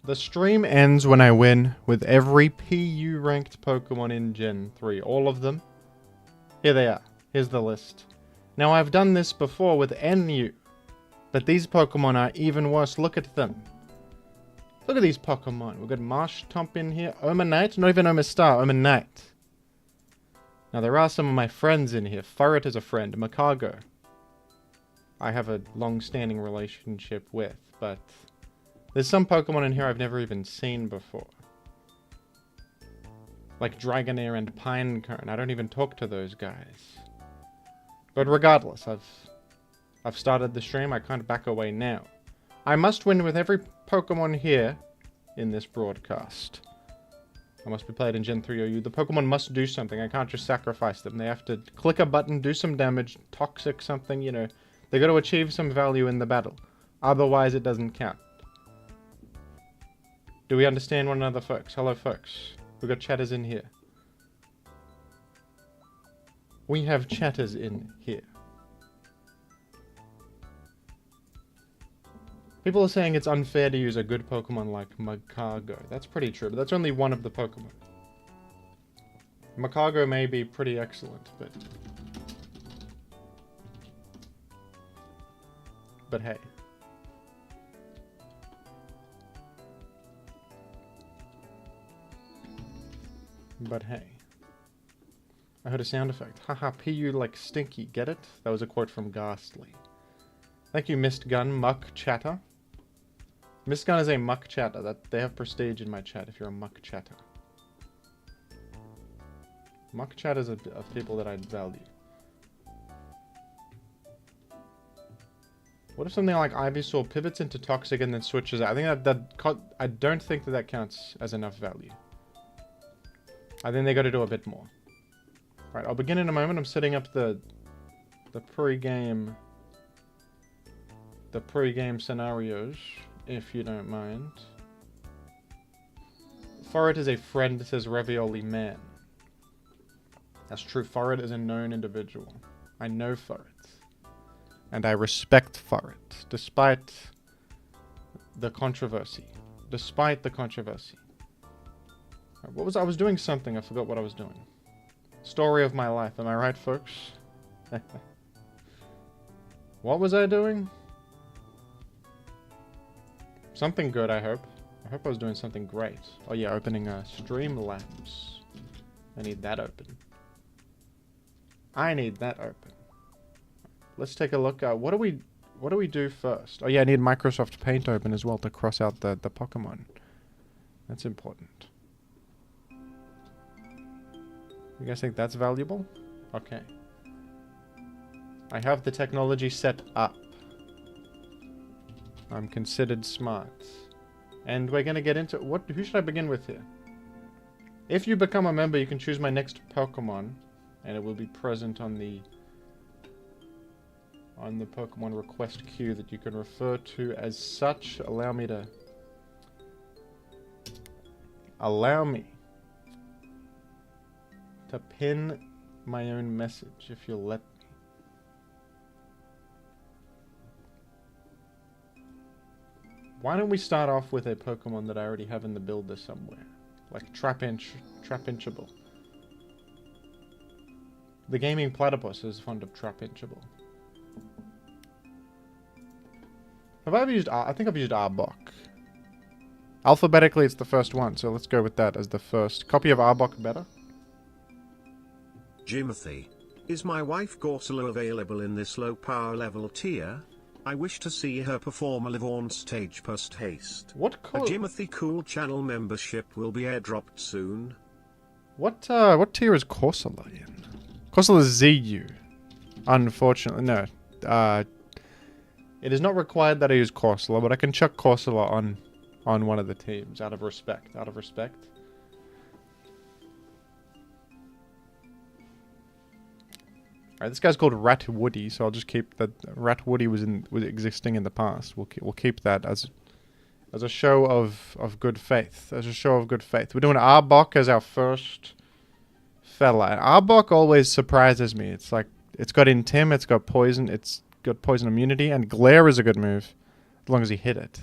The stream ends when I win with every PU ranked Pokemon in Gen 3. All of them. Here they are. Here's the list. Now I've done this before with NU. But these Pokemon are even worse. Look at them. Look at these Pokemon. We've got Marshtomp in here. Omanite. Not even Omastar. Omanite. Now there are some of my friends in here. Furret is a friend. Macargo. I have a long-standing relationship with. But there's some Pokemon in here I've never even seen before. Like Dragonair and Pinecone. I don't even talk to those guys. But regardless, I've started the stream. I can't back away now. I must win with every Pokemon here in this broadcast. I must be played in Gen 3 OU. The Pokemon must do something. I can't just sacrifice them. They have to click a button, do some damage, toxic something, you know. They got to achieve some value in the battle. Otherwise, it doesn't count. Do we understand one another, folks? Hello, folks. We've got chatters in here. We have chatters in here. People are saying it's unfair to use a good Pokemon like Macargo. That's pretty true, but that's only one of the Pokemon. Macargo may be pretty excellent, but hey. But hey. I heard a sound effect. Haha, PU like stinky. Get it? That was a quote from Ghastly. Thank you, Mist Gun, Muck Chatter. Mist Gun is a Muck Chatter. They have prestige in my chat if you're a Muck Chatter. Muck Chatters are people that I value. What if something like Ivysaur pivots into Toxic and then switches out? I think I don't think that counts as enough value. I think they got to do a bit more. Right, I'll begin in a moment. I'm setting up the pre-game scenarios, if you don't mind. Furret is a friend, says Ravioli Man. That's true. Furret is a known individual. I know Furret. And I respect Furret, despite the controversy. Despite the controversy. Right, I was doing something. I forgot what I was doing. Story of my life. Am I right, folks? What was I doing? Something good, I hope. I hope I was doing something great. Oh yeah, opening Streamlabs. I need that open. I need that open. Let's take a look. What do we do first? Oh yeah, I need Microsoft Paint open as well to cross out the Pokemon. That's important. You guys think that's valuable? Okay. I have the technology set up. I'm considered smart. And we're gonna get into who should I begin with here? If you become a member, you can choose my next Pokemon, and it will be present on the Pokemon request queue that you can refer to as such. Allow me to pin my own message, if you'll let me. Why don't we start off with a Pokemon that I already have in the builder somewhere? Like Trapinchable. The Gaming Platypus is fond of Trapinchable. Have I ever used I think I've used Arbok. Alphabetically, it's the first one, so let's go with that as the first. Copy of Arbok better? Jimothy, is my wife Gorsela available in this low power level tier? I wish to see her perform a live on stage post haste. What A Jimothy Cool channel membership will be airdropped soon. What tier is Corsola in? Corsola is ZU. Unfortunately, no. It is not required that I use Corsola, but I can chuck Corsola on one of the teams out of respect. Out of respect. Alright, this guy's called Rat Woody, so I'll just keep that. Rat Woody was existing in the past. We'll keep that as a show of good faith. As a show of good faith. We're doing Arbok as our first fella. And Arbok always surprises me. It's like it's got Intim, it's got poison, it's got poison immunity, and Glare is a good move as long as he hit it.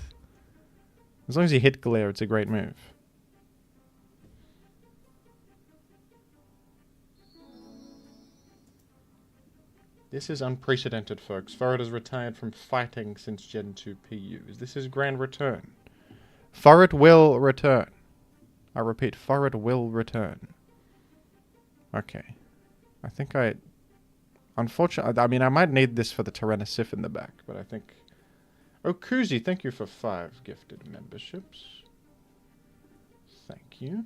As long as you hit glare, it's a great move. This is unprecedented, folks. Forward has retired from fighting since Gen 2 PUs. This is grand return. Forward will return. I repeat, forward will return. Okay. I think I... Unfortunately, I mean, I might need this for the Tyrannosif in the back, but I think... Oh, Kuzi, thank you for 5 gifted memberships. Thank you.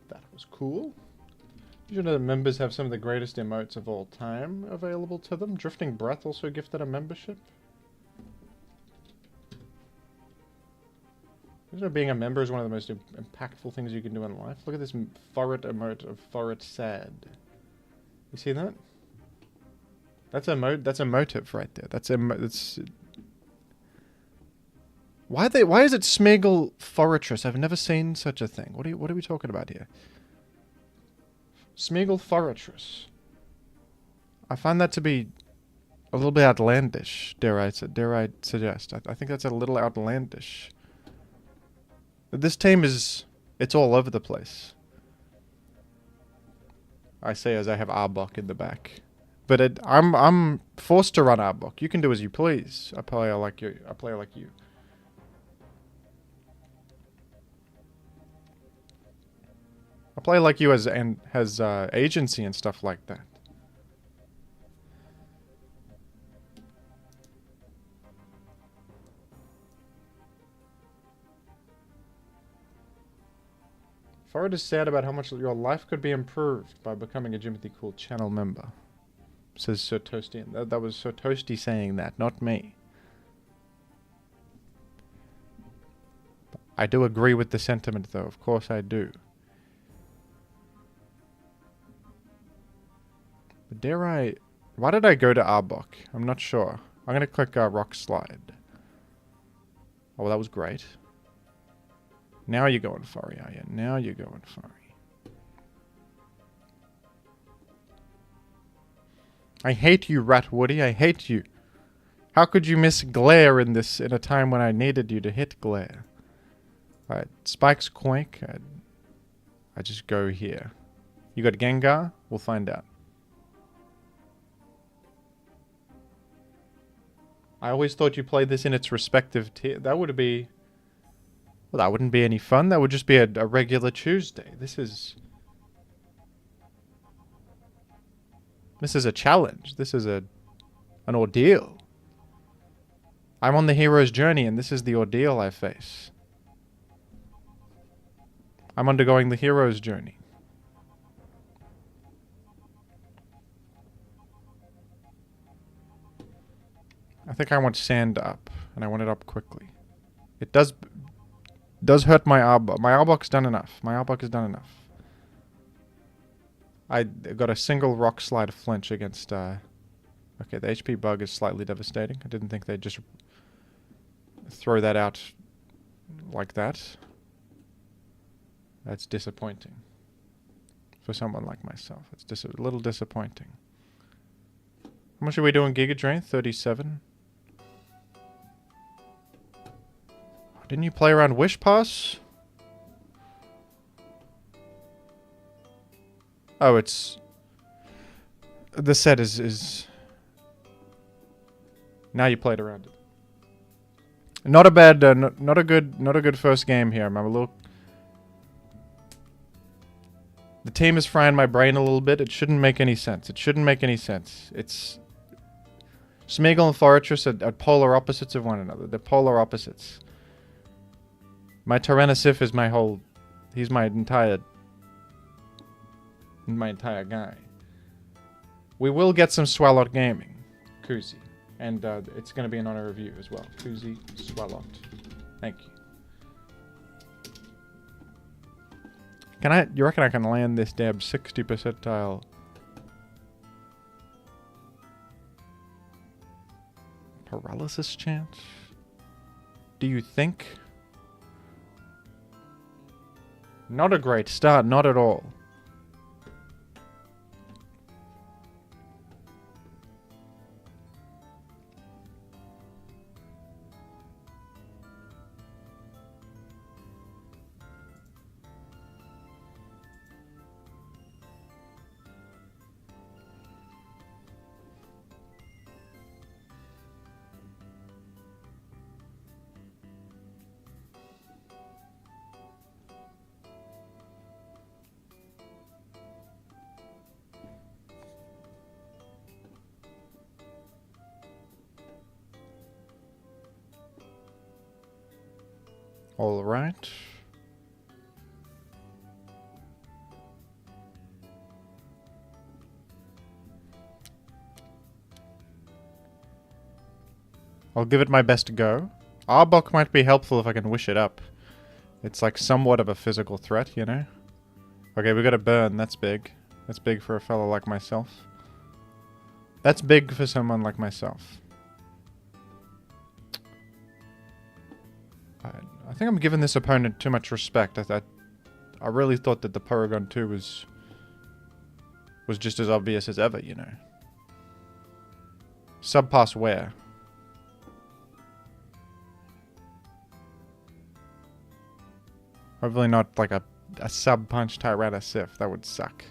That was cool. Did you know that members have some of the greatest emotes of all time available to them? Drifting Breath also gifted a membership. You know, being a member is one of the most impactful things you can do in life. Look at this Forret emote of Forret Sad. You see that? That's That's emotive right there. That's why is it Smeagol Forretress? I've never seen such a thing. What are we talking about here? Smeagol Forretress. I find that to be a little bit outlandish, dare I suggest. I think that's a little outlandish. This team it's all over the place. I say as I have Arbok in the back. But I'm forced to run Arbok. You can do as you please. A player like you. A player like you has agency and stuff like that. Forward is sad about how much your life could be improved by becoming a Jimothy Cool channel member. Says Sir Toasty. That was Sir Toasty saying that, not me. I do agree with the sentiment, though. Of course I do. But dare I... Why did I go to Arbok? I'm not sure. I'm going to click Rock Slide. Oh, well, that was great. Now you're going furry, are you? Now you're going furry. I hate you, Rat Woody. I hate you. How could you miss glare in this in a time when I needed you to hit glare? Alright, Spike's Quake. I just go here. You got Gengar? We'll find out. I always thought you played this in its respective tier. That would be... Well, that wouldn't be any fun. That would just be a regular Tuesday. This is a challenge. This is an ordeal. I'm on the hero's journey, and this is the ordeal I face. I'm undergoing the hero's journey. I think I want sand up, and I want it up quickly. It does hurt my Arbok. My Arbok's done enough. My Arbok has done enough. I got a single rock slide flinch against... Okay, the HP bug is slightly devastating. I didn't think they'd just throw that out like that. That's disappointing. For someone like myself. It's a little disappointing. How much are we doing Giga Drain? 37? Didn't you play around Wish Pass? Oh, it's... The set is... Now you played around it. Not a bad... not a good first game here. I'm a little... The team is frying my brain a little bit. It shouldn't make any sense. It's... Smeagol and Forretress are polar opposites of one another. They're polar opposites. My Tyrannosif is my whole... He's my entire guy. We will get some Swallowed Gaming, Kuzi. And it's going to be an honor review as well. Kuzi, Swallowed. Thank you. You reckon I can land this dab 60 percentile? Paralysis chance? Do you think? Not a great start, not at all. All right. I'll give it my best go. Arbok might be helpful if I can wish it up. It's like somewhat of a physical threat, you know? Okay, we got a burn. That's big. That's big for a fellow like myself. That's big for someone like myself. I think I'm giving this opponent too much respect. I really thought that the Paragon 2 was just as obvious as ever, you know. Subpass where? Hopefully not like a sub-punch Tyrannosif. That would suck.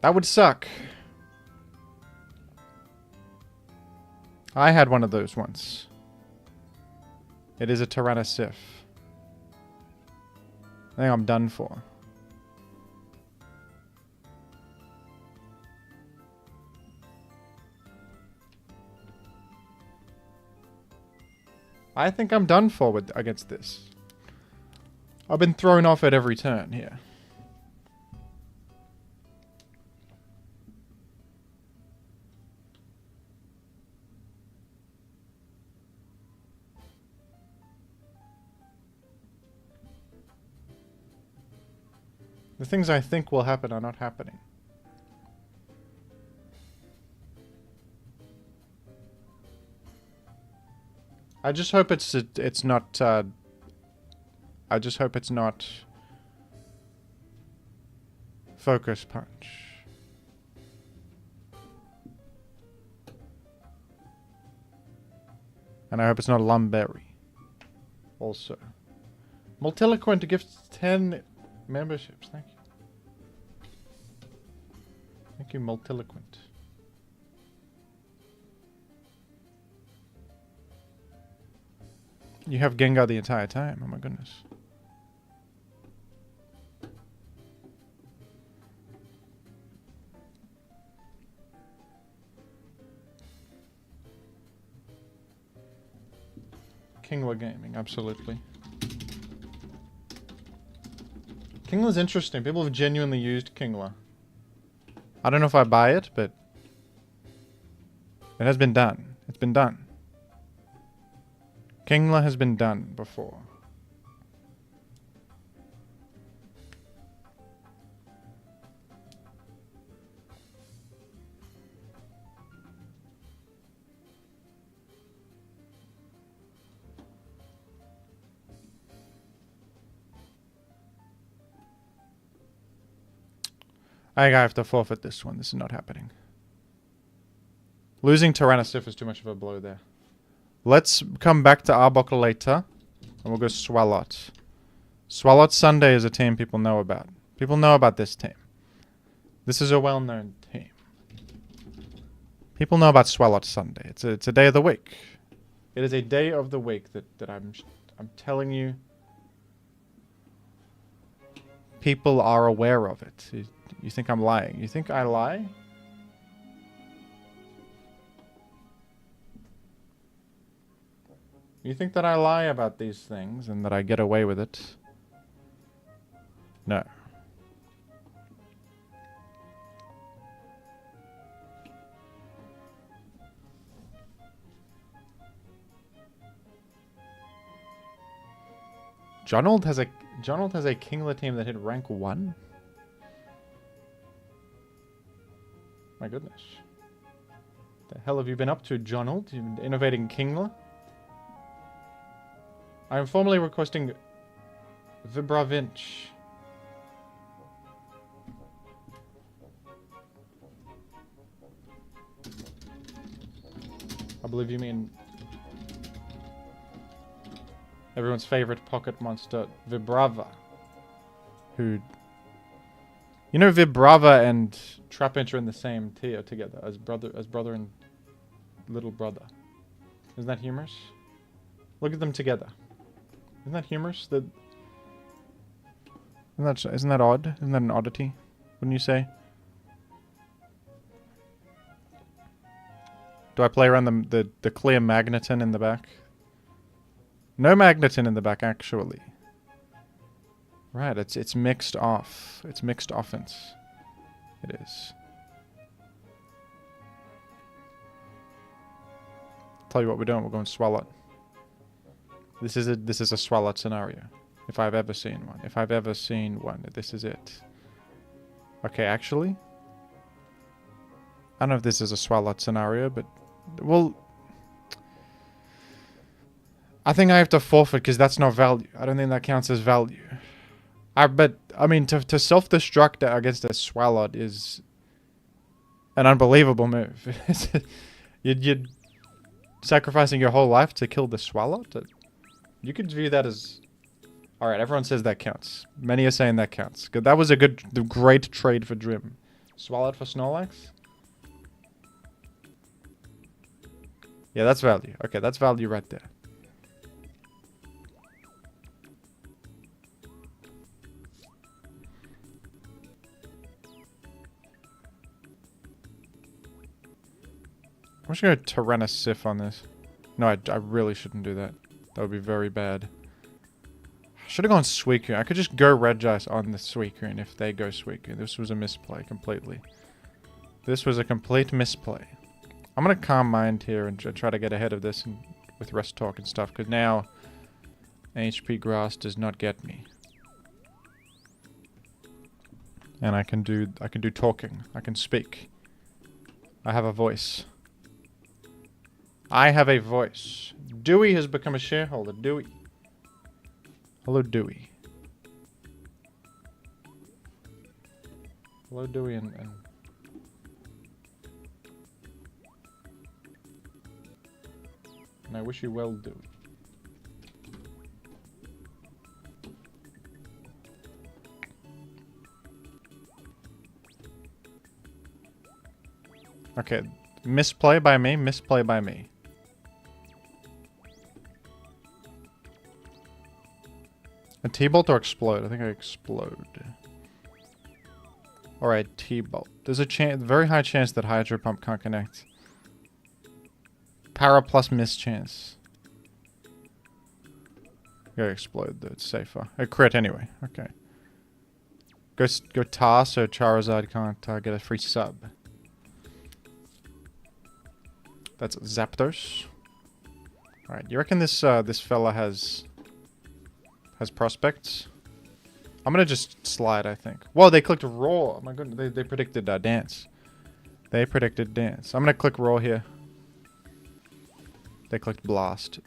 That would suck. I had one of those once. It is a Tyrannosif. I think I'm done for. I think I'm done for against this. I've been thrown off at every turn here. The things I think will happen are not happening. I just hope it's not. I just hope it's not Focus Punch. And I hope it's not Lumberry. Also. Multiloquent gifts 10 memberships. Thank you. Thank you, Multiloquent. You have Gengar the entire time. Oh my goodness. Kingler Gaming, absolutely. Kingler's interesting. People have genuinely used Kingler. I don't know if I buy it, but it has been done. It's been done. Kingler has been done before. I think I have to forfeit this one. This is not happening. Losing Tyrannosif is too much of a blow there. Let's come back to Arbok later. And we'll go Swalot. Swalot Sunday is a team people know about. People know about this team. This is a well-known team. People know about Swalot Sunday. It's a day of the week. It is a day of the week that I'm telling you. People are aware of it. You think I'm lying? You think I lie? You think that I lie about these things and that I get away with it? No. Jonald has a Kingler team that hit rank 1? My goodness. The hell have you been up to, Jonald? You've been innovating Kingler? I am formally requesting Vibravinch. I believe you mean everyone's favorite pocket monster, Vibrava. Who... You know Vibrava and Trapinch are in the same tier together as brother and little brother. Isn't that humorous? Look at them together. Isn't that humorous? Isn't that odd? Isn't that an oddity? Wouldn't you say? Do I play around the clear magneton in the back? No magnetin in the back, actually. Right, it's mixed off. It's mixed offense. It is. Tell you what we're doing. We're going Swalot. This is a Swalot scenario. If I've ever seen one. If I've ever seen one, this is it. Okay, actually, I don't know if this is a Swalot scenario, but well, I think I have to forfeit because that's not value. I don't think that counts as value. But I mean, to self-destruct against a Swalot is an unbelievable move. you're sacrificing your whole life to kill the Swalot. You could view that as... Alright, everyone says that counts. Many are saying that counts. Good. That was a great trade for Drim. Swalot for Snorlax? Yeah, that's value. Okay, that's value right there. I'm just going to Tyrannosif on this. No, I really shouldn't do that. That would be very bad. I should have gone Suicune. I could just go Regice on the Suicune if they go Suicune. This was a misplay completely. This was a complete misplay. I'm going to Calm Mind here and try to get ahead of this with Rest Talk and stuff. Because now HP Grass does not get me. And I can do talking. I can speak. I have a voice. I have a voice. Dewey has become a shareholder. Dewey. Hello, Dewey. Hello, Dewey, and I wish you well, Dewey. Okay, misplay by me, misplay by me. A T-Bolt or Explode? I think I Explode. Alright, T-Bolt. There's a very high chance that Hydro Pump can't connect. Para plus miss chance. Go Explode though, it's safer. A crit anyway, okay. Go Tar so Charizard can't get a free sub. That's Zapdos. Alright, you reckon this fella has prospects? I'm gonna just slide, I think. Whoa, they clicked Raw. Oh my goodness, they predicted Dance. They predicted Dance. I'm gonna click Raw here. They clicked Blast.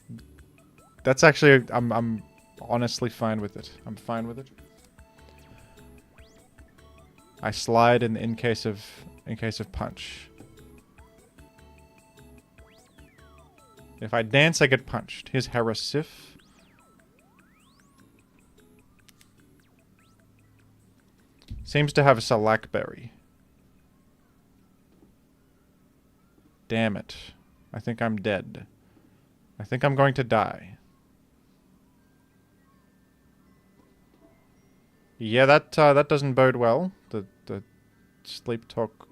That's actually, I'm honestly fine with it. I'm fine with it. I slide in case of punch. If I dance, I get punched. Here's Harasif. Seems to have a Salakberry. Damn it. I think I'm dead. I think I'm going to die. Yeah, that doesn't bode well. The sleep talk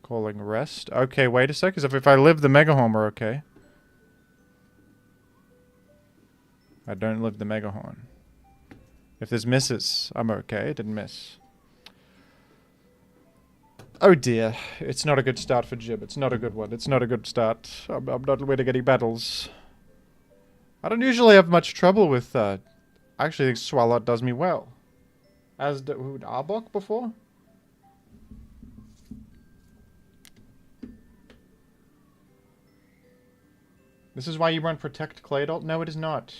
calling rest. Okay, wait a sec. If I live, the Mega Horn are okay. I don't live the Mega Horn. If there's misses, I'm okay. It didn't miss. Oh dear, it's not a good start for Jib. It's not a good one. It's not a good start. I'm not winning any battles. I don't usually have much trouble with, I actually think Swalot does me well. As did Arbok before? This is why you run Protect Claydol? No, it is not.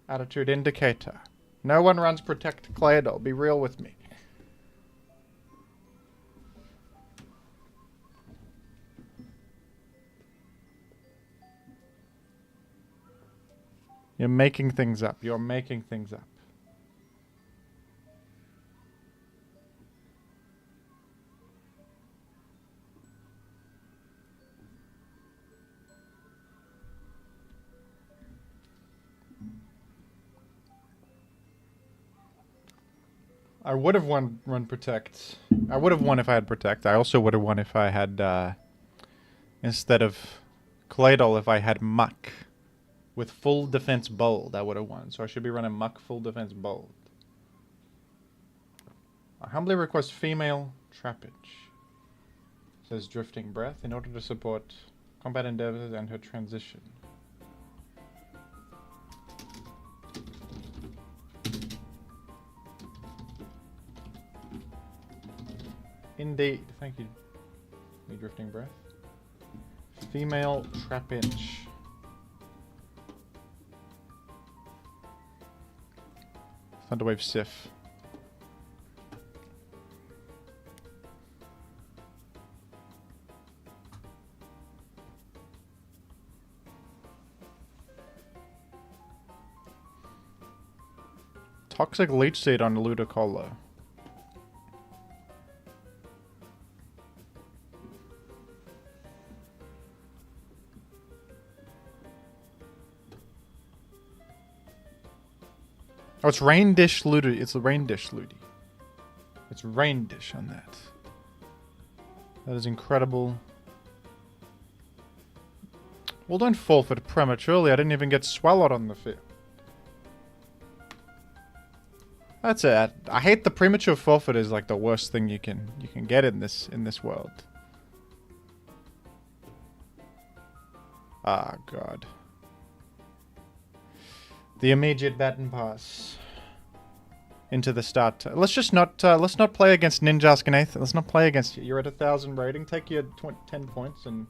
Attitude Indicator. No one runs Protect Claydol. Be real with me. You're making things up. You're making things up. I would have run Protect. I would have won if I had Protect. I also would have won if I had, instead of Claydol, if I had Muck. With full defense bold, I would have won. So I should be running muck full defense bold. I humbly request female trappage. Says drifting breath in order to support combat endeavors and her transition. Indeed. Thank you. Me drifting breath. Female trappage. Thunderwave Sif. Toxic Leech Seed on Ludicolo. Oh, it's Rain Dish Ludi. It's the Rain Dish Ludi. It's Rain Dish on that. That is incredible. Well, don't forfeit prematurely. I didn't even get swallowed on the field. That's it. I hate the premature forfeit. Is like the worst thing you can get in this world. Ah, God. The immediate baton pass into the start. Let's not play against Ninjask and Nathan. Let's not play against you. You're at 1,000 rating. Take your 10 points and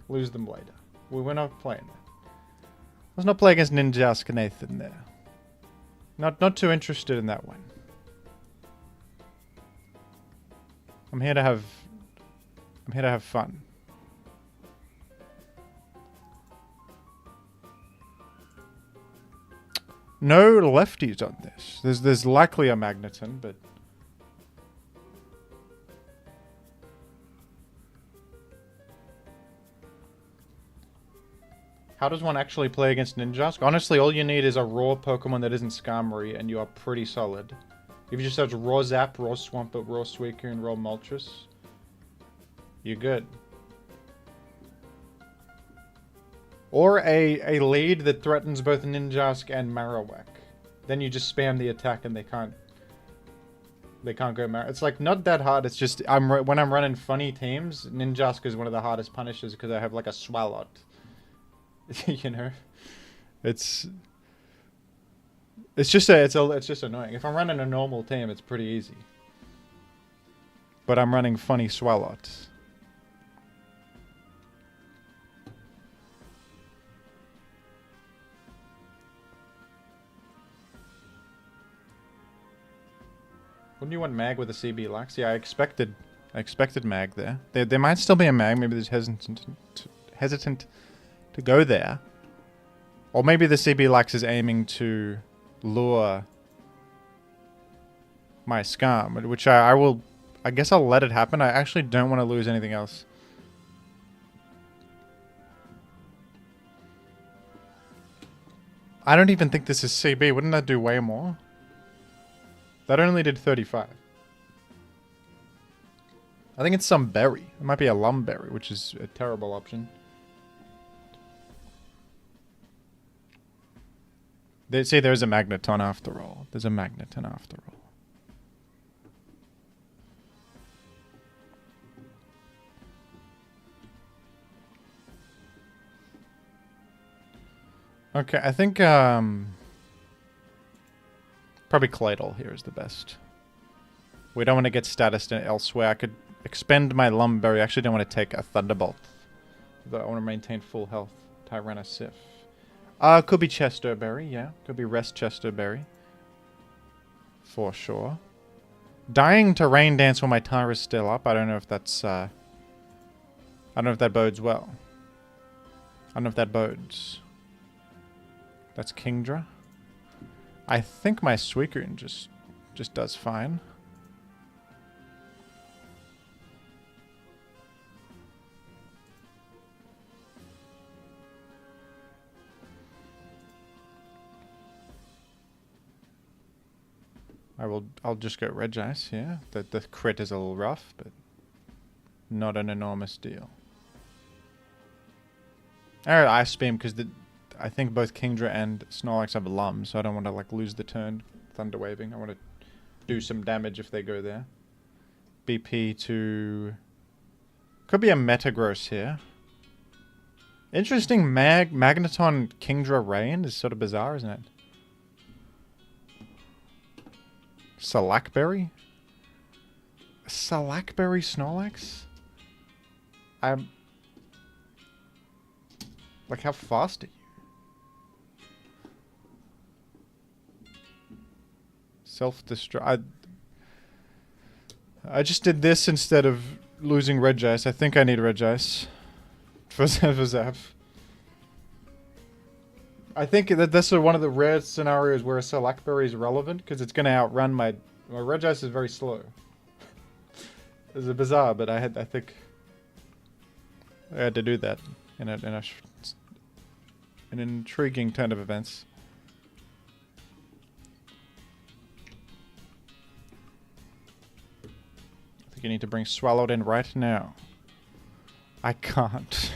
lose them later. We're not playing that. Let's not play against Ninjask and Nathan there. Not too interested in that one. I'm here to have fun. No lefties on this. There's likely a Magneton, but how does one actually play against Ninjask? Honestly, all you need is a raw Pokemon that isn't Skarmory, and you are pretty solid. If you just have raw Zap, raw Swampert, raw Suicune, and raw Moltres, you're good. Or a lead that threatens both Ninjask and Marowak. Then you just spam the attack and they can't go Marowak. It's like not that hard. It's just when I'm running funny teams, Ninjask is one of the hardest punishes because I have like a Swalot. You know, it's just annoying. If I'm running a normal team, it's pretty easy. But I'm running funny Swalots. Wouldn't you want Mag with a CB Lax? Yeah, I expected Mag there. There might still be a Mag. Maybe there's hesitant to go there. Or maybe the CB Lax is aiming to lure my Skarm, which I guess I'll let it happen. I actually don't want to lose anything else. I don't even think this is CB. Wouldn't that do way more? That only did 35. I think it's some berry. It might be a Lumberry, which is a terrible option. See, there's a Magneton after all. There's a Magneton after all. Okay, I think probably Claydol here is the best. We don't want to get status elsewhere. I could expend my Lumberry. I actually don't want to take a Thunderbolt. Though I want to maintain full health. Tyrannosif. Could be Chesterberry, yeah. Could be Rest Chesterberry. For sure. Dying to Rain Dance while my Tyra's still up. I don't know if that's I don't know if that bodes well. I don't know if that bodes. That's Kingdra. I think my Suicune just does fine. I'll just go Regice, yeah. The crit is a little rough, but not an enormous deal. Alright, Ice Beam, because I think both Kingdra and Snorlax have Lum, so I don't want to like lose the turn Thunder Waving. I want to do some damage if they go there. BP to... Could be a Metagross here. Interesting Magneton Kingdra Rain is sort of bizarre, isn't it? Salackberry? Salackberry Snorlax? I'm... Like, how fast are you? Self-destruct... I just did this instead of losing Regice. I think I need Regice. For Zap. I think that this is one of the rare scenarios where a Salackberry is relevant, because it's going to outrun my Regice is very slow. It's bizarre, but I think I had to do that in an intriguing turn of events. I think you need to bring Swallowed in right now. I can't.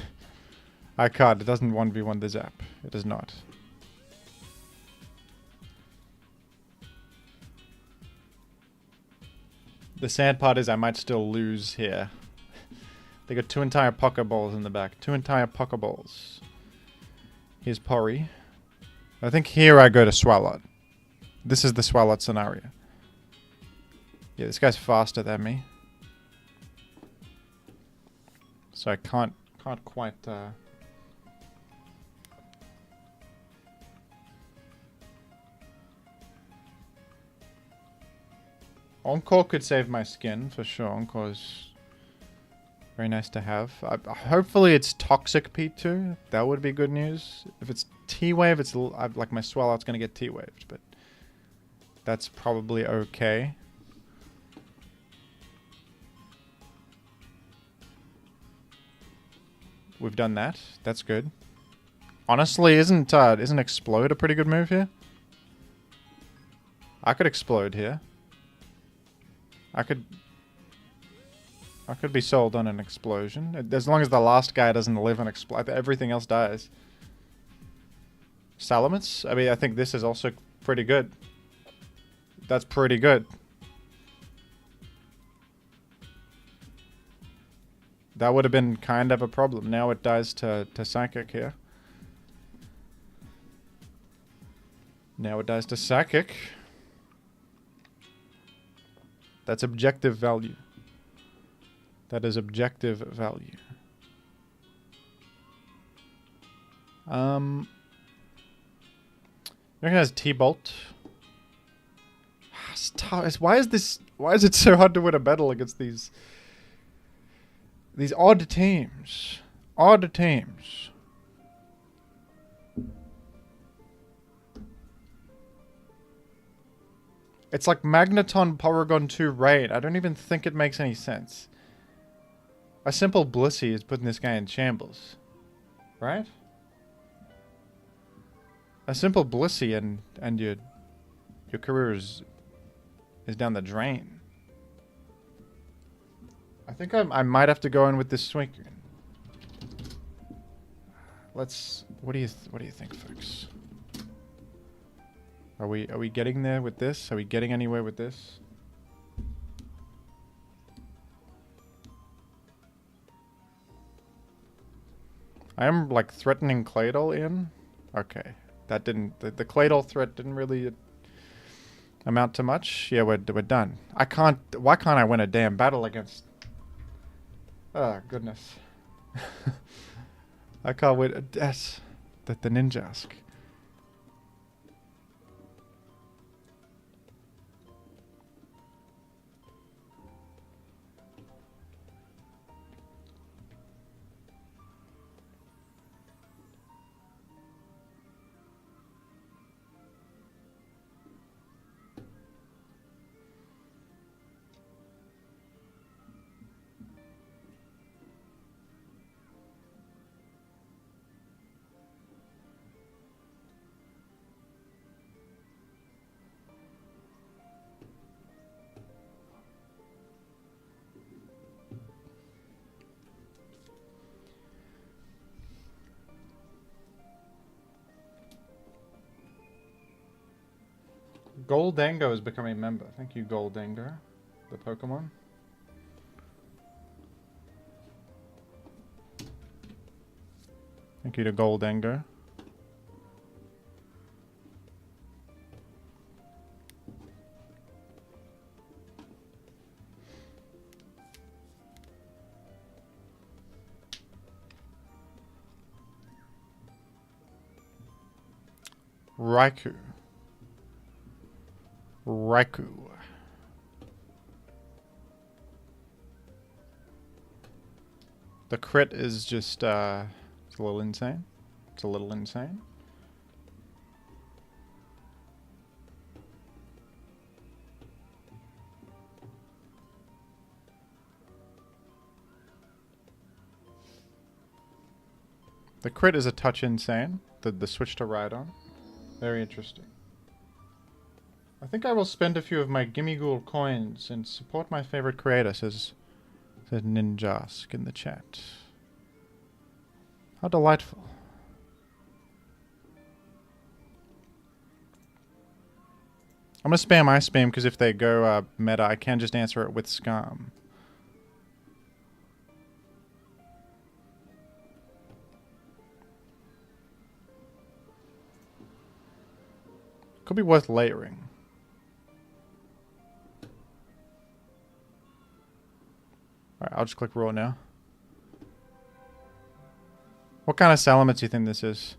I can't. It doesn't 1v1 the Zap. It does not. The sad part is I might still lose here. They got 2 entire Pokeballs in the back. 2 entire Pokeballs. Here's Pori. I think here I go to Swalot. This is the Swalot scenario. Yeah, this guy's faster than me. So I can't quite... Encore could save my skin, for sure. Encore's very nice to have. Hopefully it's Toxic P2. That would be good news. If it's T-Wave, it's like my Swalot's going to get T-Waved, but that's probably okay. We've done that. That's good. Honestly, isn't Explode a pretty good move here? I could Explode here. I could be sold on an explosion. As long as the last guy doesn't live and explode, everything else dies. Salamence? I mean, I think this is also pretty good. That's pretty good. That would have been kind of a problem. Now it dies to Psychic here. Now it dies to Psychic. That's objective value. That is objective value. You reckon it has T-Bolt? Why is it so hard to win a battle against these odd teams? Odd teams. It's like Magneton Porygon 2 Raid. I don't even think it makes any sense. A simple Blissey is putting this guy in shambles. Right? A simple Blissey and your career is down the drain. I think I might have to go in with this Suicune. Let's... What do you think, folks? Are we getting there with this? Are we getting anywhere with this? I am like threatening Claydol in. Okay, that didn't. The Claydol threat didn't really amount to much. Yeah, we're done. I can't. Why can't I win a damn battle against? Oh goodness. I can't win. Yes, the Ninjask. Goldango has become a member. Thank you, Goldango. The Pokemon. Thank you to Goldango. Raikou. Raikou. The crit is just, it's a little insane. It's a little insane. The crit is a touch insane. The switch to Rhydon. Very interesting. I think I will spend a few of my Gimmighoul coins and support my favorite creator, says Ninjask in the chat. How delightful. I'm gonna spam Ice Beam because if they go meta, I can just answer it with Scam. Could be worth layering. Alright, I'll just click Raw now. What kind of Salamence do you think this is?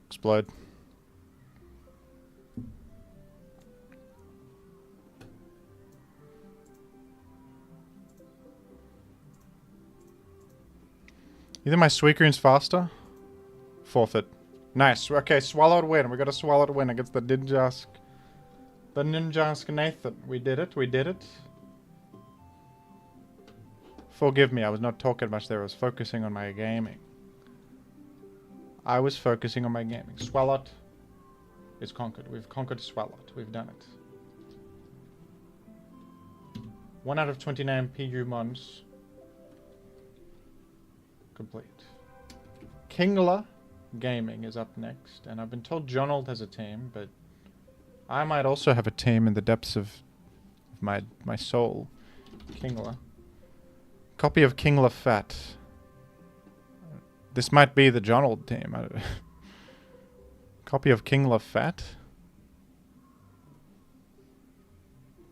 Explode. You think my Suicune's faster? Forfeit. Nice. Okay, Swallowed win. We got a Swallowed win against the Ninjask. The Ninjask Nathan. We did it. We did it. Forgive me. I was not talking much there. I was focusing on my gaming. I was focusing on my gaming. Swallowed is conquered. We've conquered Swallowed. We've done it. 1 out of 29 PU mons. Complete. Kingler Gaming is up next, and I've been told Jonold has a team, but I might also have a team in the depths of my soul. Kingler. Copy of Kingler Fat. This might be the Jonold team. Copy of Kingler Fat.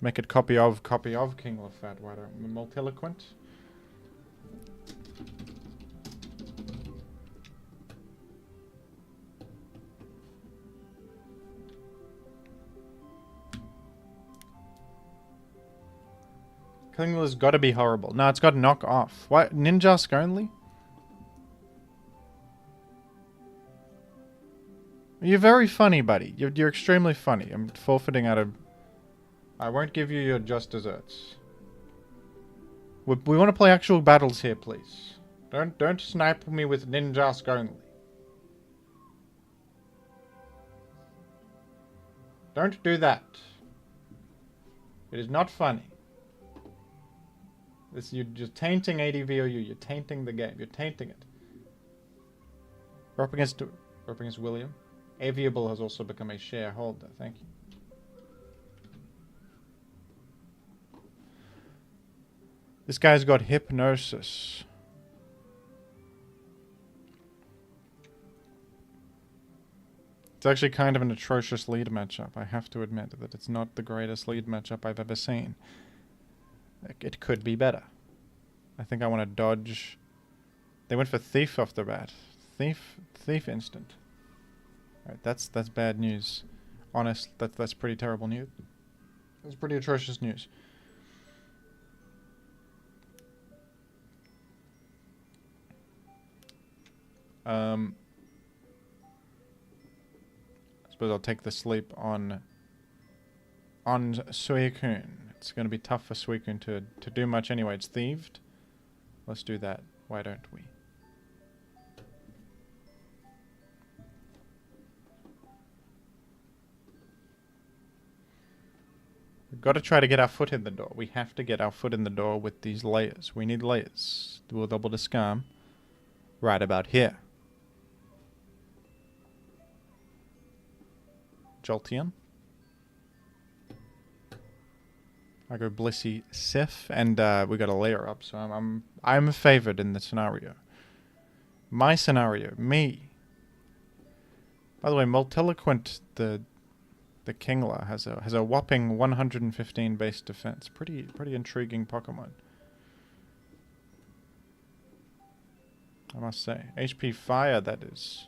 Make it copy of Kingler Fat. Why don't Multiloquent? Kingler's got to be horrible. No, it's got knock off. What? Ninjask only? You're very funny, buddy. You're extremely funny. I'm forfeiting out of... I won't give you your just desserts. We want to play actual battles here, please. Don't snipe me with Ninjask only. Don't do that. It is not funny. You're just tainting ADVOU. You're tainting the game. You're tainting it. We're up against William. Aviable has also become a shareholder. Thank you. This guy's got Hypnosis. It's actually kind of an atrocious lead matchup. I have to admit that it's not the greatest lead matchup I've ever seen. It could be better. I think I want to dodge. They went for Thief off the bat. Thief instant. Alright, that's bad news. Honest, that's pretty terrible news. That's pretty atrocious news. I suppose I'll take the sleep on Suicune. It's going to be tough for Suicune to do much anyway. It's thieved. Let's do that. Why don't we? We've got to try to get our foot in the door. We have to get our foot in the door with these layers. We need layers. We'll double the Scam right about here. Jolteon. I go Blissey Sif, and we got a layer up, so I'm favored in the scenario. My scenario, me. By the way, Multiloquent, the Kingler, has a whopping 115 base defense. Pretty intriguing Pokemon, I must say. HP Fire, that is.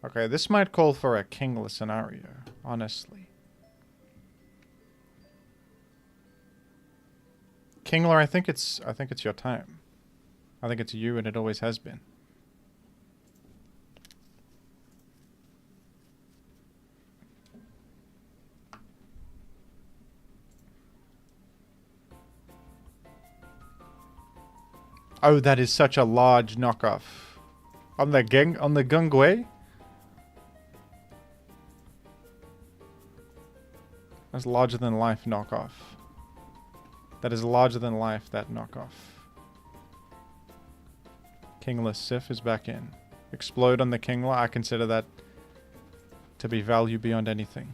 Okay, this might call for a Kingler scenario, honestly. Kingler, I think it's your time. I think it's you, and it always has been. Oh, that is such a large knockoff. On the Gungwei? That's larger than life knockoff. That is larger than life, that knockoff. Kingler Sif is back in. Explode on the Kingler, I consider that to be value beyond anything.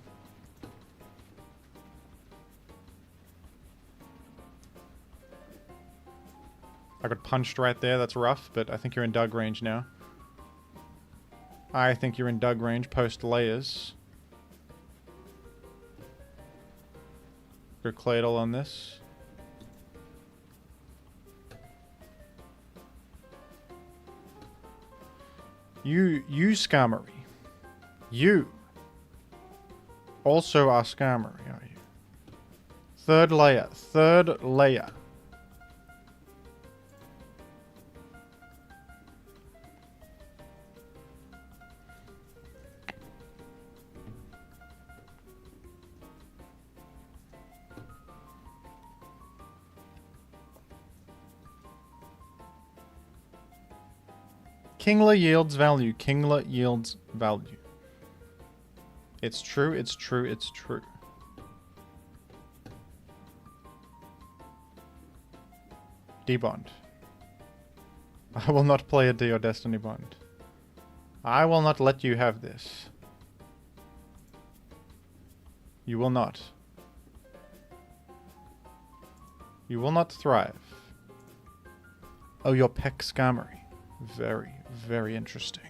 I got punched right there, that's rough, but I think you're in Doug range now. I think you're in Doug range post layers. Go Claydol on this. You Skarmory. You also are Skarmory, are you? Third layer. Kingler yields value. Kingler yields value. It's true, it's true, it's true. D-Bond. I will not play a D or Destiny Bond. I will not let you have this. You will not. You will not thrive. Oh, your Peck Skarmory. Very, very interesting.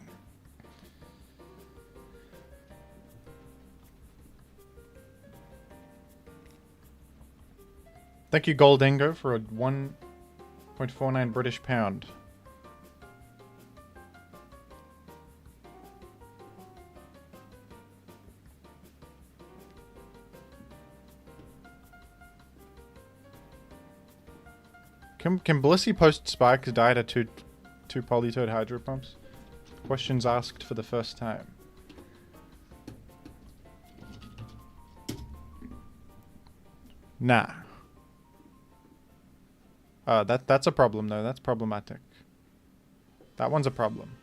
Thank you, Goldingo, for a 1.49 British pound. Can Blissey post spikes die to two Politoed Hydro Pumps? Questions asked for the first time. Nah. That's a problem though. That's problematic. That one's a problem.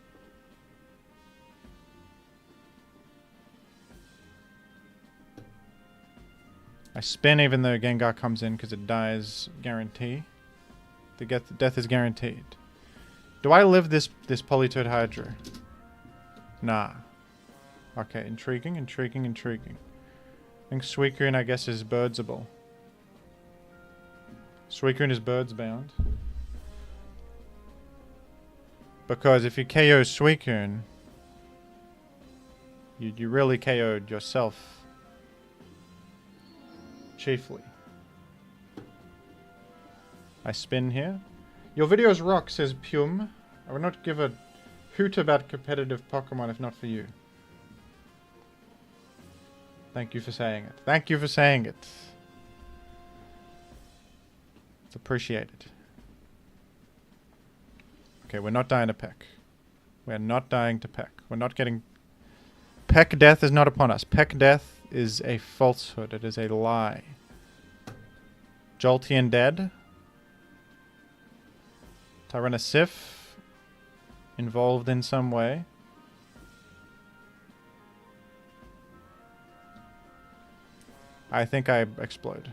I spin even though Gengar comes in because it dies guarantee. The death is guaranteed. Do I live this Politoed Hydra? Nah. Okay, intriguing. I think Suicune, I guess, is birdsable. Suicune is birds bound. Because if you KO Suicune, you really KO'd yourself. Chiefly. I spin here. Your videos rock, says Pum. I would not give a hoot about competitive Pokemon if not for you. Thank you for saying it. Thank you for saying it. It's appreciated. Okay, we're not dying to Peck. We're not dying to Peck. We're not getting... Peck death is not upon us. Peck death is a falsehood. It is a lie. Jolteon dead. Tyrannosif involved in some way. I think I explode.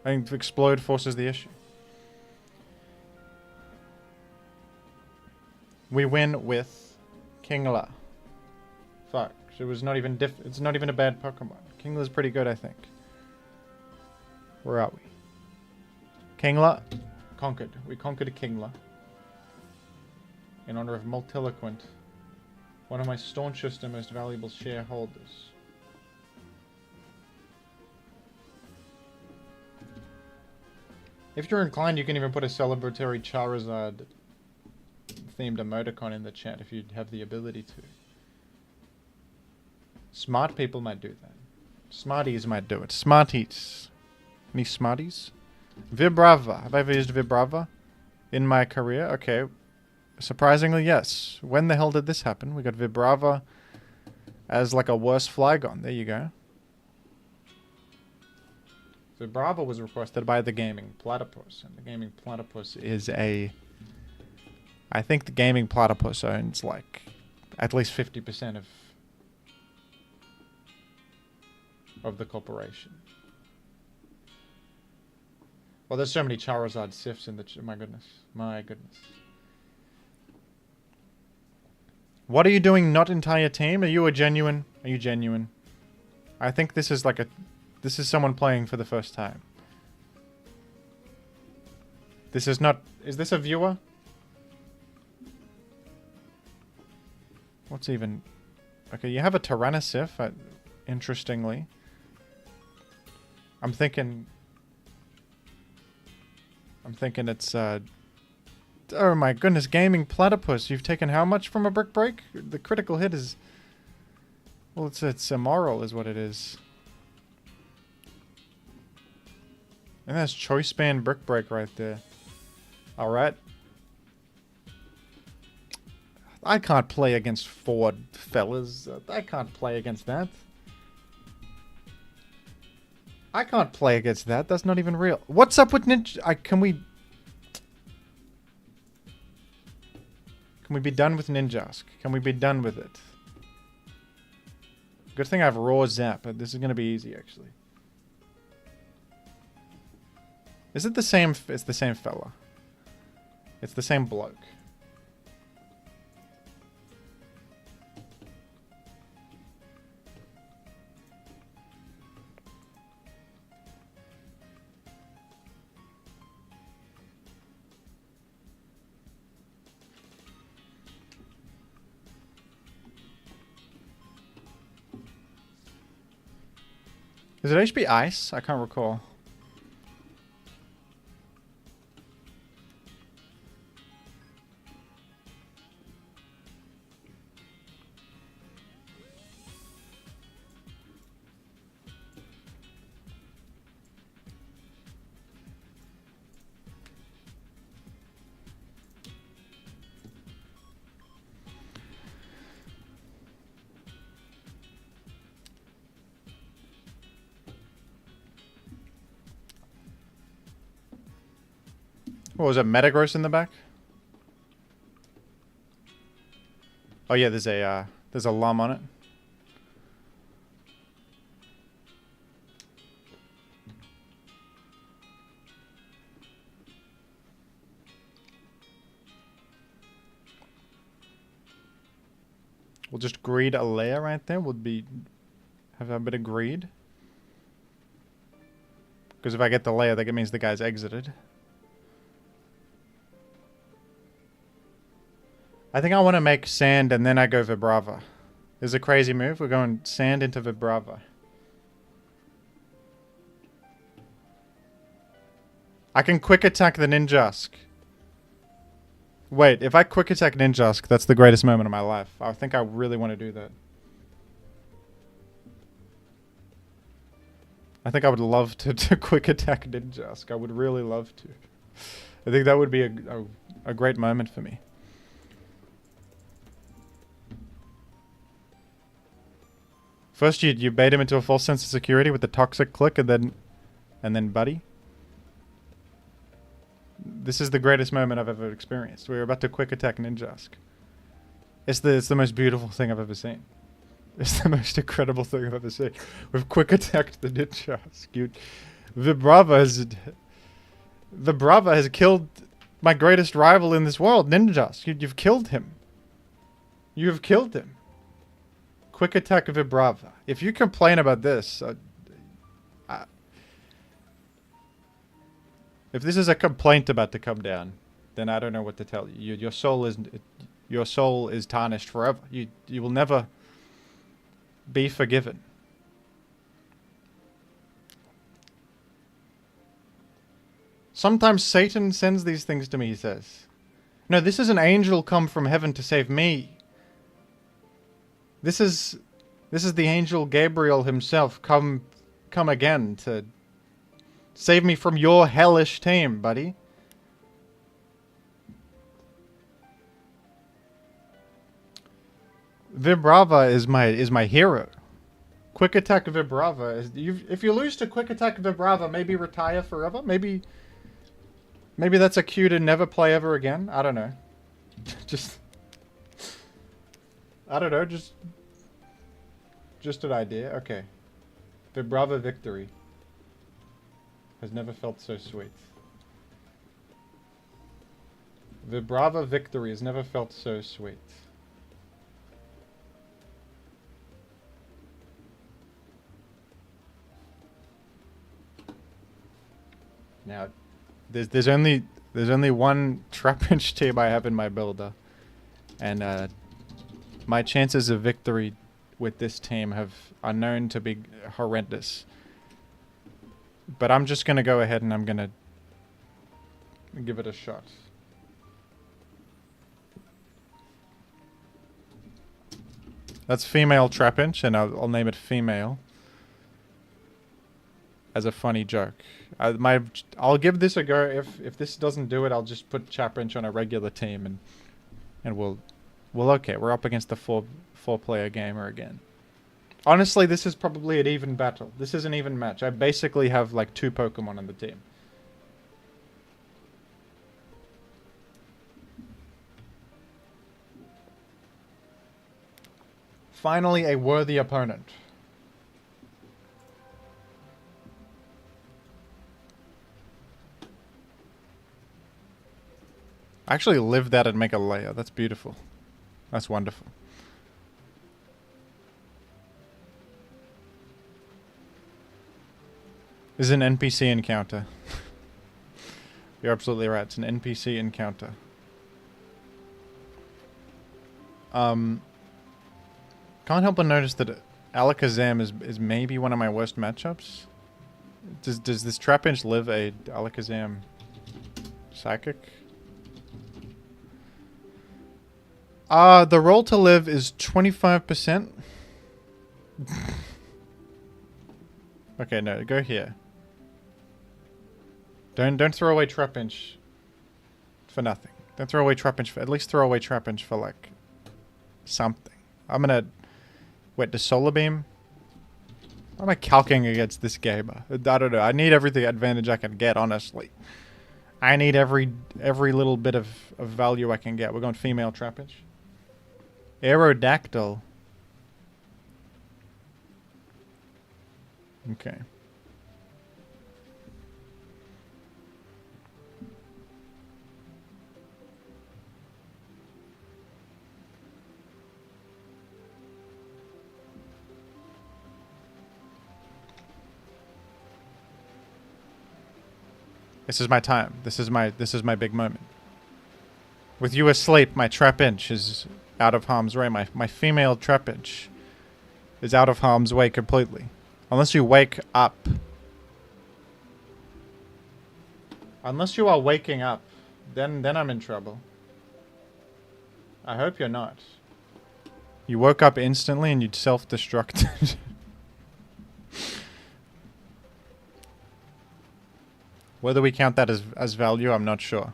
I think explode forces the issue. We win with Kingler. Fuck. It was not even it's not even a bad Pokemon. Kingler's pretty good, I think. Where are we? Kingler conquered. We conquered a Kingler. In honor of Multiloquent, one of my staunchest and most valuable shareholders. If you're inclined, you can even put a celebratory Charizard themed emoticon in the chat if you have the ability to. Smart people might do that. Smarties might do it. Smarties. Any smarties? Vibrava. Have I ever used Vibrava in my career? Okay. Surprisingly, yes. When the hell did this happen? We got Vibrava as like a worse Flygon. There you go. Vibrava was requested by the Gaming Platypus. And the Gaming Platypus is a... I think the Gaming Platypus owns like at least 50% of the corporation. Well, there's so many Charizard Sifs in the... my goodness. My goodness. What are you doing, not entire team? Are you a genuine? Are you genuine? I think this is like a... This is someone playing for the first time. This is not... Is this a viewer? What's even... Okay, you have a Tyrannosif, interestingly. I'm thinking it's... Oh my goodness, Gaming Platypus. You've taken how much from a Brick Break? The critical hit is... Well, it's immoral is what it is. And that's Choice Band Brick Break right there. Alright. I can't play against Ford, fellas. I can't play against that. I can't play against that. That's not even real. What's up with Ninja... Can we be done with Ninjask? Can we be done with it? Good thing I have Raw Zap, but this is going to be easy, actually. Is it the same... It's the same fella. It's the same bloke. Is it HB Ice? I can't recall. What was it? Metagross in the back? Oh yeah, there's a lum on it. We'll just greed a layer right there. We'll have a bit of greed. Because if I get the layer, that means the guy's exited. I think I want to make sand and then I go Vibrava. Is a crazy move. We're going sand into Vibrava. I can quick attack the Ninjask. Wait, if I quick attack Ninjask, that's the greatest moment of my life. I think I really want to do that. I think I would love to quick attack Ninjask. I would really love to. I think that would be a great moment for me. First, you bait him into a false sense of security with the toxic click, and then buddy. This is the greatest moment I've ever experienced. We're about to quick attack Ninjask. It's the most beautiful thing I've ever seen. It's the most incredible thing I've ever seen. We've quick attacked the Ninjask. Vibrava has killed my greatest rival in this world, Ninjask. You've killed him. You have killed him. Quick attack Vibrava. If you complain about this, if this is a complaint about to come down, then I don't know what to tell you. Your soul is tarnished forever. You will never be forgiven. Sometimes Satan sends these things to me, he says. No, this is an angel come from heaven to save me. This is the angel Gabriel himself come again to save me from your hellish team, buddy. Vibrava is my hero. Quick attack Vibrava is if you lose to quick attack Vibrava, maybe retire forever. Maybe that's a cue to never play ever again. I don't know. I don't know. Just an idea. Okay. Vibrava victory has never felt so sweet. Vibrava victory has never felt so sweet. Now, there's only one Trapinch team I have in my builder, and my chances of victory with this team are known to be horrendous. But I'm just gonna go ahead and I'm gonna give it a shot. That's female Trapinch, and I'll name it female as a funny joke. I'll give this a go. If this doesn't do it, I'll just put Trapinch on a regular team, and we'll okay. We're up against the four-player gamer again. Honestly, this is probably an even battle. This is an even match. I basically have like 2 Pokemon on the team. Finally, a worthy opponent. I actually live that and make a layer. That's beautiful. That's wonderful. This is an NPC encounter. You're absolutely right. It's an NPC encounter. Can't help but notice that Alakazam is maybe one of my worst matchups. Does this Trapinch live a Alakazam Psychic? The roll to live is 25%. Okay, no, go here. Don't throw away Trapinch for nothing. Don't throw away Trapinch for... At least throw away Trapinch for, like, something. I'm gonna... Wait, the Solar Beam? What am I calcing against this gamer? I don't know. I need every advantage I can get, honestly. I need every little bit of value I can get. We're going female Trapinch. Aerodactyl. Okay. This is my time. This is my big moment. With you asleep, my Trapinch is out of harm's way. My female Trapinch is out of harm's way completely. Unless you wake up. Unless you are waking up, then I'm in trouble. I hope you're not. You woke up instantly and you'd self-destructed. Whether we count that as value, I'm not sure.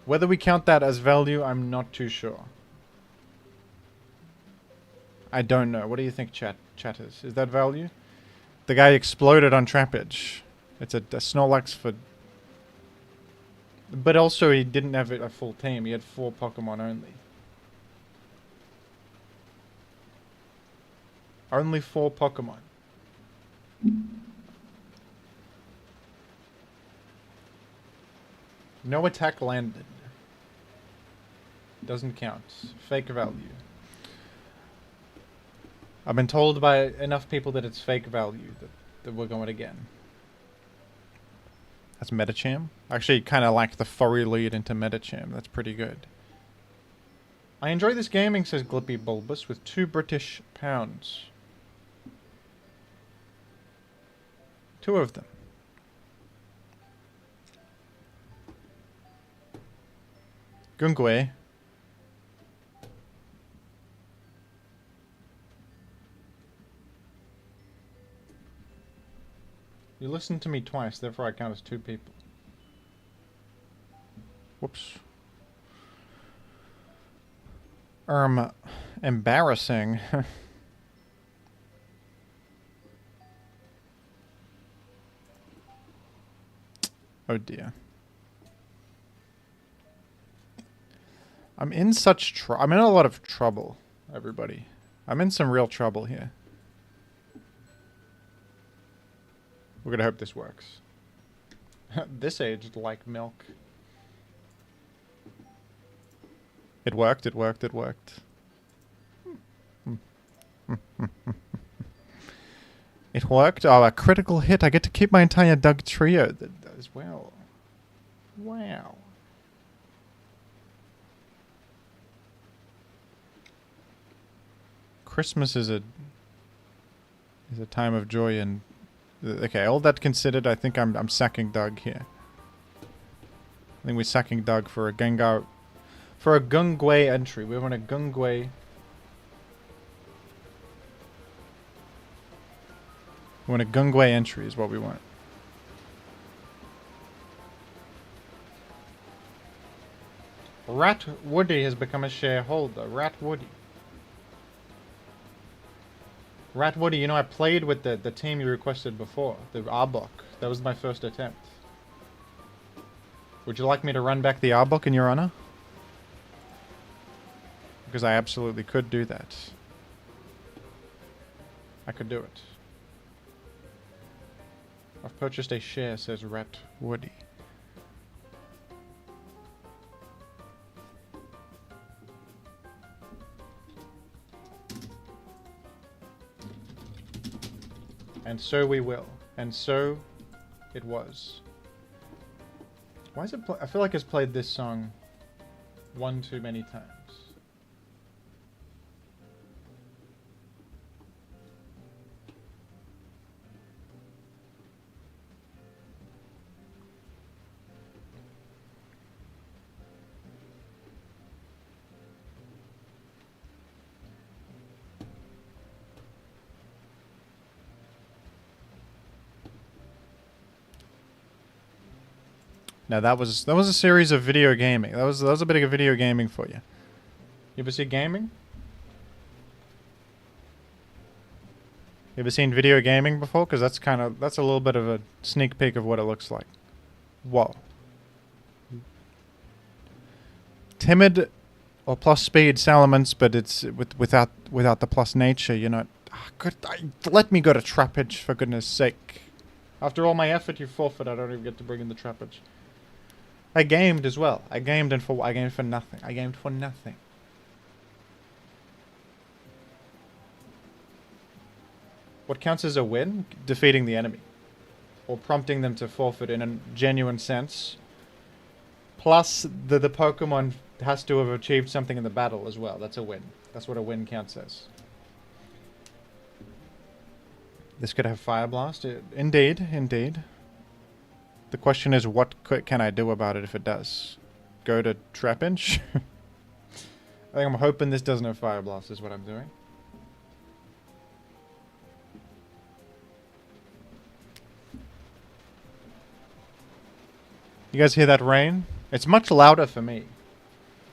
Whether we count that as value, I'm not too sure. I don't know. What do you think, chatters? Is that value? The guy exploded on Trapinch. It's a Snorlax for... But also, he didn't have a full team. He had 4 Pokemon only. Only 4 Pokemon. No attack landed. Doesn't count. Fake value. I've been told by enough people that it's fake value that we're going again. That's Metacham. I actually kind of like the furry lead into Metacham. That's pretty good. I enjoy this gaming, says Glippy Bulbous, with £2 British. 2 of them. Gungwe. You listened to me twice, therefore I count as 2 people. Whoops. Embarrassing. Oh dear. I'm in a lot of trouble, everybody. I'm in some real trouble here. We're gonna hope this works. This aged like milk. It worked, it worked, it worked. It worked. Oh, a critical hit. I get to keep my entire Doug trio as well. Wow. Christmas is a time of joy and okay, all that considered, I think I'm sacking Doug here. I think we're sacking Doug for a Gengar for a Gungwe entry. We want a Gungwe. We want a Gungwe entry is what we want. Rat Woody has become a shareholder. Rat Woody. Rat Woody, you know, I played with the team you requested before, the Arbok. That was my first attempt. Would you like me to run back the Arbok in your honor? Because I absolutely could do that. I could do it. I've purchased a share, says Rat Woody. And so we will. And so it was. Why is it I feel like it's played this song one too many times. Now that was a series of video gaming. That was a bit of video gaming for you. You ever see gaming? You ever seen video gaming before? Because that's a little bit of a sneak peek of what it looks like. Whoa. Timid or plus speed Salamence, but it's without the plus nature. You're not. Let me go to Trappage for goodness sake. After all my effort, you forfeit. I don't even get to bring in the Trappage. I gamed as well. I gamed for nothing. I gamed for nothing. What counts as a win? Defeating the enemy. Or prompting them to forfeit in a genuine sense. Plus, the Pokemon has to have achieved something in the battle as well. That's a win. That's what a win counts as. This could have Fire Blast. Indeed, indeed. The question is, what can I do about it if it does? Go to Trapinch? I think I'm hoping this doesn't have Fire Blast is what I'm doing. You guys hear that rain? It's much louder for me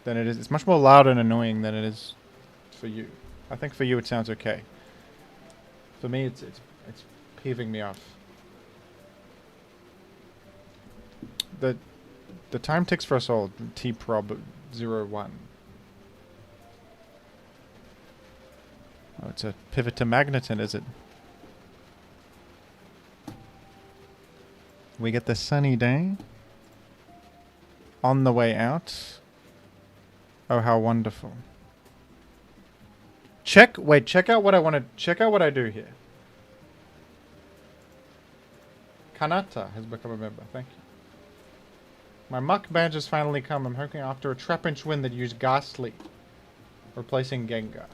than it is. It's much more loud and annoying than it is for you. I think for you it sounds okay. For me, it's peeving me off. The time ticks for us all. T-prob 01. Oh, it's a pivot to Magneton, is it? We get the sunny day. On the way out. Oh, how wonderful. check out what I want to... Check out what I do here. Kanata has become a member. Thank you. My muck badge has finally come. I'm hoping after a trap-inch win that used Ghastly, replacing Gengar.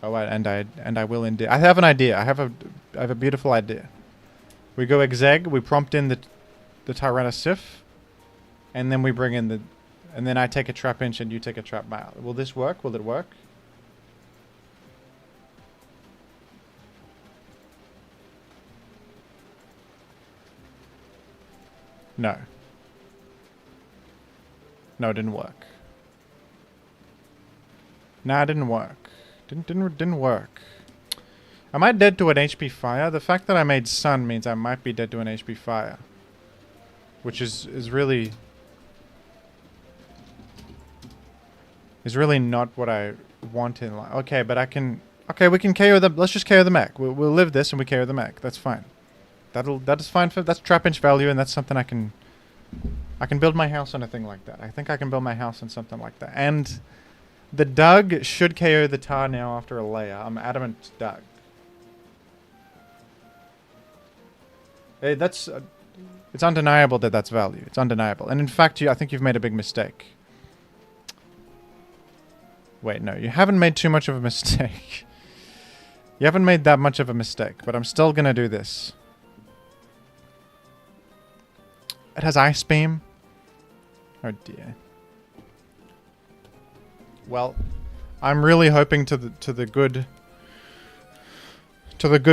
Oh, and I will indeed. I have an idea. I have a beautiful idea. We go exeg. We prompt in the Tyrannosif, and then we bring in the, and then I take a trap-inch and you take a trap mile. Will this work? Will it work? No. No, it didn't work. Nah, it didn't work. Didn't work. Am I dead to an HP fire? The fact that I made sun means I might be dead to an HP fire. Which is really... is really not what I want in life. Okay, but I can... Okay, we can KO the... Let's just KO the mech. We'll live this and we KO the mech. That's fine. That is fine for... That's trap-inch value and that's something I can build my house on a thing like that. I think I can build my house on something like that. And the Doug should KO the Tar now after a layer. I'm adamant Doug. Hey, that's... it's undeniable that that's value. It's undeniable. And in fact, I think you've made a big mistake. Wait, no. You haven't made too much of a mistake. You haven't made that much of a mistake. But I'm still gonna do this. It has Ice Beam. Oh dear. Well, I'm really hoping to the good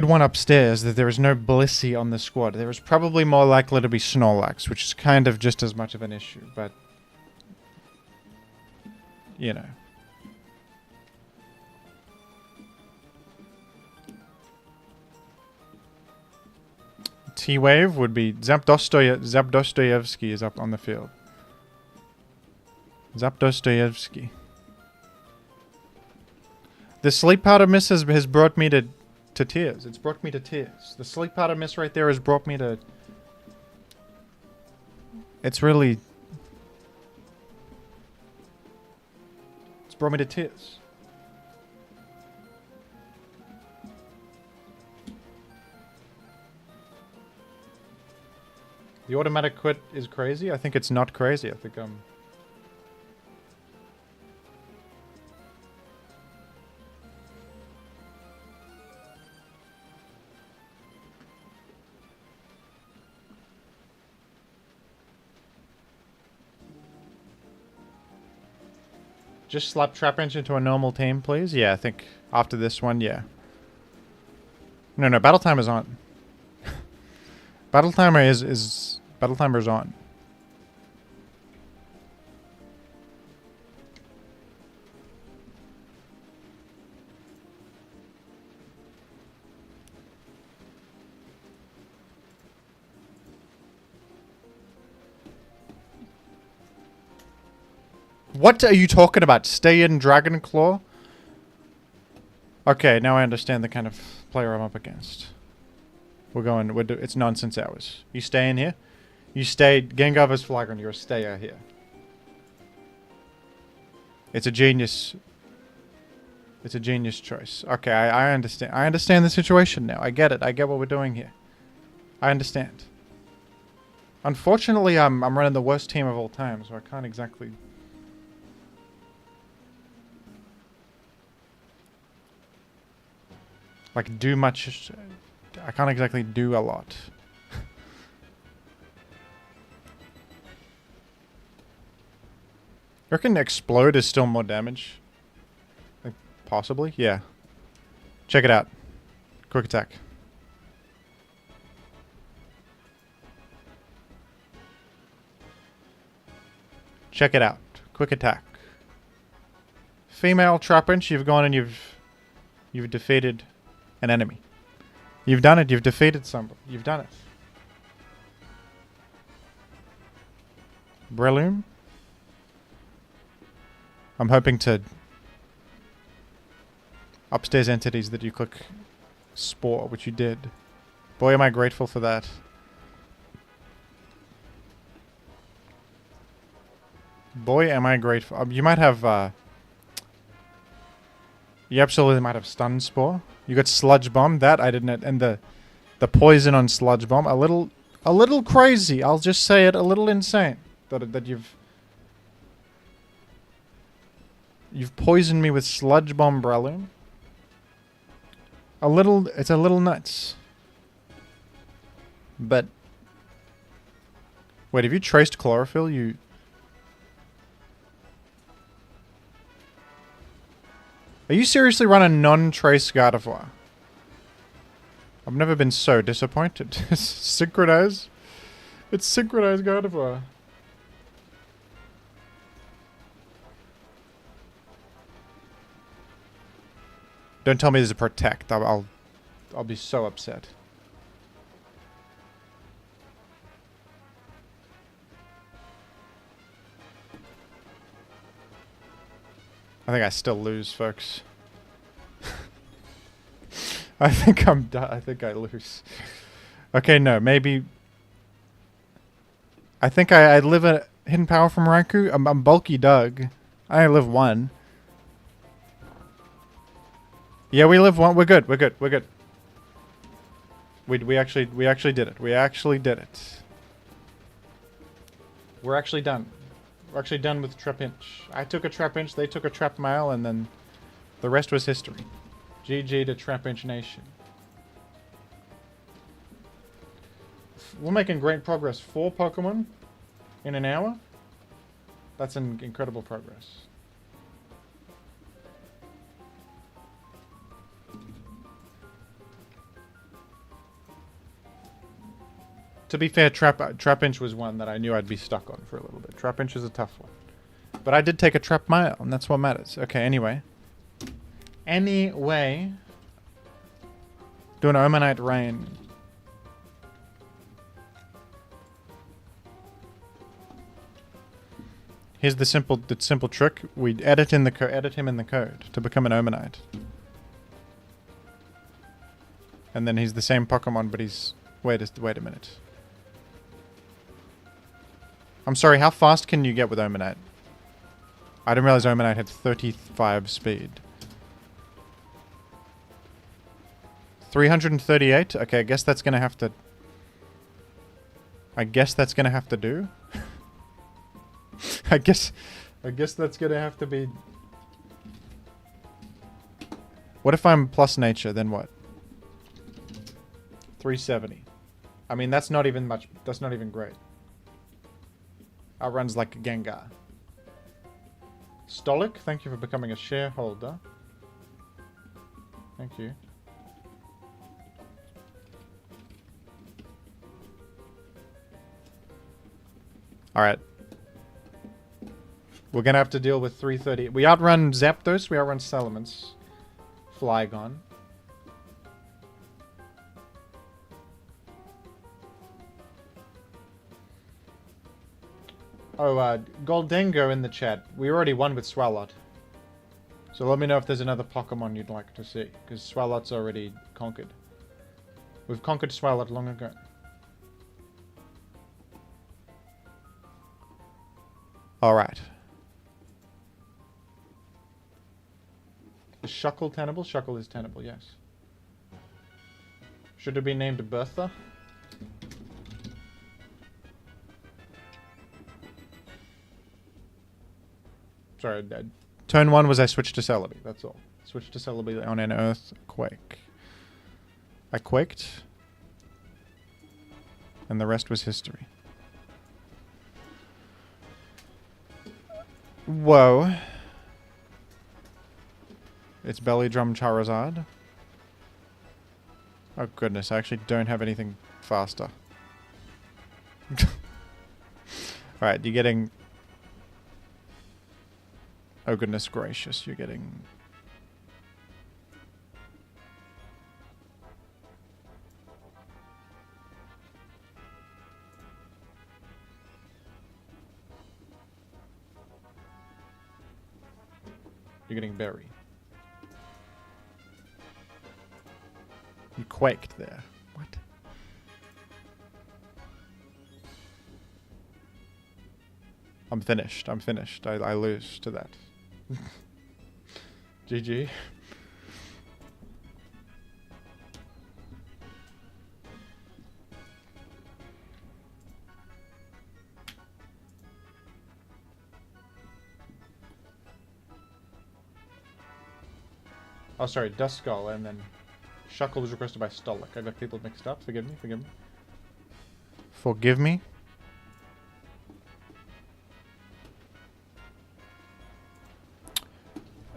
one upstairs that there is no Blissey on the squad. There is probably more likely to be Snorlax, which is kind of just as much of an issue, but you know. T-Wave would be Zapdostoyevsky is up on the field. Zapdostoyevsky. The sleep powder miss has brought me to tears. It's brought me to tears. The sleep powder miss right there has brought me to... It's really... It's brought me to tears. The automatic quit is crazy? I think it's not crazy. I think just slap Trapinch into a normal team, please? Yeah, I think after this one, yeah. No, Battle Time is on. Battle Timer Battle Timer's on. What are you talking about? Stay in Dragon Claw? Okay, now I understand the kind of player I'm up against. It's nonsense hours. You stay in here. You stay. Gengar's Flagon, you're a stayer here. It's a genius. It's a genius choice. Okay, I understand. I understand the situation now. I get it. I get what we're doing here. I understand. Unfortunately, I'm running the worst team of all time, so I can't exactly... like, do much... I can't exactly do a lot. You reckon Explode is still more damage? Like, possibly? Yeah. Check it out. Quick attack. Check it out. Quick attack. Female Trapinch, you've gone and you've defeated an enemy. You've done it. You've defeated somebody. You've done it. Breloom. I'm hoping to... Upstairs entities that you click Spore, which you did. Boy, am I grateful for that. Boy, am I grateful. You might have, you absolutely might have Stun Spore. You got Sludge Bomb. That I didn't... And the poison on Sludge Bomb. A little crazy. I'll just say it. A little insane. That you've poisoned me with Sludge Bomb Breloom. It's a little nuts. But... Wait, have you traced Chlorophyll? Are you seriously running non-trace Gardevoir? I've never been so disappointed. Synchronize? It's synchronized Gardevoir. Don't tell me there's a Protect. I'll be so upset. I think I still lose, folks. I think I'm done. I think I lose. Okay, no, maybe... I think I live a Hidden Power from Raikou. I'm Bulky Doug. I live one. Yeah, we live one. We're good. We're good. We're good. We actually did it. We actually did it. We're actually done. We're actually done with Trapinch. I took a Trapinch, they took a Trap Mail, and then the rest was history. GG to Trapinch Nation. We're making great progress. 4 Pokemon in an hour? That's an incredible progress. To be fair, Trapinch was one that I knew I'd be stuck on for a little bit. Trapinch is a tough one. But I did take a Trap Mail, and that's what matters. Okay, anyway. Anyway. Do an Omanite Rain. Here's the simple trick. We edit him in the code to become an Omanite. And then he's the same Pokemon, but he's... Wait a minute. I'm sorry, how fast can you get with Omanite? I didn't realize Omanite had 35 speed. 338? Okay, I guess that's gonna have to... I guess that's gonna have to do. I guess that's gonna have to be... What if I'm plus nature, then what? 370. I mean, that's not even much... That's not even great. Outruns like a Gengar. Stolik, thank you for becoming a shareholder. Thank you. Alright. We're gonna have to deal with 330. We outrun Zapdos, we outrun Salamence. Flygon. Oh, Goldengo in the chat. We already won with Swalot. So let me know if there's another Pokemon you'd like to see. Because Swalot's already conquered. We've conquered Swalot long ago. Alright. Is Shuckle tenable? Shuckle is tenable, yes. Should it be named Bertha? Sorry, turn 1 was I switched to Celebi, that's all. Switched to Celebi on an earthquake. I quaked. And the rest was history. Whoa. It's Belly Drum Charizard. Oh goodness, I actually don't have anything faster. Alright, you're getting... Oh goodness gracious, you're getting... You're getting Berry. You quaked there. What? I'm finished. I'm finished. I lose to that. GG. Oh, sorry, Duskull, and then Shuckle was requested by Stolik. I got people mixed up. Forgive me, forgive me. Forgive me?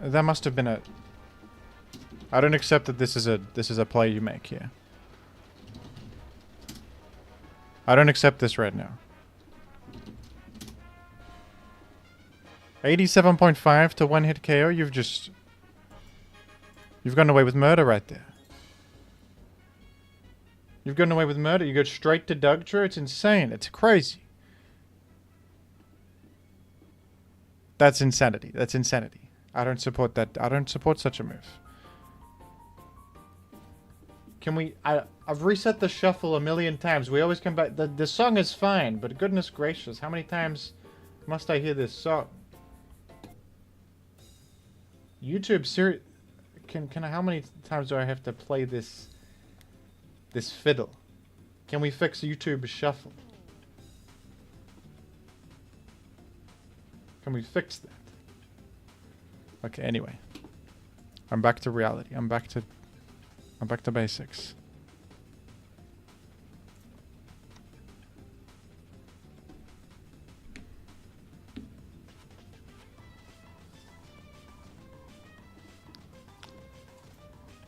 That must have been a... I don't accept that this is a play you make here. I don't accept this right now. 87.5 to one hit KO, you've gone away with murder right there. You've gone away with murder. You go straight to Dugtro. It's insane. It's crazy. That's insanity. That's insanity. I don't support that. I don't support such a move. Can we... I've reset the shuffle a million times. We always come back... The song is fine, but goodness gracious, how many times must I hear this song? YouTube, how many times do I have to play this fiddle? Can we fix YouTube shuffle? Can we fix that? Okay, anyway. I'm back to reality. I'm back to basics.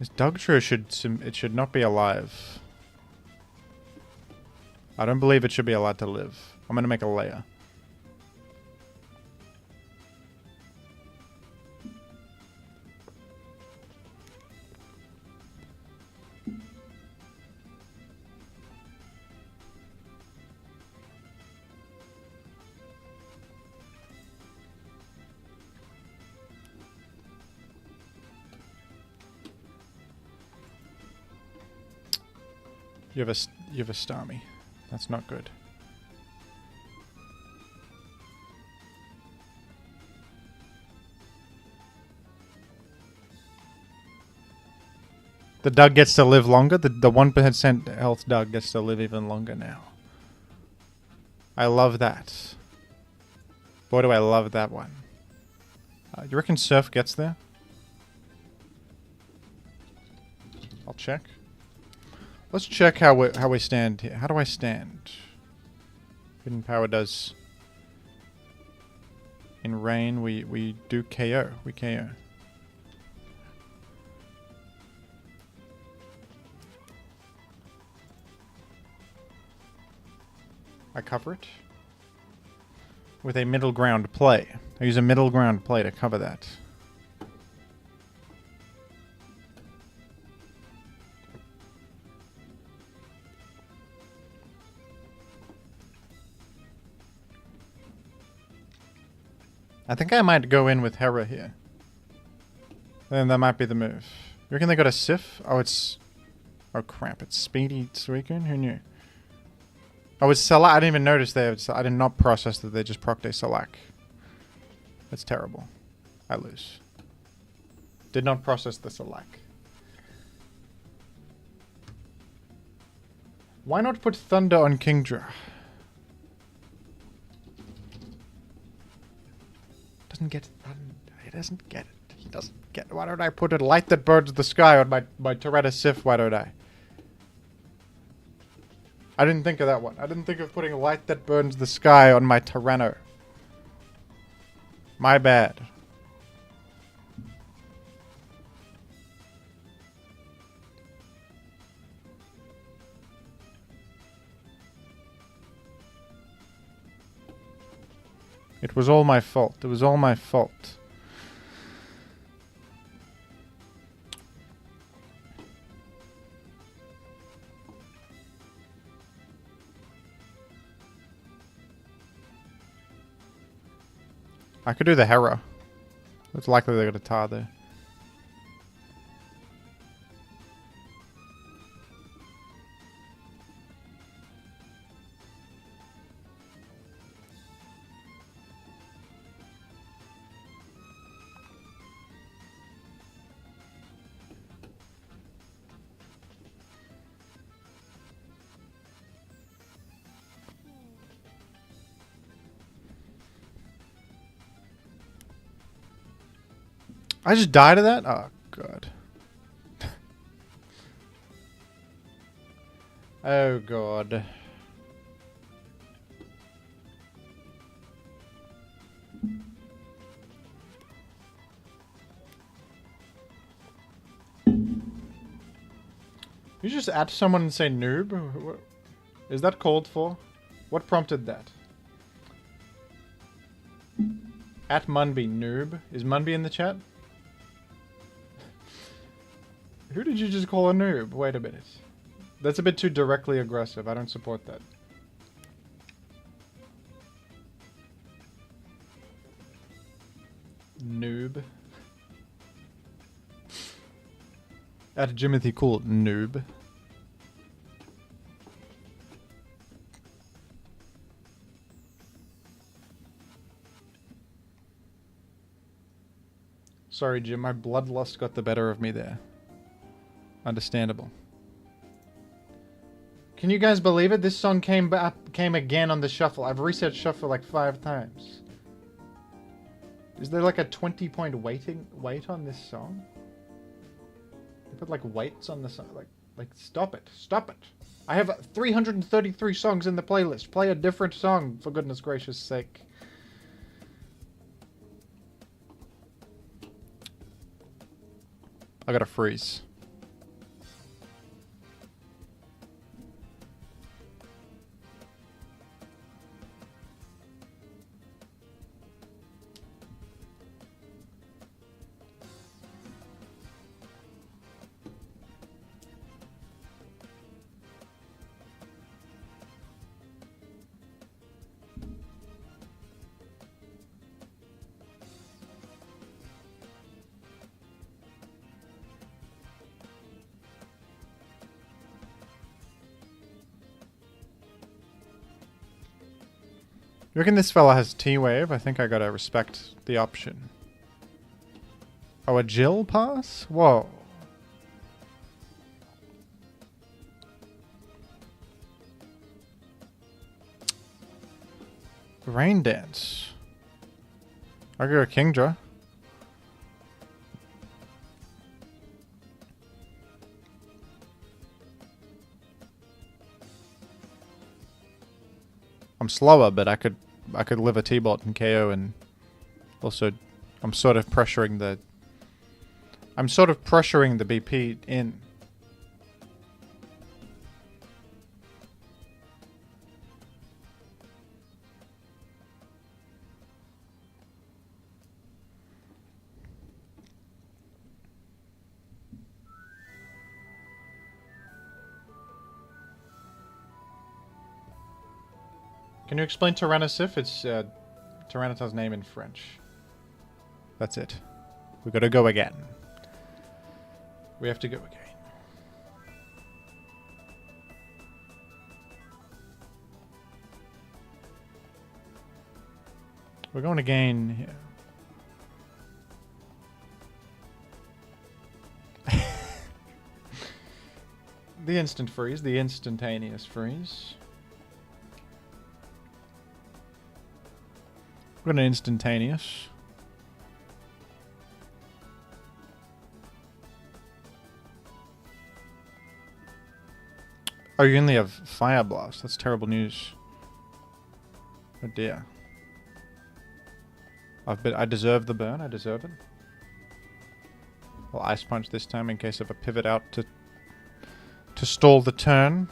This Dugtro should not be alive. I don't believe it should be allowed to live. I'm gonna make a layer. You have a Starmie. That's not good. The Doug gets to live longer. The 1% health Doug gets to live even longer now. I love that. Boy, do I love that one. You reckon Surf gets there? I'll check. Let's check how we stand here. How do I stand? Hidden Power does. In rain, we do KO. We KO. I cover it with a middle ground play. I use a middle ground play to cover that. I think I might go in with Hera here. Then that might be the move. You reckon they got a Sif? Oh, it's... Oh, crap. It's Speedy Suicune? Who knew? Oh, it's Salak. I didn't even notice there. I did not process that they just procced a Salak. That's terrible. I lose. Did not process the Salak. Why not put Thunder on Kingdra? Doesn't get Thunder. He doesn't get it. He doesn't get it. Why don't I put a light that burns the sky on my Tyrannus Sif? Why don't I? I didn't think of that one. I didn't think of putting a light that burns the sky on my Tyranno. My bad. It was all my fault. It was all my fault. I could do the Hera. It's likely they got a tar there. I just died of that? Oh, God. Oh, God. You just at someone and say noob? Is that called for? What prompted that? At Munby, noob. Is Munby in the chat? Who did you just call a noob? Wait a minute. That's a bit too directly aggressive. I don't support that. Noob. At Jimothy Cool, noob. Sorry, Jim. My bloodlust got the better of me there. Understandable. Can you guys believe it? This song came again on the shuffle. I've reset shuffle like 5 times. Is there like a 20-point weight on this song? They put like weights on the song. Like stop it. Stop it. I have 333 songs in the playlist. Play a different song, for goodness gracious sake. I gotta freeze. You reckon this fella has T-Wave? I think I gotta respect the option. Oh, a Jill pass? Whoa. Rain Dance. I go Kingdra. I'm slower, but I could live a T-bot and KO, and also I'm sort of pressuring the BP in. Can you explain Tyrannosif? It's Tyranitar's name in French. That's it. We gotta go again. We have to go again. We're going again here. The instant freeze, the instantaneous freeze. We're going to instantaneous. Oh, you only have Fire Blast. That's terrible news. Oh dear. I deserve the burn. I deserve it. I'll Ice Punch this time in case of a pivot out to stall the turn.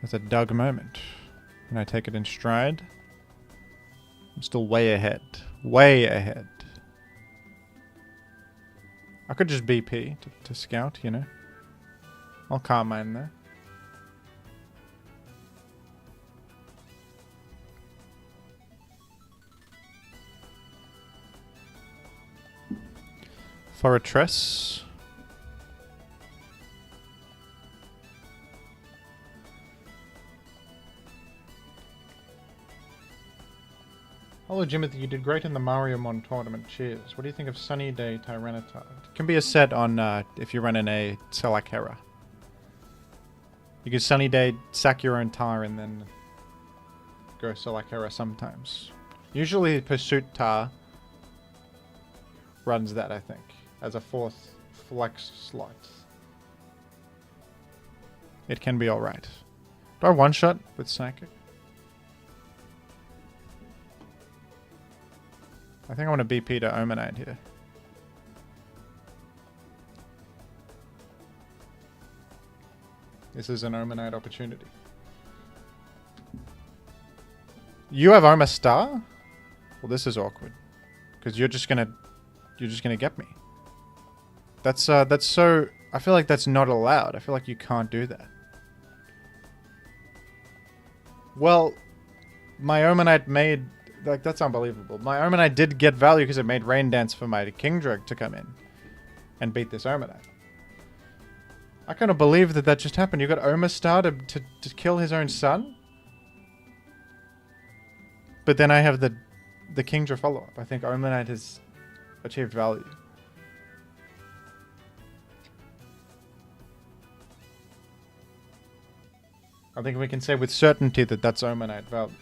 It's a Doug moment. And I take it in stride. I'm still way ahead. Way ahead. I could just BP to scout, you know. I'll Carmine there. For a Tress. Hello, Jimothy. You did great in the Mario Mon tournament. Cheers. What do you think of Sunny Day Tyranitar? It can be a set on if you run in a Selakera. You can Sunny Day, sack your own Tar, and then go Selakera sometimes. Usually Pursuit Tar runs that, I think, as a 4th flex slot. It can be alright. Do I one-shot with Psychic? I think I want to BP to Omanite here. This is an Omanite opportunity. You have Oma Star? Well, this is awkward. Because you're just gonna get me. That's so... I feel like that's not allowed. I feel like you can't do that. Well, my Omanite made... Like, that's unbelievable. My Omanite did get value because it made Rain Dance for my Kingdra to come in and beat this Omanite. I cannot believe that that just happened. You got Omastar to kill his own son? But then I have the Kingdra follow-up. I think Omanite has achieved value. I think we can say with certainty that that's Omanite value.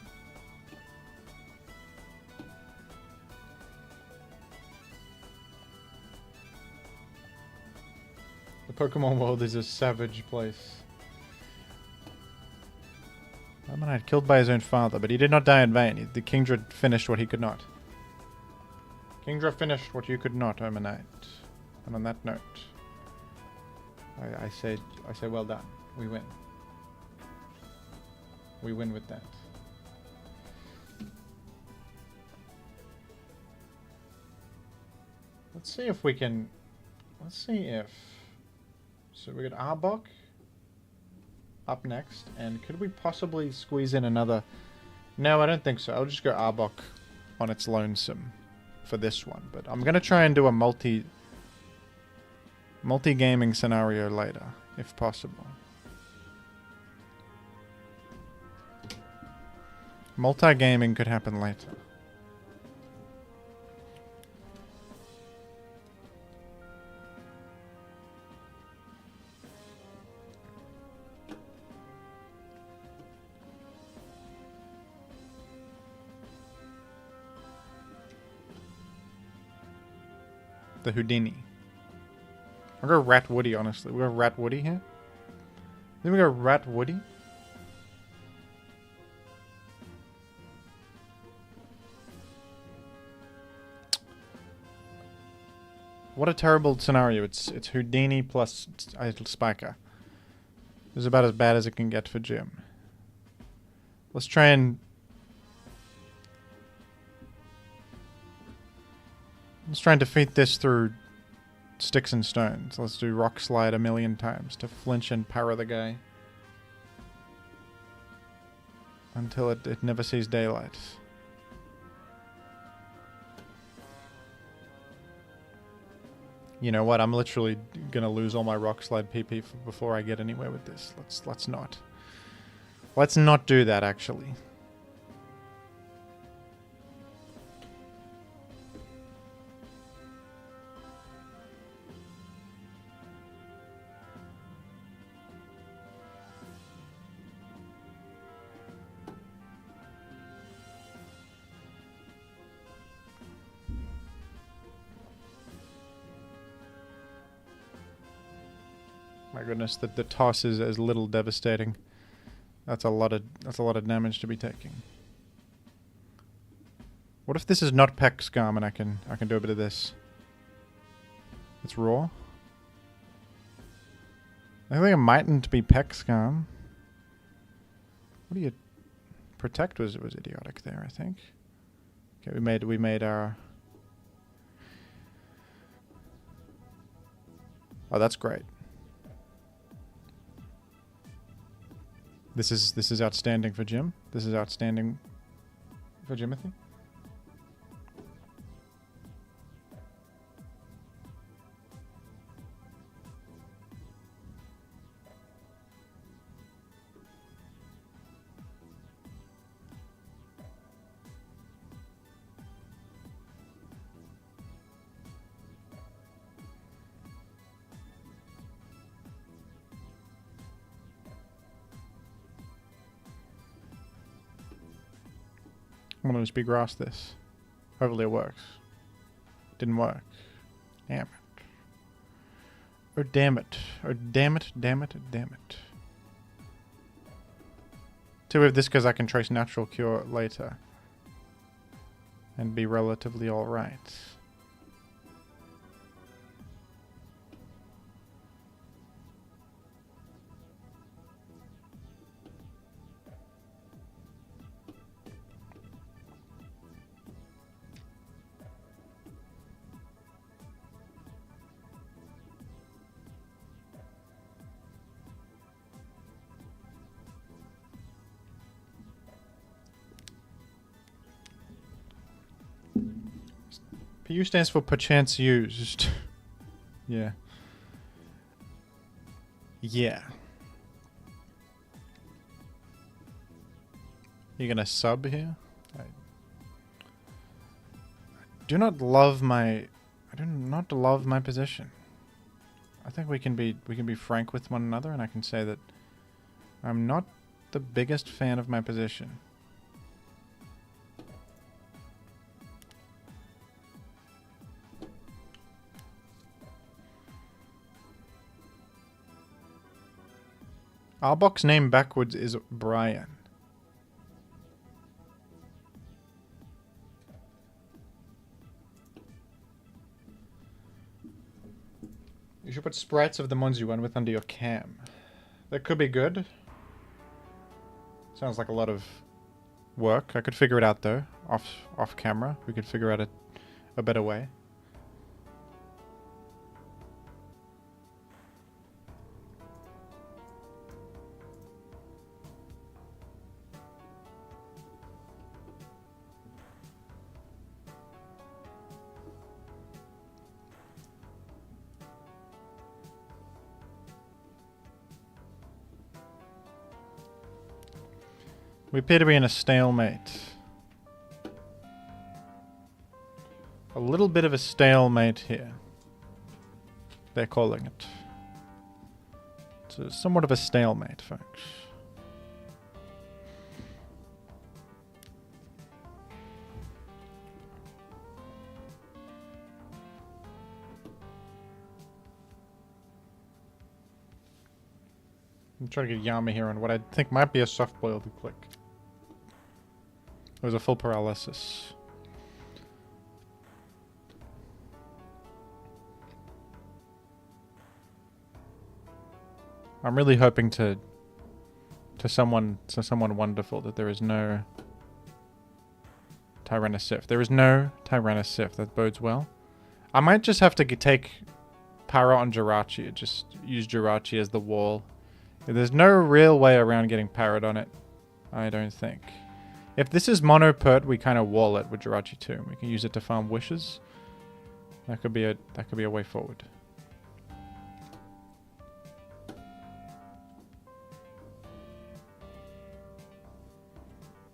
The Pokemon world is a savage place. Omanite killed by his own father, but he did not die in vain. The Kingdra finished what he could not. Kingdra finished what you could not, Omanite. And on that note, I say well done. We win. We win with that. Let's see if we can... Let's see if... So we got Arbok up next. And could we possibly squeeze in another... No, I don't think so. I'll just go Arbok on its lonesome for this one. But I'm going to try and do a multi-gaming scenario later, if possible. Multi-gaming could happen later. The Houdini. I'll go Rat Woody, honestly. We'll go Rat Woody here. Then we go Rat Woody. What a terrible scenario. It's Houdini plus Spiker. It's about as bad as it can get for Jim. Let's try and... Let's try and defeat this through sticks and stones. Let's do Rock Slide 1,000,000 times to flinch and para the guy. Until it never sees daylight. You know what? I'm literally gonna lose all my Rock Slide PP before I get anywhere with this. Let's not. Let's not do that, actually. My goodness, the toss is as little devastating. That's a lot of damage to be taking. What if this is not Peck Scum and I can do a bit of this? It's raw. I think it mightn't be Peck Scum. What do you... Protect was idiotic there, I think. Okay, we made our... Oh, that's great. This is outstanding for Jim. This is outstanding for Jimothy. I'm gonna just be grass this. Hopefully it works. Didn't work. Damn it. Oh damn it. Oh damn it, damn it, damn it. So with this because I can trace natural cure later. And be relatively alright. PU stands for perchance used. Yeah. Yeah. You gonna sub here? I do not love my... I do not love my position. I think we can be frank with one another, and I can say that I'm not the biggest fan of my position. Our box name backwards is Brian. You should put sprites of the ones you went with under your cam. That could be good. Sounds like a lot of work. I could figure it out though. Off camera. We could figure out a better way. We appear to be in a stalemate. A little bit of a stalemate here. They're calling it. It's somewhat of a stalemate, folks. I'm trying to get Yama here on what I think might be a soft-boiled click. It was a full paralysis. I'm really hoping to someone wonderful that there is no Tyrannosif. There is no Tyrannosif. That bodes well. I might just have to take Para on Jirachi. Just use Jirachi as the wall. There's no real way around getting parried on it, I don't think. If this is mono pert, we kind of wall it with Jirachi too. We can use it to farm wishes. That could be a way forward.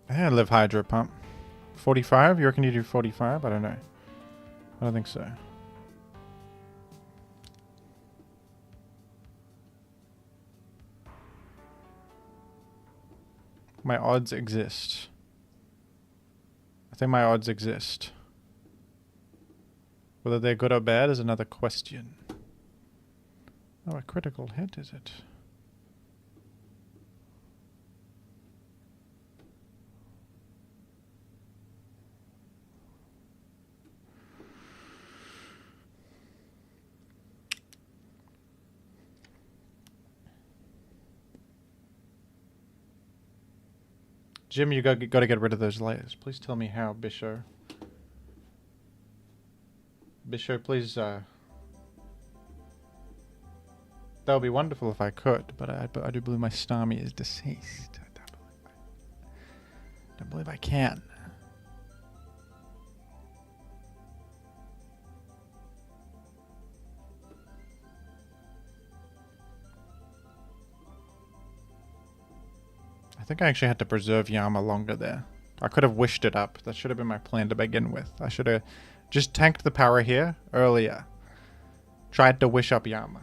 I live Hydro Pump. 45? You reckon you do 45? I don't know. I don't think so. My odds exist. I think my odds exist. Whether they're good or bad is another question. Oh, a critical hit, is it? Jim, you got to get rid of those layers. Please tell me how, Bisho. Bisho, please. That would be wonderful if I could, but I do believe my Starmie is deceased. I don't believe I can. I think I actually had to preserve Yama longer there. I could have wished it up. That should have been my plan to begin with. I should have just tanked the power here earlier. Tried to wish up Yama.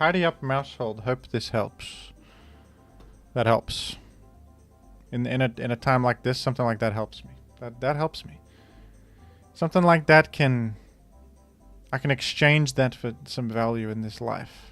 Tidy up household. Hope this helps. That helps. In a time like this, something like that helps me. That helps me. Something like that I can exchange that for some value in this life.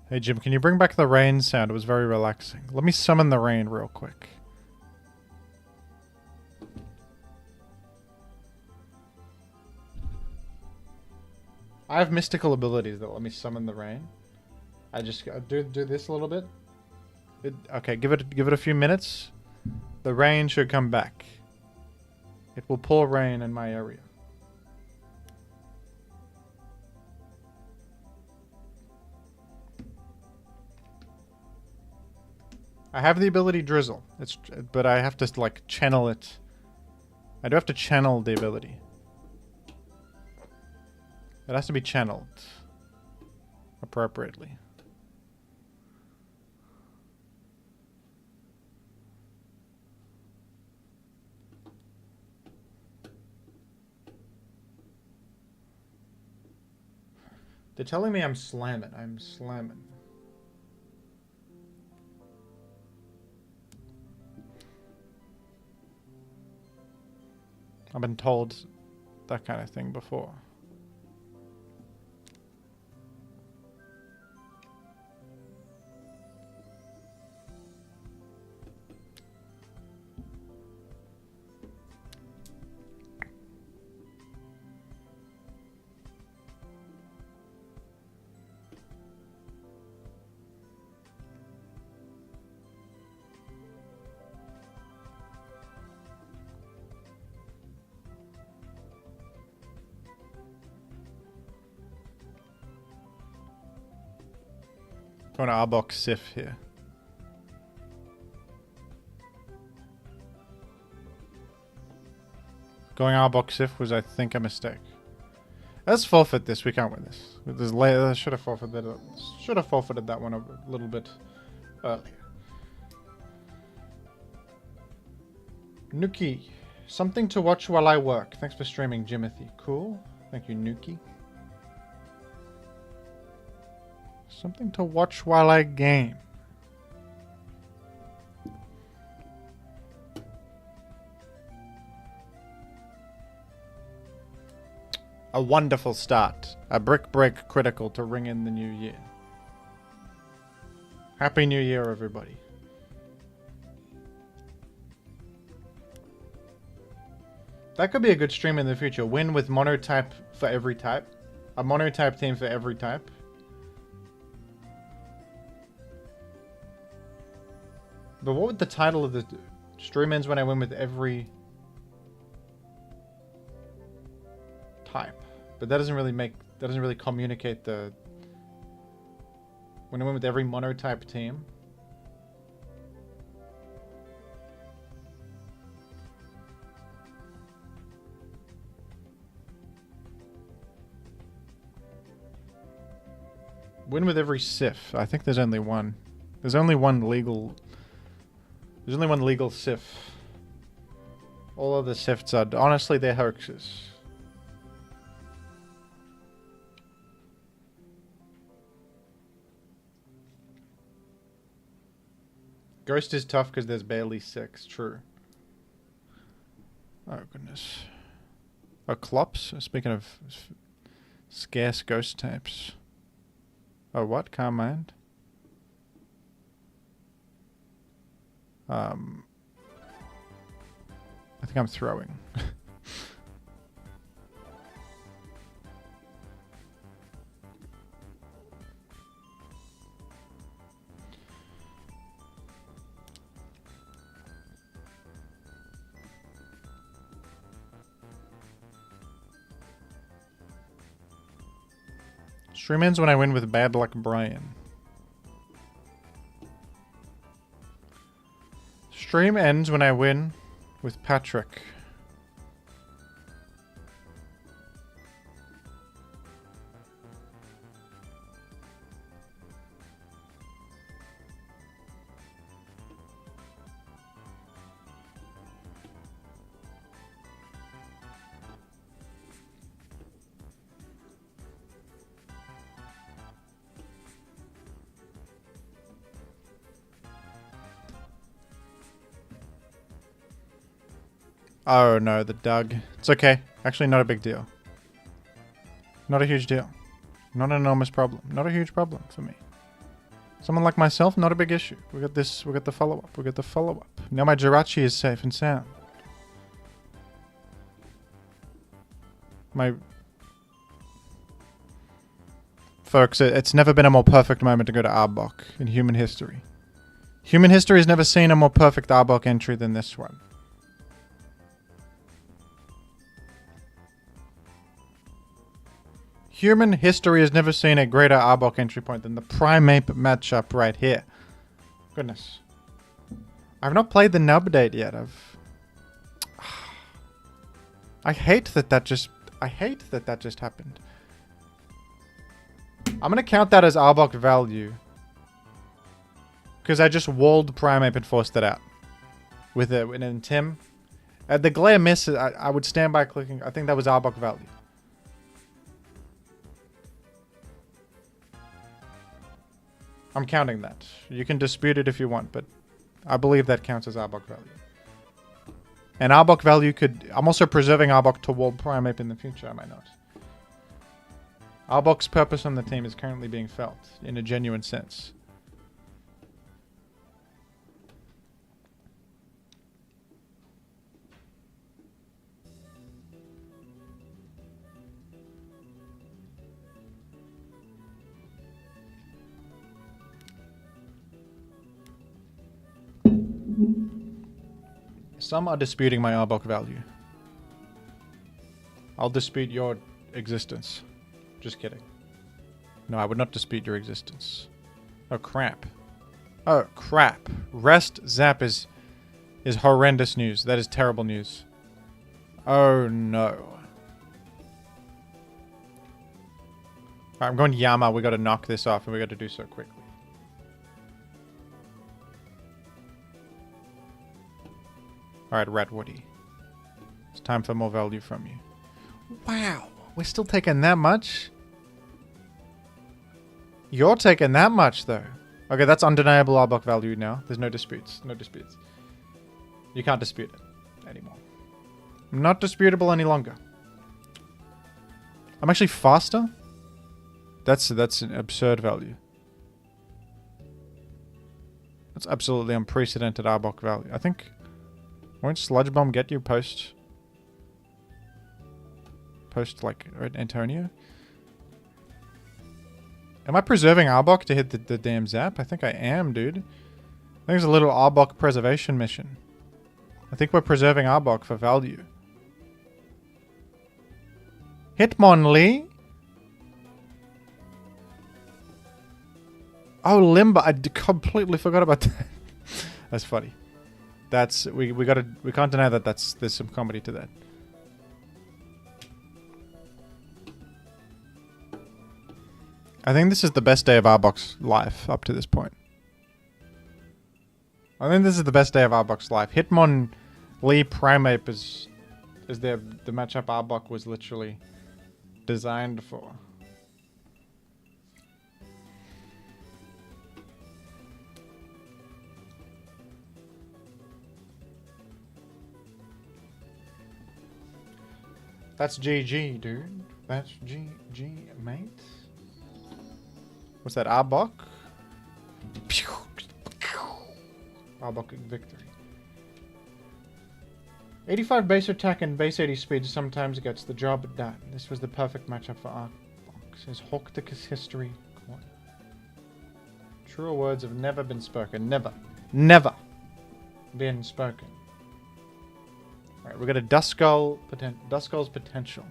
Hey Jim, can you bring back the rain sound? It was very relaxing. Let me summon the rain real quick. I have mystical abilities that let me summon the rain. I just do this a little bit. Okay, give it a few minutes. The rain should come back. It will pour rain in my area. I have the ability drizzle. But I have to like channel it. I do have to channel the ability. It has to be channeled appropriately. They're telling me I'm slamming. I'm slamming. I've been told that kind of thing before. Going to Arbok Sif here. Going Arbok Sif was, I think, a mistake. Let's forfeit this. We can't win this. I should have forfeited it. Should have forfeited that one a little bit earlier. Nuki, something to watch while I work. Thanks for streaming, Jimothy. Cool. Thank you, Nuki. Something to watch while I game. A wonderful start. A brick break critical to ring in the new year. Happy New Year, everybody. That could be a good stream in the future. Win with monotype for every type. A monotype team for every type. But what would the title of the stream ends when I win with every type? But that doesn't really communicate the when I win with every monotype team. Win with every Sif. I think there's only one. There's only one legal Sif. All other Sifs are... Honestly, they're hoaxes. Ghost is tough because there's barely 6. True. Oh, goodness. Oh, Clops? Speaking of scarce ghost types. Oh, what? Calm Mind? I think I'm throwing. Stream ends when I win with Bad Luck Brian. Stream ends when I win with Patrick. Oh no, the Doug. It's okay. Actually, not a big deal. Not a huge deal. Not an enormous problem. Not a huge problem for me. Someone like myself, not a big issue. We got this. We got the follow-up. We got the follow-up. Now my Jirachi is safe and sound. My... Folks, it's never been a more perfect moment to go to Arbok in human history. Human history has never seen a more perfect Arbok entry than this one. Human history has never seen a greater Arbok entry point than the Primeape matchup right here. Goodness. I've not played the nub date yet. I hate that that just happened. I'm gonna count that as Arbok value. Because I just walled Primeape and forced it out. With an Tim. The glare miss, I would stand by clicking. I think that was Arbok value. I'm counting that. You can dispute it if you want, but I believe that counts as Arbok value. And Arbok value could... I'm also preserving Arbok to wall Primeape in the future, am I not? Arbok's purpose on the team is currently being felt, in a genuine sense. Some are disputing my Arbok value. I'll dispute your existence. Just kidding. No, I would not dispute your existence. Oh, crap. Oh, crap. Rest Zap is horrendous news. That is terrible news. Oh, no. Alright, I'm going to Yama. We gotta knock this off, and we gotta do so quickly. Alright, Ratwoody. It's time for more value from you. Wow. We're still taking that much? You're taking that much, though. Okay, that's undeniable Arbok value now. There's no disputes. No disputes. You can't dispute it anymore. Not disputable any longer. I'm actually faster? That's an absurd value. That's absolutely unprecedented Arbok value. I think... Won't Sludge Bomb get you post like Antonio? Am I preserving Arbok to hit the damn zap? I think I am, dude. I think it's a little Arbok preservation mission. I think we're preserving Arbok for value. Hitmonlee? Oh, Limba. I completely forgot about that. That's funny. That's we can't deny that there's some comedy to that. I think this is the best day of Arbok's life up to this point. I think this is the best day of Arbok's life. Hitmonlee Primeape is the matchup Arbok was literally designed for. That's GG, dude. That's GG, mate. What's that? Arbok? Arbok victory. 85 base attack and base 80 speed sometimes gets the job done. This was the perfect matchup for Arbok. Says Hawkticus history corner. Truer words have never been spoken. Never. Never been spoken. Alright, we got a Duskull's potential.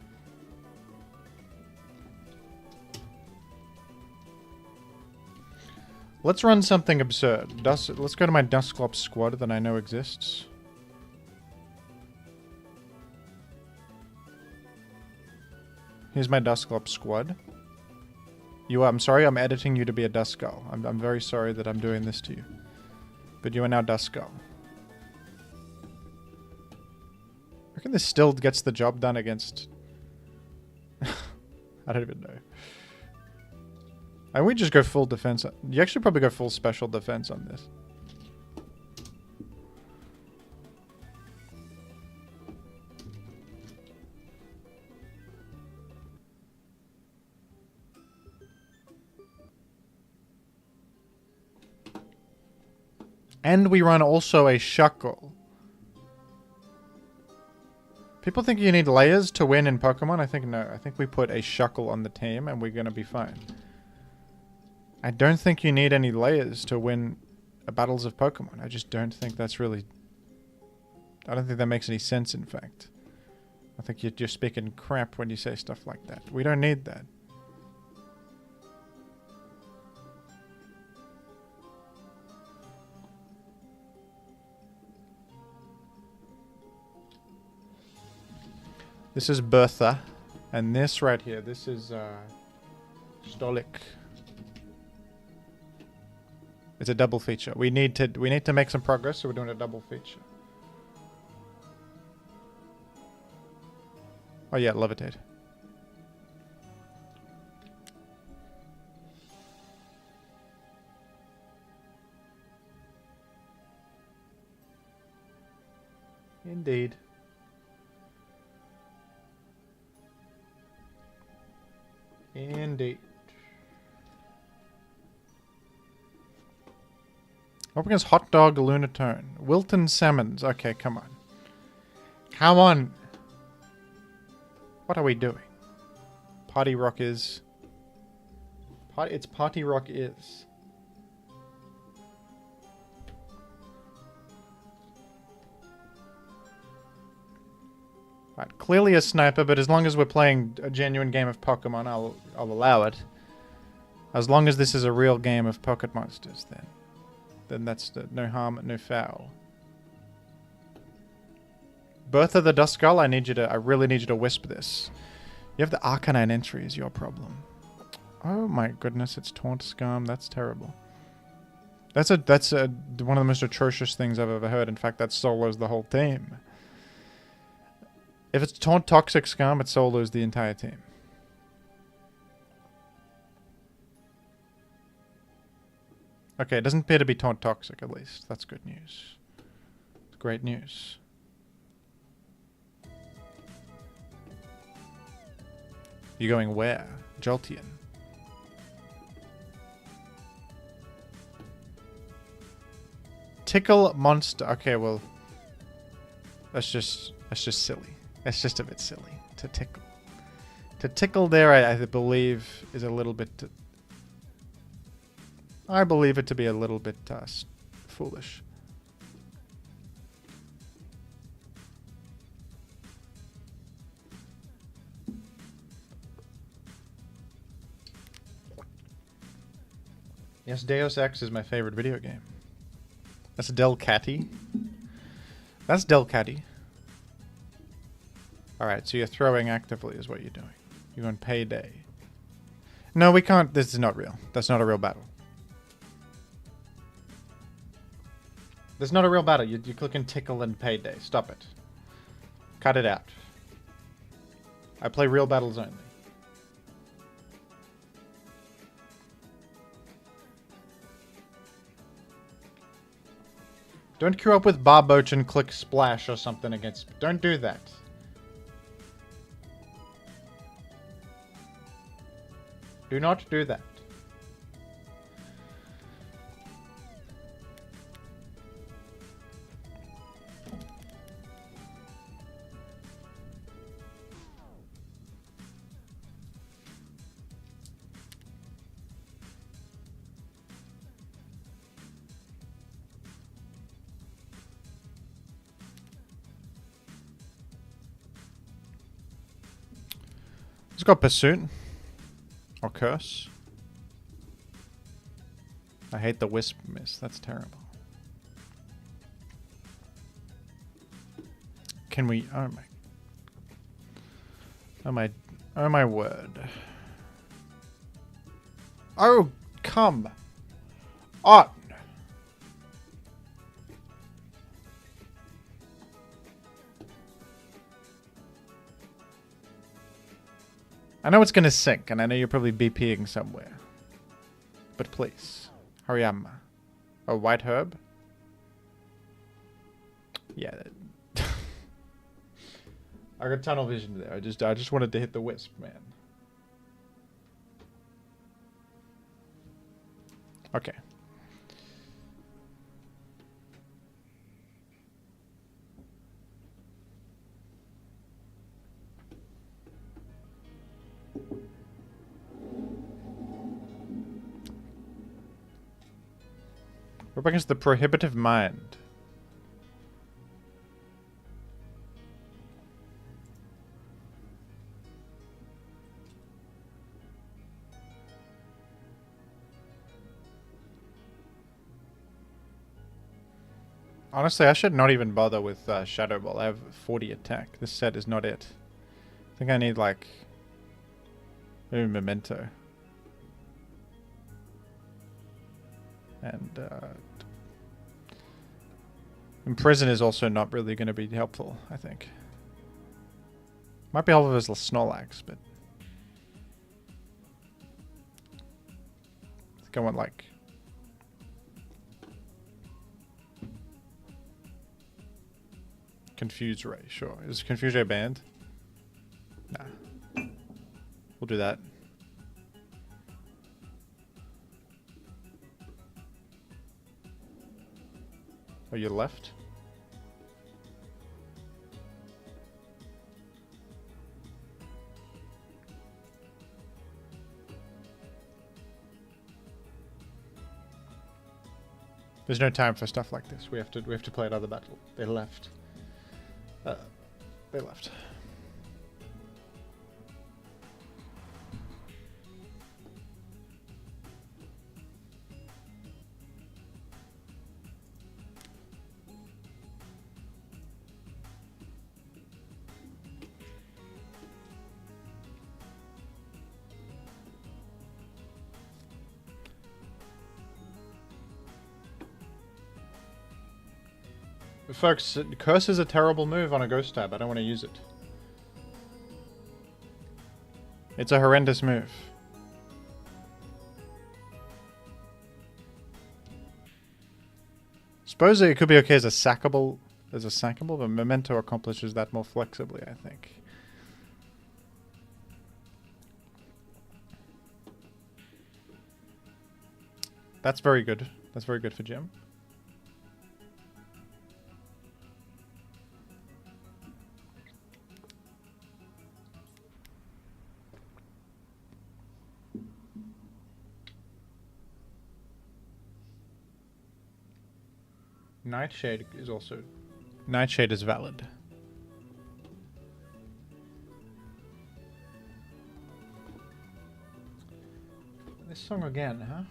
Let's run something absurd. Let's go to my Dusclops squad that I know exists. Here's my Dusclops squad. I'm sorry, I'm editing you to be a Duskull. I'm very sorry that I'm doing this to you. But you are now Duskull. I reckon this still gets the job done against... I don't even know. And we just go full defense. You actually probably go full special defense on this. And we run also a shuckle. People think you need layers to win in Pokemon. I think no. I think we put a shuckle on the team and we're going to be fine. I don't think you need any layers to win battles of Pokemon. I just don't think that's really... I don't think that makes any sense, in fact. I think you're just speaking crap when you say stuff like that. We don't need that. This is Bertha. And this right here, this is Stolik. It's a double feature. We need to make some progress, so we're doing a double feature. Oh yeah, levitate. Indeed. Indeed. Up against Hot Dog Lunatone. Wilton Salmons. Okay, come on. Come on. What are we doing? Party Rock is... It's Party Rock is. Right, clearly a sniper, but as long as we're playing a genuine game of Pokemon, I'll allow it. As long as this is a real game of Pocket Monsters, then that's no harm, no foul. Birth of the Duskull, I really need you to whisper this. You have the Arcanine entry is your problem. Oh my goodness, it's Taunt Scum. That's terrible. That's one of the most atrocious things I've ever heard. In fact, that solos the whole team. If it's Taunt Toxic Scum, it solos the entire team. Okay, it doesn't appear to be Taunt Toxic, at least. That's good news. It's great news. You going where? Jolteon. Tickle Monster. Okay, well, that's just silly. That's just a bit silly to tickle. To tickle there, I believe, is a little bit... I believe it to be a little bit foolish. Yes, Deus Ex is my favorite video game. That's Delcatty. That's Delcatty. Alright, so you're throwing actively is what you're doing. You're on Payday. No, we can't. This is not real. That's not a real battle. That's not a real battle. You're clicking Tickle and Payday. Stop it. Cut it out. I play real battles only. Don't queue up with Barboach and click Splash or something against... Don't do that. Do not do that. It's got Pursuit. Or Curse. I hate the Wisp miss. That's terrible. Can we... Oh my... Oh my... Oh my word. Oh, come on. I know it's going to sink, and I know you're probably BPing somewhere. But please, hurry up. A white herb? Yeah. I got tunnel vision there. I just wanted to hit the Wisp, man. Okay. We're up against the Prohibitive Mind. Honestly, I should not even bother with Shadow Ball. I have 40 attack. This set is not it. I think I need, like, maybe Memento. And Imprison is also not really going to be helpful, I think. Might be helpful as Snorlax, but I think I want, like, Confuse Ray, sure. Is Confuse Ray banned? Nah. We'll do that. Oh, you left? There's no time for stuff like this. We have to play another battle. They left. They left. Folks, Curse is a terrible move on a Ghost tab. I don't want to use it. It's a horrendous move. Suppose it could be okay as a sackable, but Memento accomplishes that more flexibly, I think. That's very good. That's very good for Jim. Nightshade is also... Nightshade is valid. This song again, huh?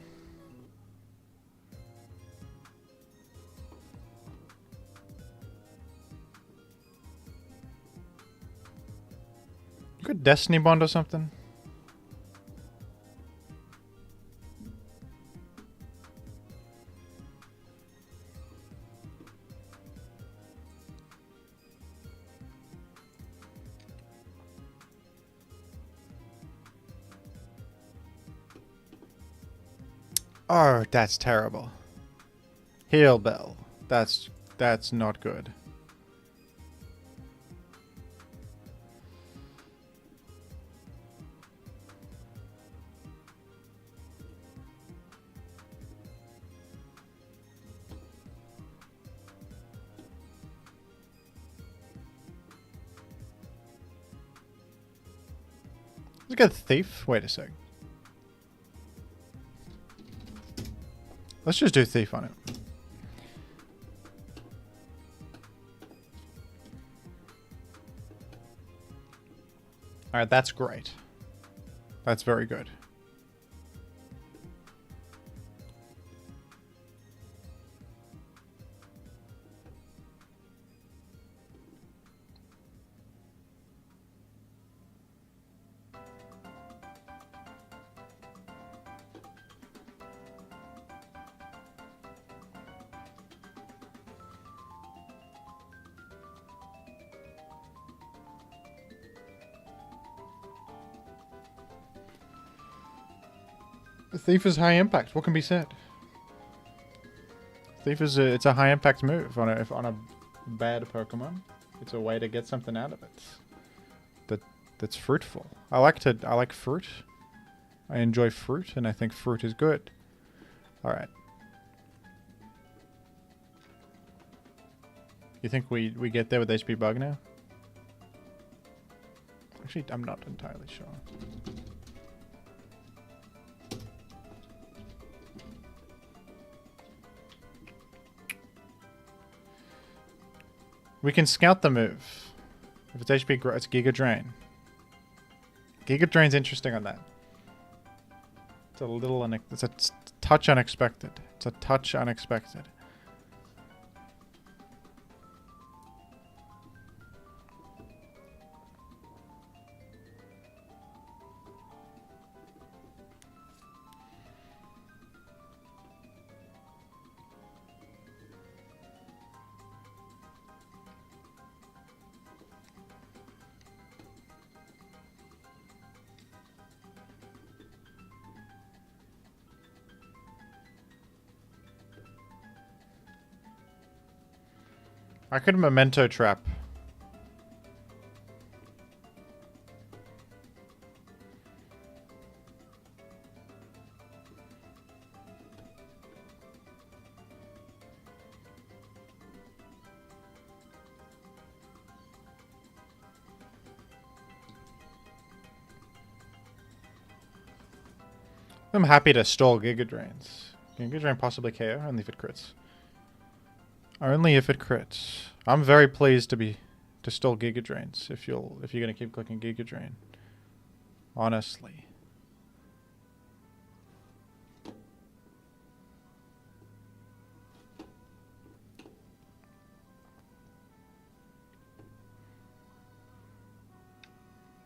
You got Destiny Bond or something? Oh, that's terrible. Heal Bell. That's not good. Let's get Thief. Wait a sec. Let's just do Thief on it. Alright, that's great. That's very good. Thief is high impact. What can be said? Thief is it's a high impact move on a bad Pokemon. It's a way to get something out of it. That's fruitful. I like fruit. I enjoy fruit, and I think fruit is good. All right. You think we get there with HP Bug now? Actually, I'm not entirely sure. We can scout the move. If it's HP, it's Giga Drain. Giga Drain's interesting on that. It's a little it's a touch unexpected. It's a touch unexpected. I could memento trap. I'm happy to stall Giga Drains. Giga Drain possibly KO, only if it crits. Only if it crits. I'm very pleased to stall Giga Drains if you're gonna keep clicking Giga Drain. Honestly.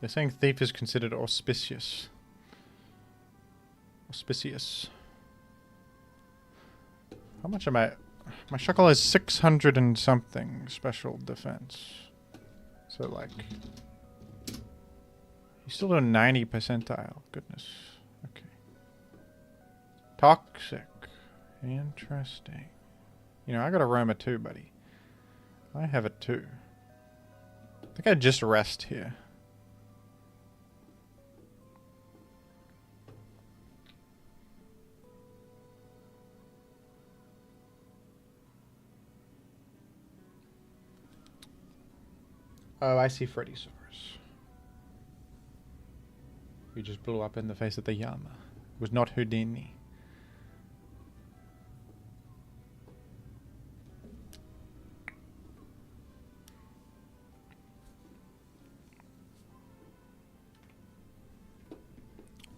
They're saying Thief is considered auspicious. Auspicious. How much am I? My Shuckle is 600 and something special defense. So like... He's still doing 90 percentile. Goodness. Okay. Toxic. Interesting. You know, I got a Roma too, buddy. I have it too. I think I'd just rest here. Oh, I see Freddy Saurus. He just blew up in the face of the Yama. It was not Houdini.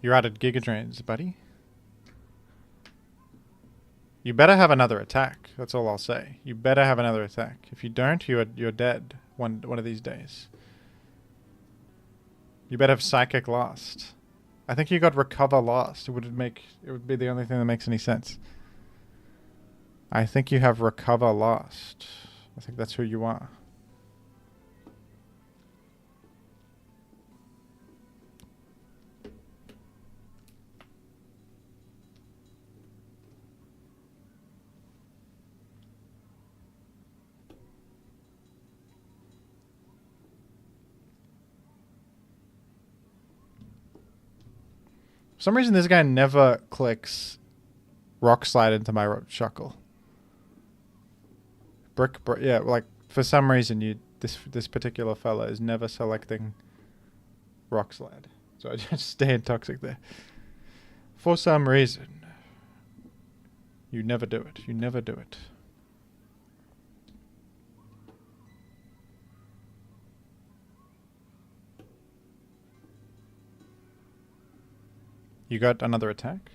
You're out of Giga Drains, buddy. You better have another attack. That's all I'll say. You better have another attack. If you don't, you're dead one of these days. You better have Psychic last. I think you got Recover last. It would be the only thing that makes any sense. I think you have Recover last. I think that's who you are. For some reason, this guy never clicks Rock Slide into my Shuckle. Brick, yeah, like for some reason, this particular fella is never selecting Rock Slide, so I just stay in Toxic there. For some reason, you never do it. You never do it. You got another attack?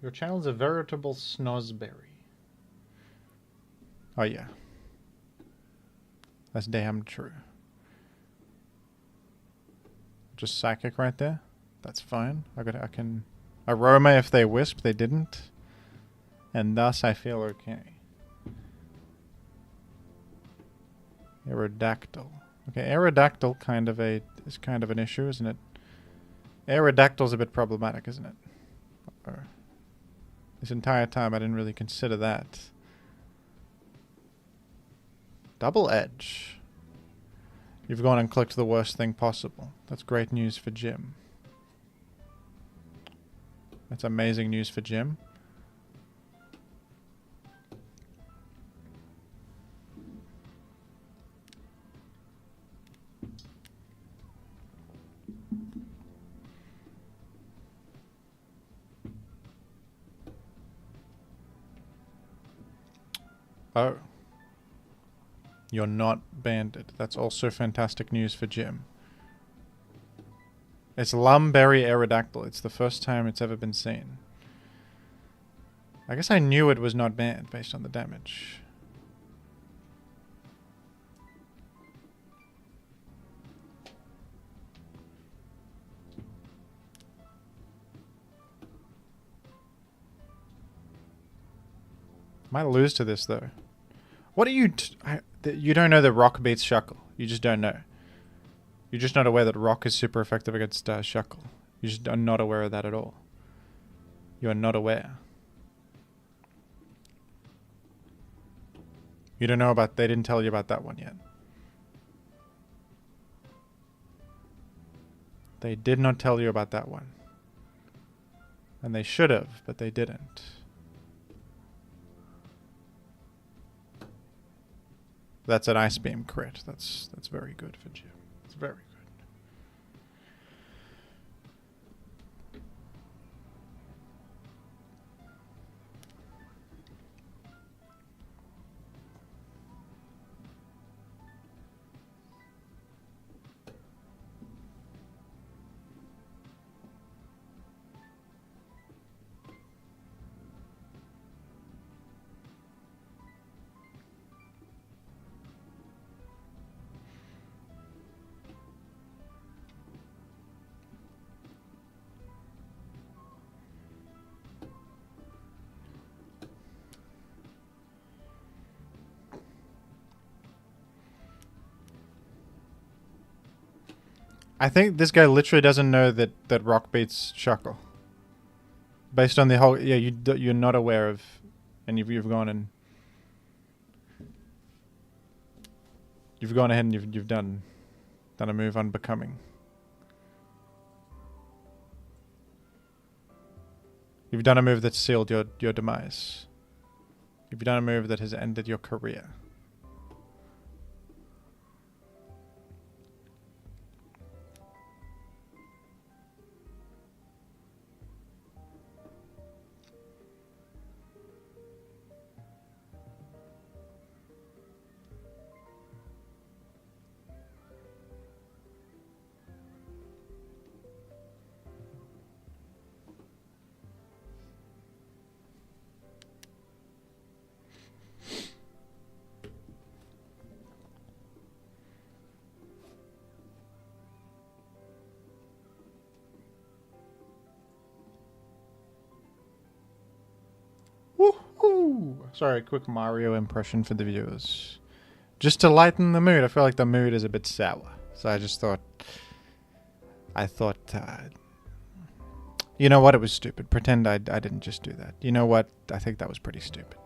Your channel's a veritable snozberry. Oh yeah. That's damn true. Just Psychic right there. That's fine. I can Aroma if they wisp, they didn't. And thus I feel okay. Aerodactyl. Okay, Aerodactyl is kind of an issue, isn't it? Aerodactyl's a bit problematic, isn't it? Or, this entire time I didn't really consider that. Double edge. You've gone and clicked the worst thing possible. That's great news for Jim. That's amazing news for Jim. Oh. You're not banded. That's also fantastic news for Jim. It's Lumberry Aerodactyl. It's the first time it's ever been seen. I guess I knew it was not banned based on the damage. Might lose to this though. What are you... you don't know that rock beats Shuckle. You just don't know. You're just not aware that rock is super effective against Shuckle. You just are not aware of that at all. You are not aware. You don't know about... They didn't tell you about that one yet. They did not tell you about that one. And they should have, but they didn't. That's an Ice Beam crit. That's very good for Jim. It's very good. I think this guy literally doesn't know that rock beats Shuckle. Based on the whole... Yeah, you're not aware of... And you've gone and... You've gone ahead and you've done a move unbecoming. You've done a move that's sealed your demise. You've done a move that has ended your career. Woohoo! Sorry, quick Mario impression for the viewers. Just to lighten the mood. I feel like the mood is a bit sour. So I just thought... you know what? It was stupid. Pretend I didn't just do that. You know what? I think that was pretty stupid.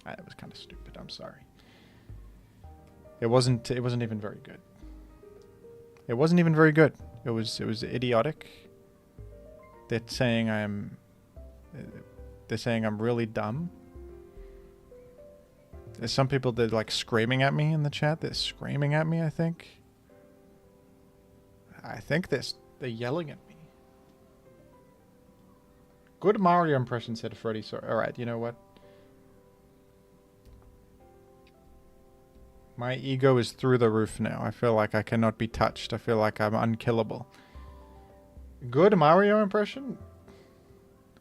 It was kind of stupid. I'm sorry. It wasn't even very good. It wasn't even very good. It was idiotic. They're saying I'm really dumb. There's some people that like screaming at me in the chat. They're screaming at me, I think. I think they're yelling at me. Good Mario impression, said Freddy. Sorry. Alright, you know what? My ego is through the roof now. I feel like I cannot be touched. I feel like I'm unkillable. Good Mario impression?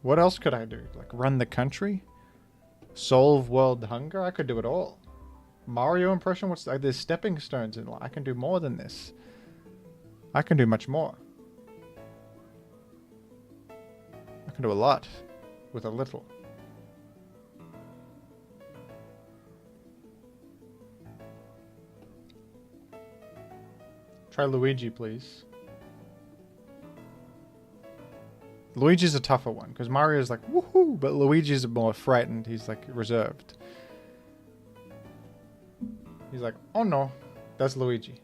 What else could I do? Like run the country? Solve world hunger? I could do it all. Mario impression? There's stepping stones in life. I can do more than this. I can do much more. I can do a lot with a little. Try Luigi, please. Luigi's a tougher one, because Mario's like, woohoo, but Luigi's more frightened. He's like reserved. He's like, oh no, that's Luigi.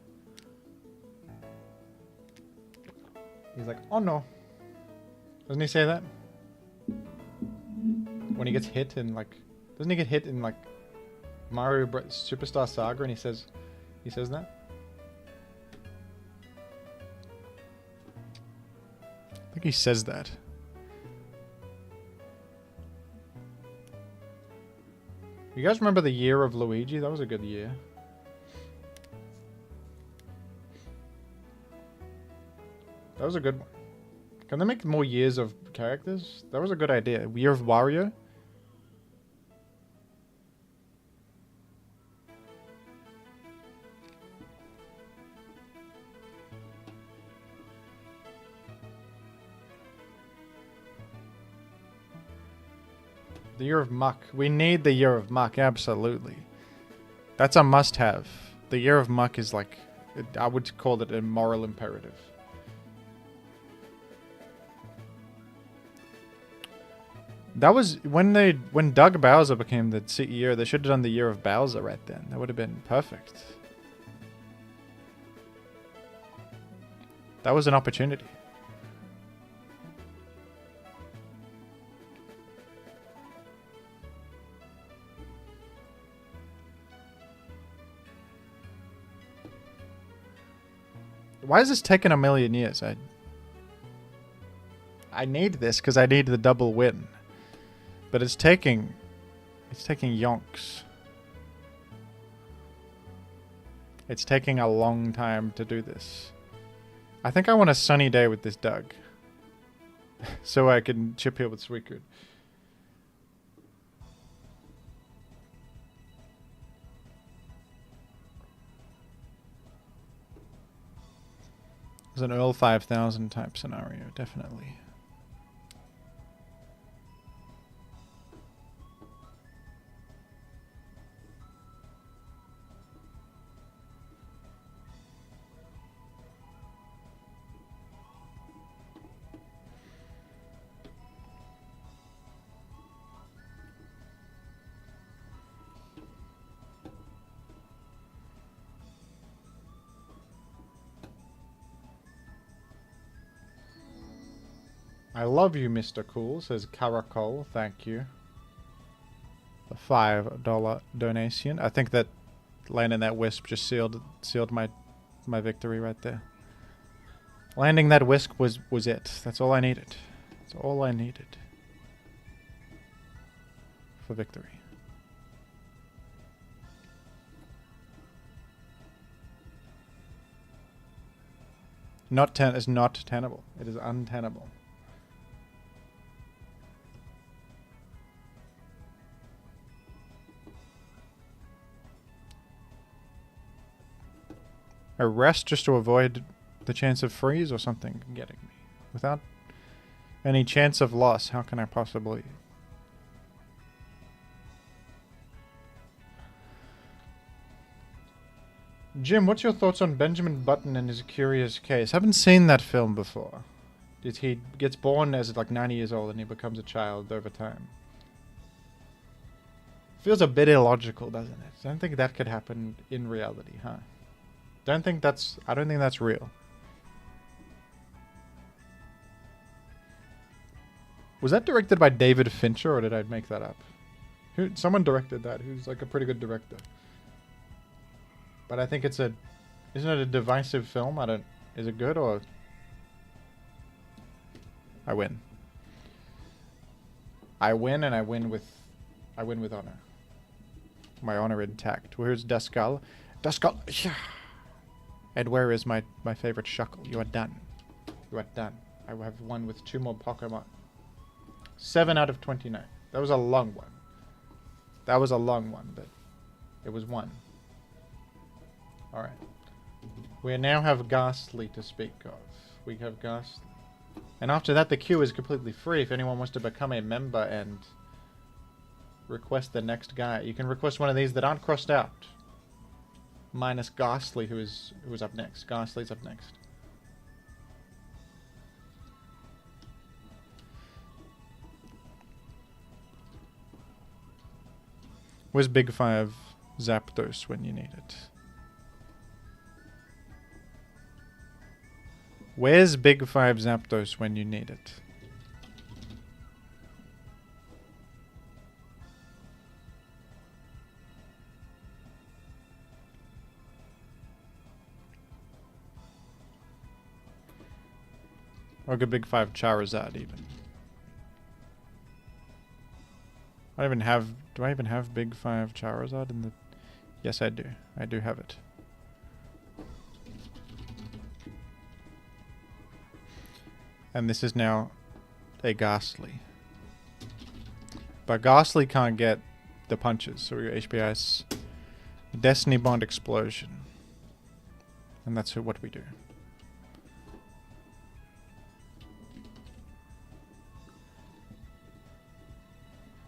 He's like, oh no. Doesn't he say that? When he gets hit in like, doesn't he get hit in like Mario Superstar Saga and he says that? I think he says that. You guys remember the year of Luigi? That was a good year. That was a good one. Can they make more years of characters? That was a good idea. Year of Wario? The Year of Muck. We need the Year of Muck, absolutely. That's a must-have. The Year of Muck is like, I would call it a moral imperative. That was when Doug Bowser became the CEO, they should have done the Year of Bowser right then. That would have been perfect. That was an opportunity. Why is this taking a million years? I need this because I need the double win. But it's taking yonks. It's taking a long time to do this. I think I want a sunny day with this Doug. So I can chip here with Suicune. It's an Earl 5000 type scenario, definitely. I love you, Mr. Cool, says Caracol. Thank you. The $5 donation. I think that landing that wisp just sealed my victory right there. Landing that wisp was it. That's all I needed. That's all I needed for victory. It's not tenable. It is untenable. A rest just to avoid the chance of freeze or something getting me. Without any chance of loss, how can I possibly... Jim, what's your thoughts on Benjamin Button and his curious case? Haven't seen that film before. He gets born as like 90 years old and he becomes a child over time. Feels a bit illogical, doesn't it? I don't think that could happen in reality, huh? I don't think that's real. Was that directed by David Fincher or did I make that up? Someone directed that who's like a pretty good director. But I think isn't it a divisive film? Is it good or? I win. I win and I win with honor. My honor intact. Where's Duskull? Duskull, yeah. And where is my favorite Shuckle? You are done. You are done. I have won with 2 more Pokemon. 7 out of 29. That was a long one. That was a long one, but it was 1. Alright. We now have Ghastly to speak of. We have Ghastly. And after that, the queue is completely free if anyone wants to become a member and request the next guy. You can request one of these that aren't crossed out. Minus Ghastly, who is up next. Ghastly's up next. Where's Big 5 Zapdos when you need it? Where's Big 5 Zapdos when you need it? Or good Big 5 Charizard even. I don't even have... Do I even have Big 5 Charizard in the... Yes, I do. I do have it. And this is now a Ghastly. But Ghastly can't get the punches, so we got HPS Destiny Bond Explosion. And that's what we do.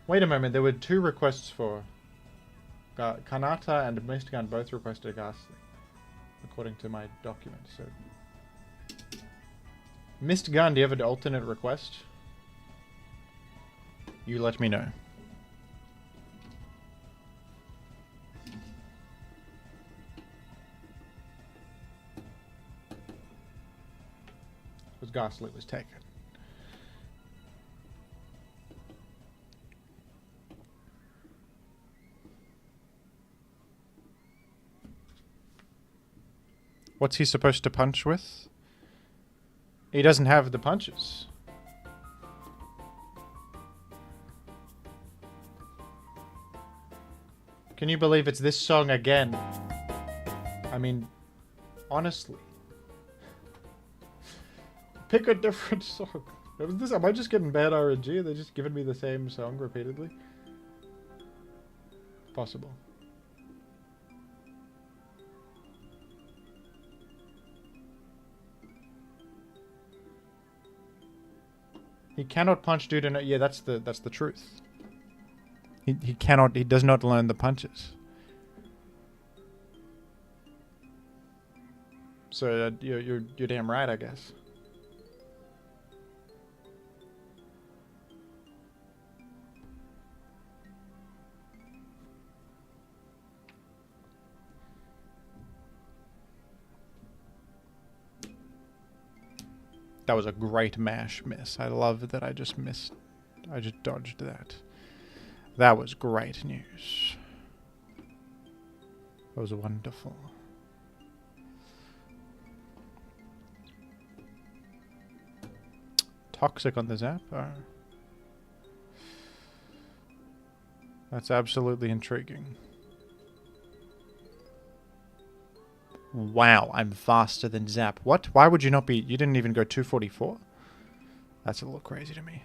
Wait a moment, there were 2 requests for... Kanata and Mystigan both requested a Ghastly. According to my document, so... Mystigan, do you have an alternate request? You let me know. Because Ghastly was taken. What's he supposed to punch with? He doesn't have the punches. Can you believe it's this song again? I mean, honestly. Pick a different song. Am I just getting bad RNG? Are they just giving me the same song repeatedly? Possible. He cannot punch due to no... Yeah, that's the truth. He cannot... He does not learn the punches. So you're damn right, I guess. That was a great mash miss. I love that I just missed. I just dodged that. That was great news. That was wonderful. Toxic on the Zap? Oh. That's absolutely intriguing. Wow, I'm faster than Zap. What? Why would you not be... You didn't even go 244? That's a little crazy to me.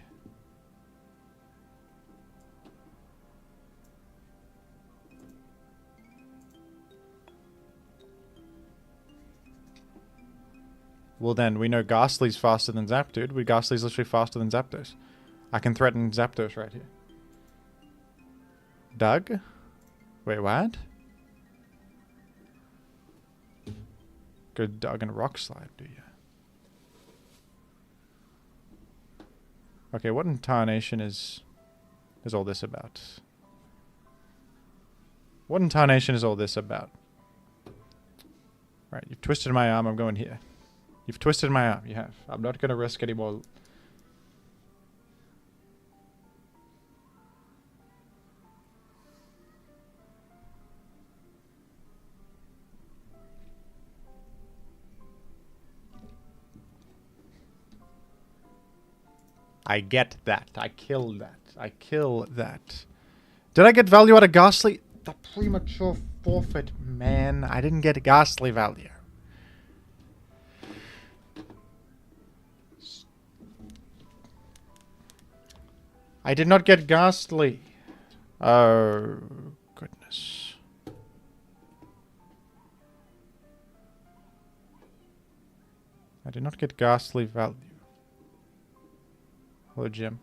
Well then, we know Ghastly's faster than Zap, dude. Ghastly's literally faster than Zapdos. I can threaten Zapdos right here. Doug? Wait, what? Good Doug and Rock Slide, do you? Okay, what in tarnation is all this about? What in tarnation is all this about? Alright, you've twisted my arm, I'm going here. You've twisted my arm, you have. I'm not gonna risk any more. I get that. I kill that. I kill that. Did I get value out of Ghastly? The premature forfeit, man. I didn't get Ghastly value. I did not get Ghastly. Oh, goodness. I did not get Ghastly value. Hello, Jim.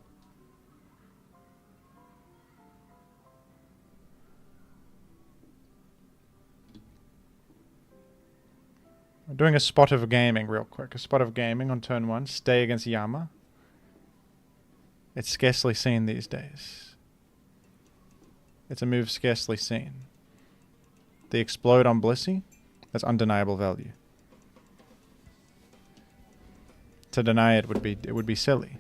I'm doing a spot of gaming real quick. A spot of gaming on turn 1. Stay against Yama. It's scarcely seen these days. It's a move scarcely seen. The explode on Blissey? That's undeniable value. To deny it would be silly.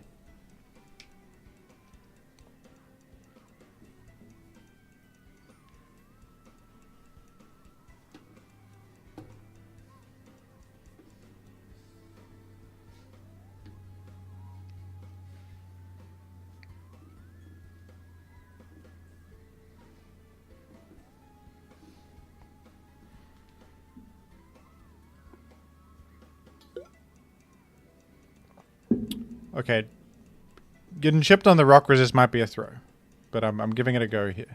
Okay. Getting chipped on the rock resist might be a throw. But I'm giving it a go here.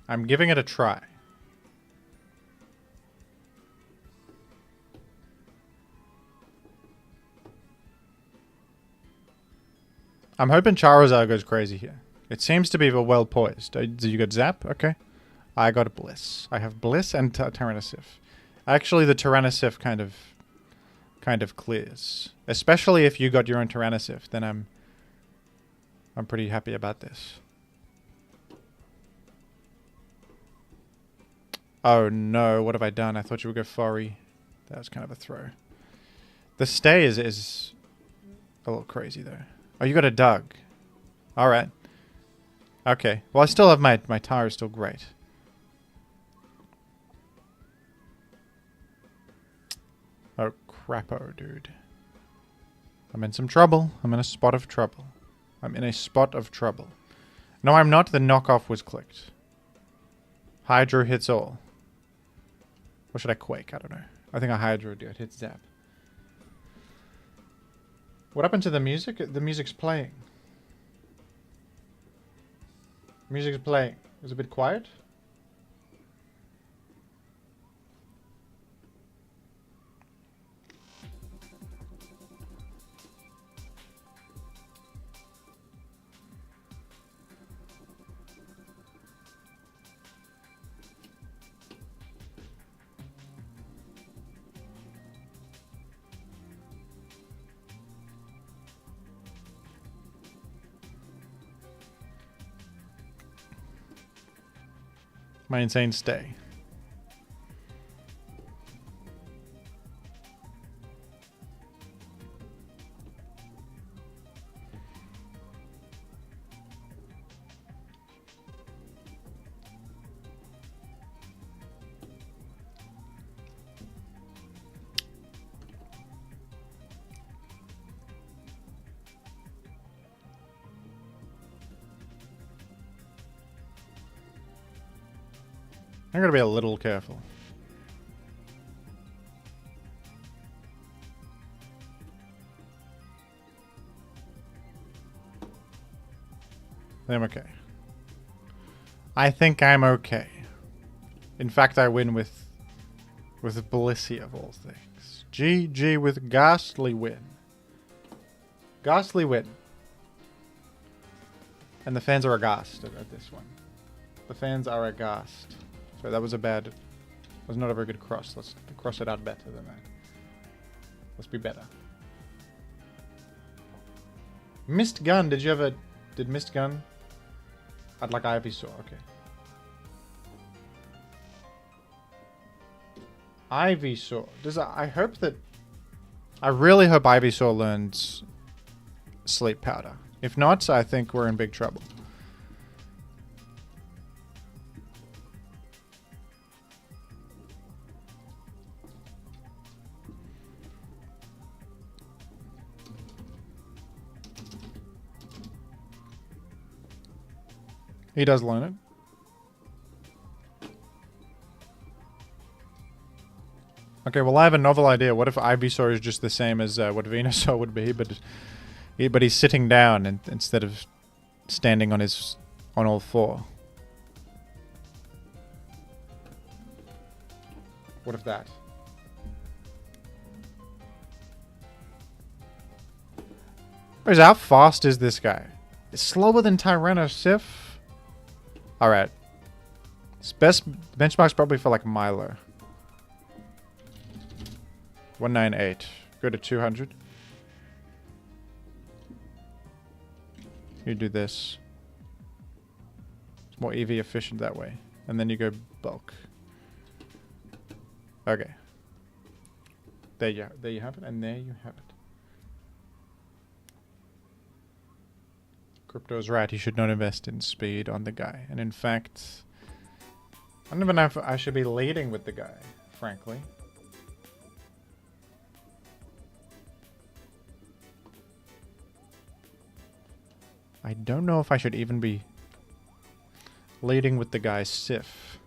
I'm giving it a try. I'm hoping Charizard goes crazy here. It seems to be well poised. Did you get Zap? Okay. I got a Bliss. I have Bliss and Tyrannosif. Actually, the Tyrannosif kind of clears. Especially if you got your own Tyrannosif, then I'm pretty happy about this. Oh no, what have I done? I thought you would go Furry. That was kind of a throw. The stay is a little crazy though. Oh, you got a Doug. Alright. Okay. Well, I still have my tire is still great. Oh, crapo, dude. I'm in some trouble. I'm in a spot of trouble. I'm in a spot of trouble. No, I'm not. The knockoff was clicked. Hydro hits all. Or should I Quake? I don't know. I think I Hydro do. It hits Zap. What happened to the music? The music's playing. Music's playing. It was a bit quiet. My insane stay. I'm gonna be a little careful. I'm okay. I think I'm okay. In fact, I win with Blissey of all things. GG with Ghastly win. Ghastly win. And the fans are aghast at this one. The fans are aghast. So that was that was not a very good cross. Let's cross it out better than that. Let's be better. Mist Gun, did Mist Gun? I'd like Ivysaur, okay. Ivysaur. I really hope Ivysaur learns Sleep Powder. If not, I think we're in big trouble. He does learn it. Okay, well I have a novel idea. What if Ivysaur is just the same as what Venusaur would be, but he's sitting down instead of standing on all four. What of that? Wait, how fast is this guy? It's slower than Tyrannosif. Alright. His best benchmark's probably for like Milo. 198. Go to 200. You do this. It's more EV efficient that way. And then you go bulk. Okay. There you have it, and there you have it. Crypto's right, he should not invest in speed on the guy. And in fact, I don't even know if I should be leading with the guy, frankly. I don't know if I should even be leading with the guy Sif.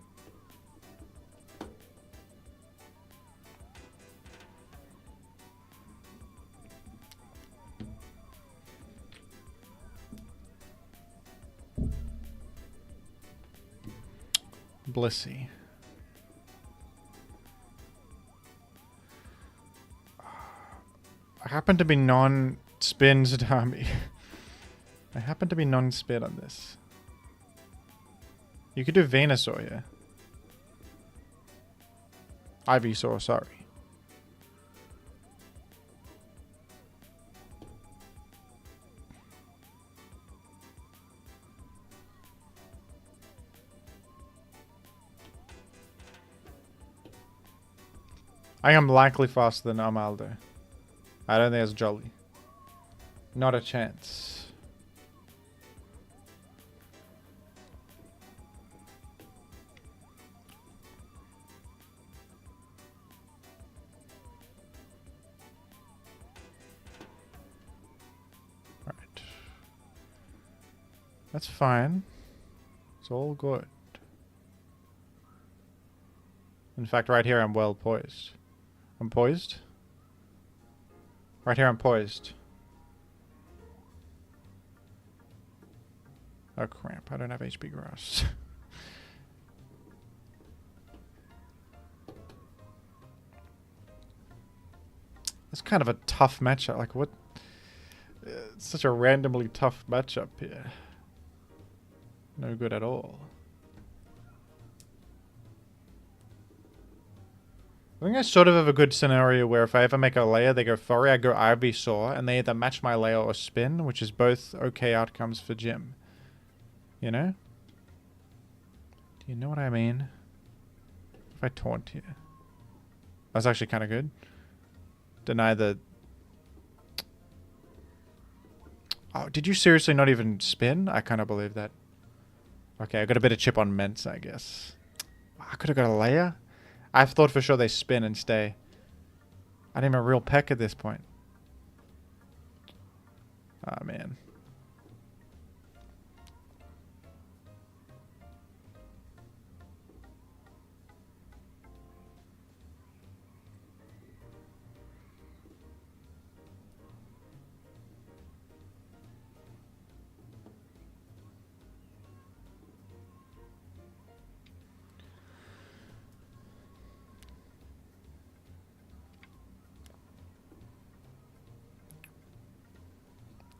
Blissey. I happen to be non-spins dummy. I happen to be non-spin on this. You could do Venusaur here. Ivysaur, sorry. I am likely faster than Armaldo. I don't think it's Jolly. Not a chance. Alright. That's fine. It's all good. In fact, right here I'm well poised. I'm poised? Right here I'm poised. Oh crap, I don't have HP grass. It's kind of a tough matchup. Like what? It's such a randomly tough matchup here. No good at all. I think I sort of have a good scenario where if I ever make a layer, they go Furry, I go Ivysaur, and they either match my layer or spin, which is both okay outcomes for Jim. You know? Do you know what I mean? If I taunt here. That's actually kind of good. Deny the... Oh, did you seriously not even spin? I kind of believe that. Okay, I got a bit of chip on Ments, I guess. I could have got a layer? I've thought for sure they spin and stay. I didn't even real peck at this point. Ah, man.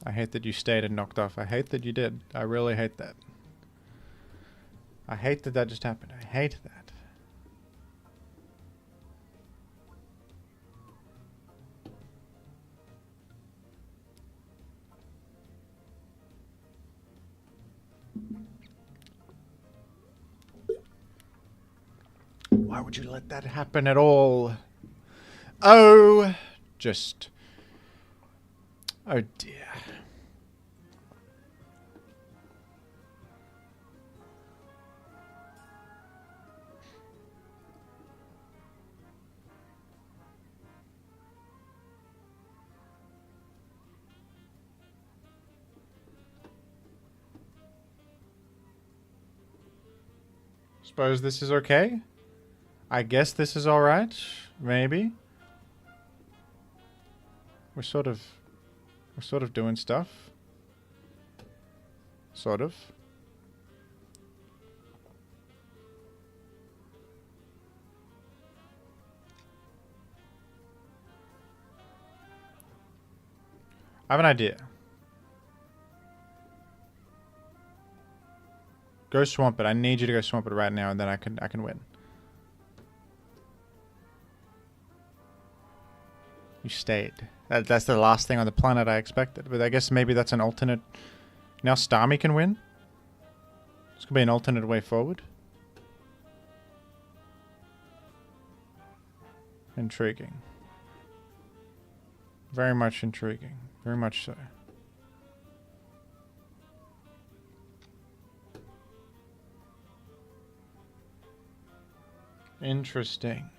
I hate that you stayed and knocked off. I hate that you did. I really hate that. I hate that that just happened. I hate that. Why would you let that happen at all? Oh, just... Oh dear. Suppose this is okay? I guess this is alright. Maybe. We're sort of doing stuff. Sort of. I have an idea. Go swamp it. I need you to go swamp it right now, and then I can win. You stayed. That's the last thing on the planet I expected. But I guess maybe that's an alternate. Now Starmie can win. This could be an alternate way forward. Intriguing. Very much intriguing. Very much so. Interesting.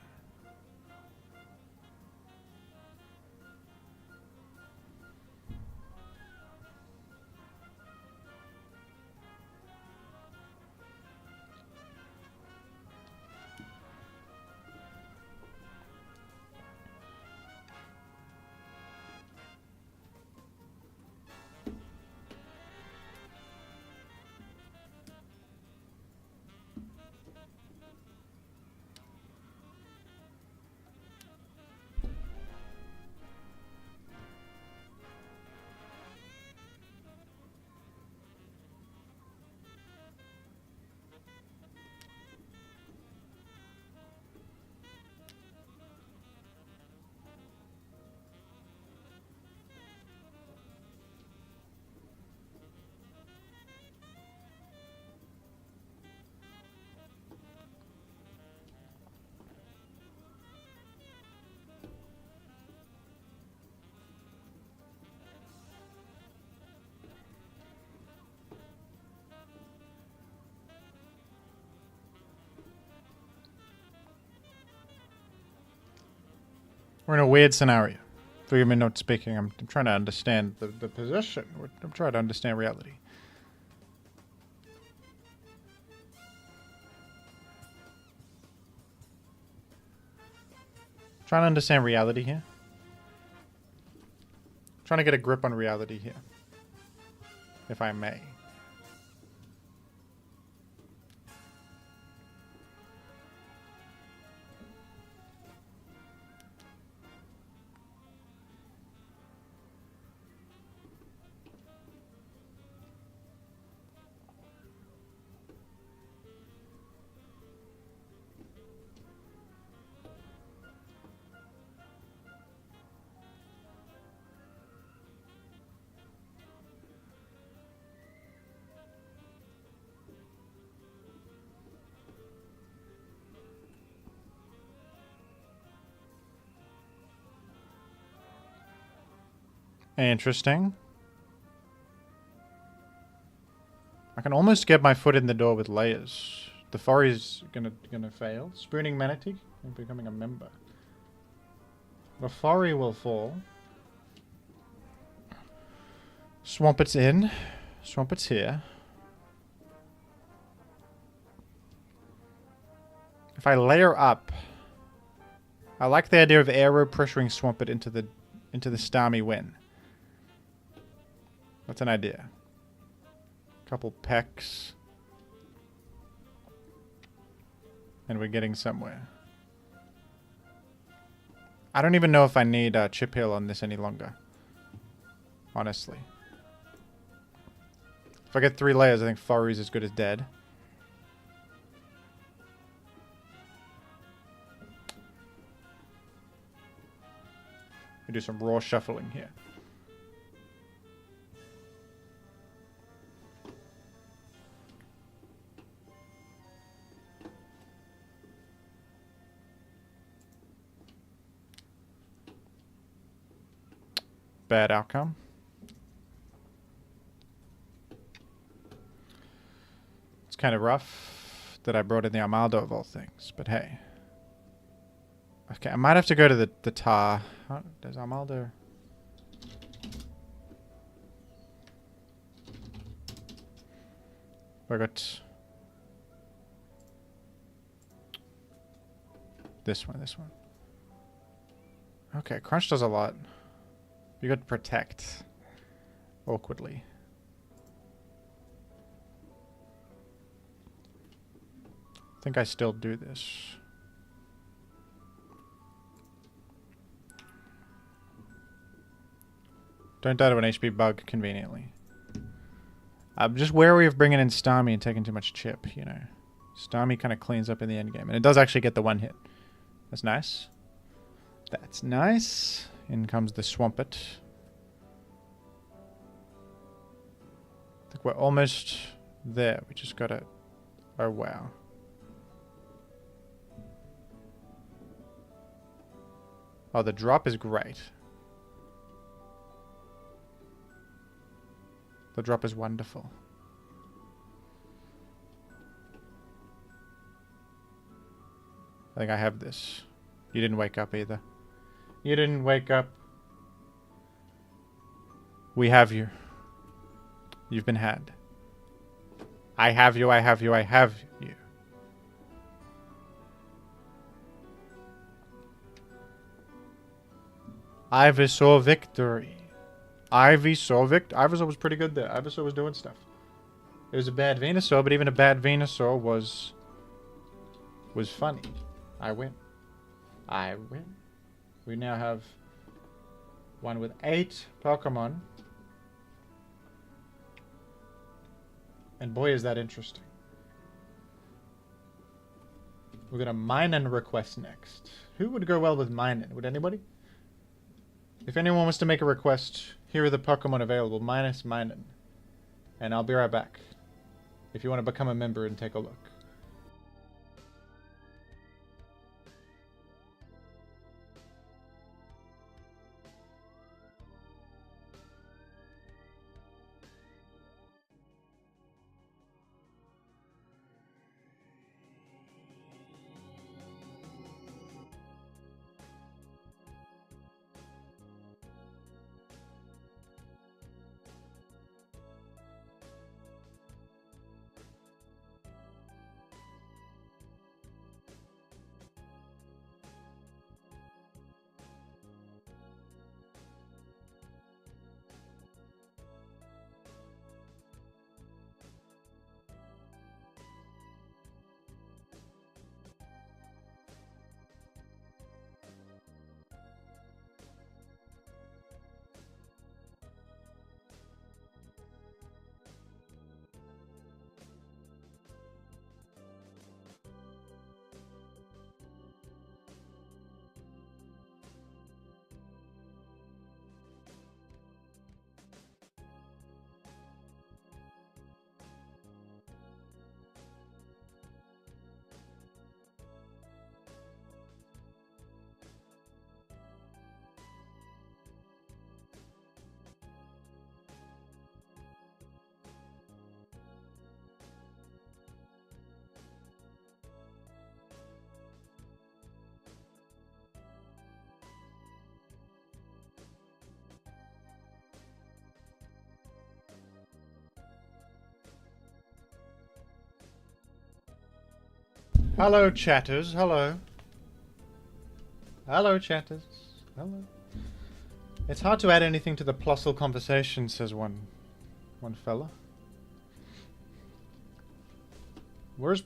We're in a weird scenario. Forgive me not speaking. I'm trying to understand the position. I'm trying to understand reality. Trying to understand reality here. Trying to get a grip on reality here. If I may. Interesting. I can almost get my foot in the door with layers. The Fori's gonna fail. Spooning Manatee and becoming a member. The Fori will fall. Swampet's in. Swampet's here. If I layer up, I like the idea of aero pressuring Swampet into the Starmie win. That's an idea. Couple pecks. And we're getting somewhere. I don't even know if I need Chip Hill on this any longer. Honestly. If I get 3 layers, I think Fori's as good as dead. We do some raw shuffling here. Bad outcome. It's kind of rough that I brought in the Armaldo of all things, but hey. Okay, I might have to go to the tar. Oh, there's Armaldo. I got this one. Okay, Crunch does a lot. You got Protect. Awkwardly. I think I still do this. Don't die to an HP bug conveniently. I'm just wary of bringing in Starmie and taking too much chip, you know. Starmie kind of cleans up in the end game. And it does actually get the one hit. That's nice. That's nice. In comes the Swampert. I think we're almost there. We just gotta... Oh, wow. Oh, the drop is great. The drop is wonderful. I think I have this. You didn't wake up either. You didn't wake up. We have you. You've been had. I have you, I have you, I have you. Ivysaur victory. Ivysaur Ivysaur was pretty good there. Ivysaur was doing stuff. It was a bad Venusaur, but even a bad Venusaur was funny. I win. I win. We now have one with 8 Pokemon. And boy, is that interesting. We're gonna Minun request next. Who would go well with Minun? Would anybody? If anyone wants to make a request, here are the Pokemon available, minus Minun. And I'll be right back. If you want to become a member and take a look. Hello, chatters. Hello. Hello, chatters. Hello. It's hard to add anything to the Plusle conversation, says one fella. Where's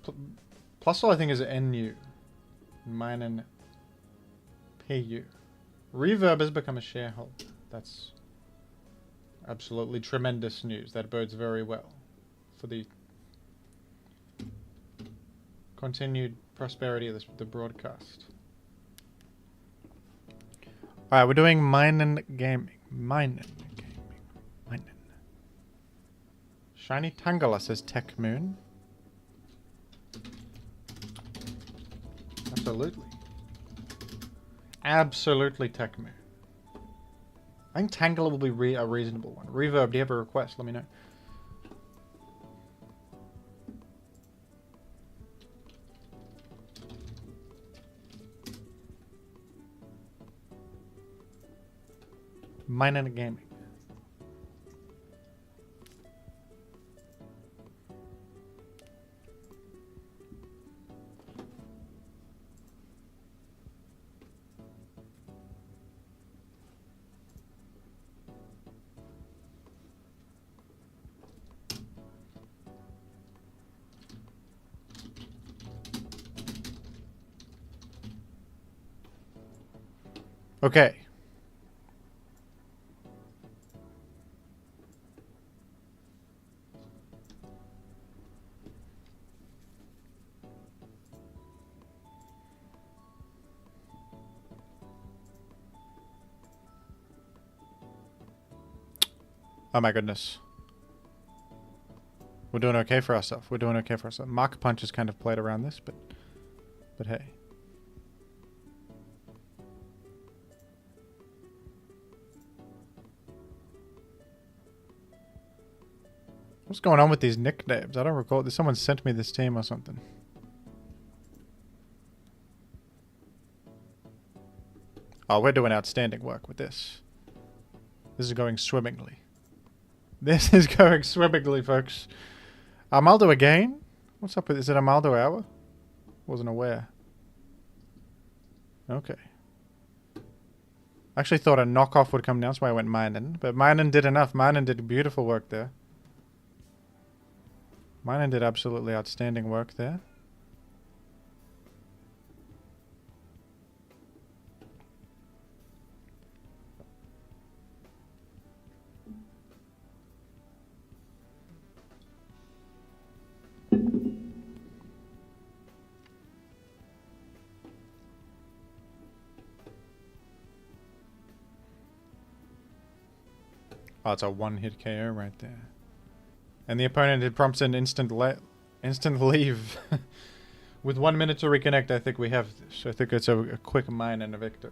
Plusle? I think is NU. Minun PU. Reverb has become a shareholder. That's absolutely tremendous news. That bodes very well for the continued prosperity of the broadcast. Alright, we're doing Minun Gaming. Minun Gaming. Minun. Shiny Tangela, says Tech Moon. Absolutely. Absolutely Tech Moon. I think Tangela will be a reasonable one. Reverb, do you have a request? Let me know. Minun Gaming. Okay. Oh my goodness. We're doing okay for ourselves. We're doing okay for ourselves. Mach Punch has kind of played around this, but hey. What's going on with these nicknames? I don't recall. Someone sent me this team or something. Oh, we're doing outstanding work with this. This is going swimmingly. This is going swimmingly, folks. Armaldo again? What's up with... Is it Armaldo hour? Wasn't aware. Okay. Actually thought a knockoff would come down, that's why I went Minen. But Minen did enough. Minen did beautiful work there. Minen did absolutely outstanding work there. Oh, it's a one-hit KO right there. And the opponent had prompts an instant leave. With 1 minute to reconnect, I think we have this. I think it's a quick mine and a victory.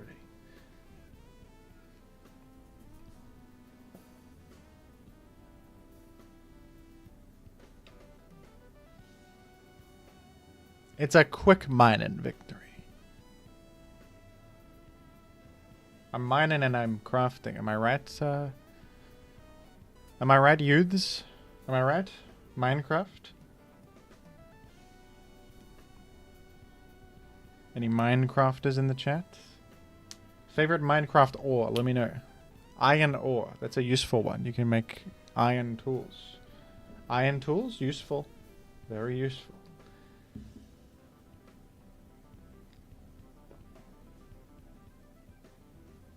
It's a quick mine and victory. I'm mining and I'm crafting. Am I right? Am I right, youths? Am I right? Minecraft? Any Minecrafters in the chat? Favorite Minecraft ore? Let me know. Iron ore. That's a useful one. You can make iron tools. Iron tools? Useful. Very useful.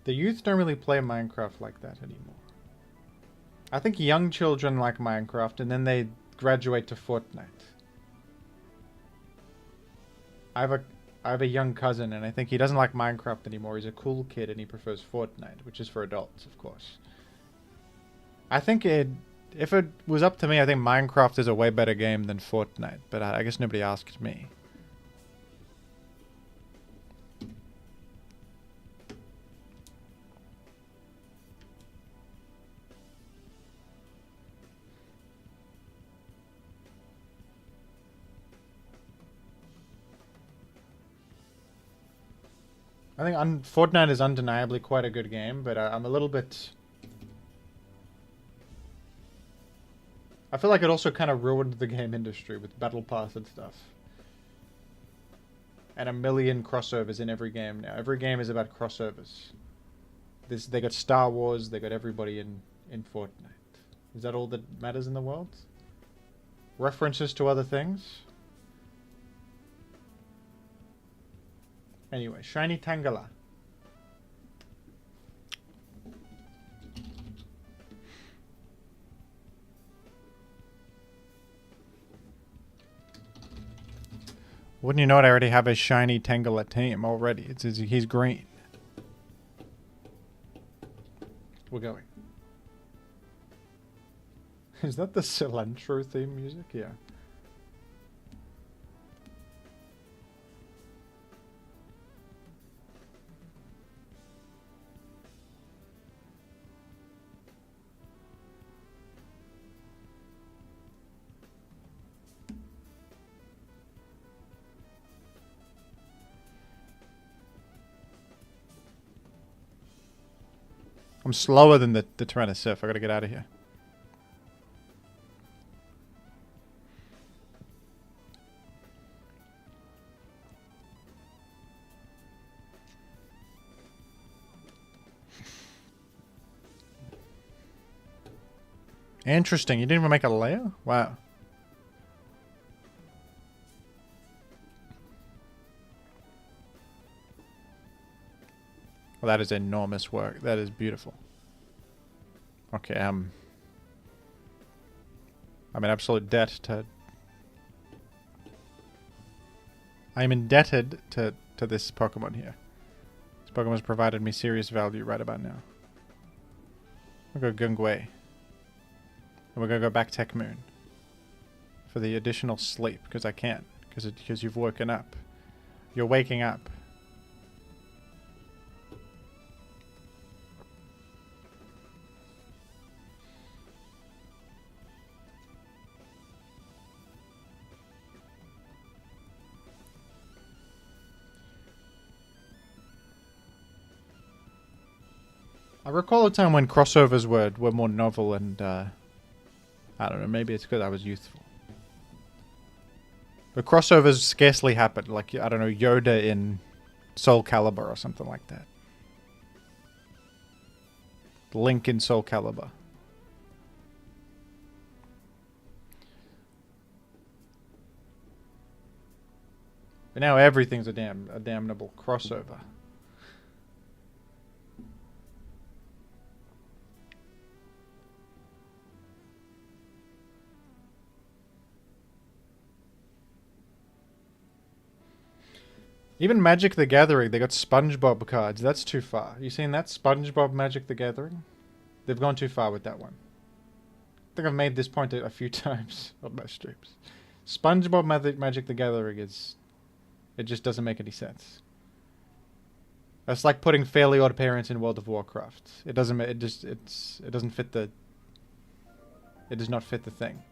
The youth don't really play Minecraft like that anymore. I think young children like Minecraft and then they graduate to Fortnite. I have a young cousin and I think he doesn't like Minecraft anymore. He's a cool kid and he prefers Fortnite, which is for adults, of course. I think if it was up to me, I think Minecraft is a way better game than Fortnite, but I guess nobody asked me. I think Fortnite is undeniably quite a good game, but I'm a little bit... I feel like it also kind of ruined the game industry with Battle Pass and stuff. And a million crossovers in every game now. Every game is about crossovers. They got Star Wars, they got everybody in Fortnite. Is that all that matters in the world? References to other things? Anyway, Shiny Tangela. Wouldn't you know it, I already have a Shiny Tangela team already. He's green. We're going. Is that the cilantro theme music? Yeah. I'm slower than the Tyrannosif. I gotta get out of here. Interesting. You didn't even make a layer? Wow. Well, that is enormous work. That is beautiful. Okay, I'm in absolute debt to... I'm indebted to this Pokemon here. This Pokemon has provided me serious value right about now. I'll go Gungwei. we're gonna go back Tech Moon for the additional sleep because I can't because you've woken up. You're waking up. I recall a time when crossovers were more novel and, I don't know, maybe it's because I was youthful. But crossovers scarcely happened, like, I don't know, Yoda in Soul Calibur or something like that. Link in Soul Calibur. But now everything's a damnable crossover. Even Magic the Gathering, they got SpongeBob cards. That's too far. You seen that? SpongeBob Magic the Gathering? They've gone too far with that one. I think I've made this point a few times on my streams. SpongeBob Magic the Gathering is... It just doesn't make any sense. That's like putting Fairly Odd Parents in World of Warcraft. It doesn't... It doesn't fit the... It does not fit the thing.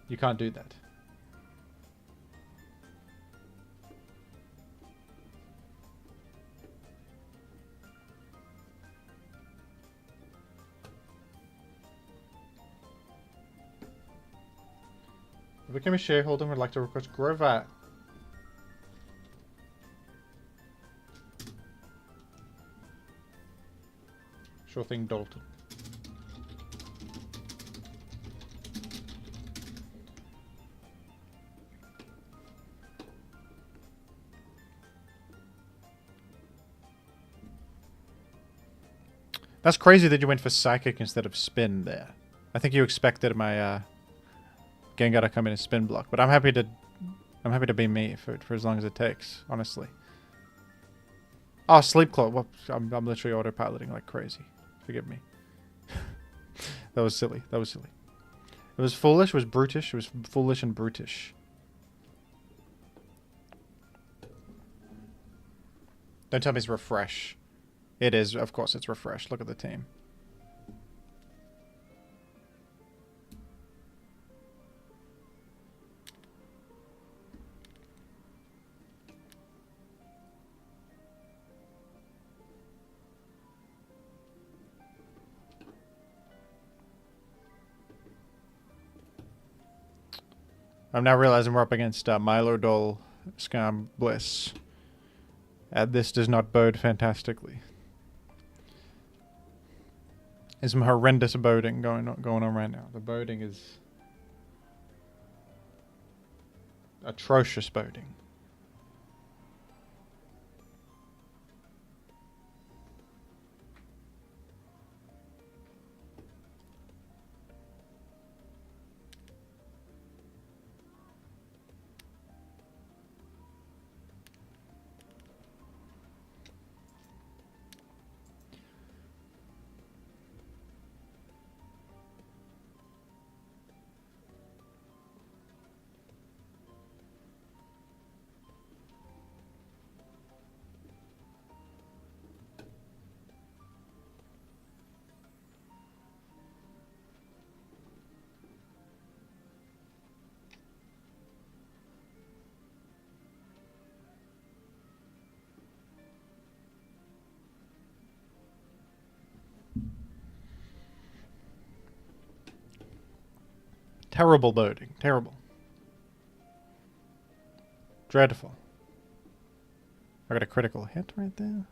You can't do that. If we become a shareholder and would like to request Grovat. Sure thing, Dalton. That's crazy that you went for Psychic instead of Spin there. I think you expected my Gengar to come in and Spin block, but I'm happy to be me for as long as it takes, honestly. Oh, Sleep Claw. Well, I'm literally autopiloting like crazy. Forgive me. That was silly. That was silly. It was foolish, it was brutish, it was foolish and brutish. Don't tell me it's refresh. It is, of course it's refresh. Look at the team. I'm now realizing we're up against Milo Dole, Scam Bliss. And this does not bode fantastically. There's some horrendous boating going on right now. The boating is atrocious boating. Terrible boating. Terrible. Dreadful. I got a critical hit right there.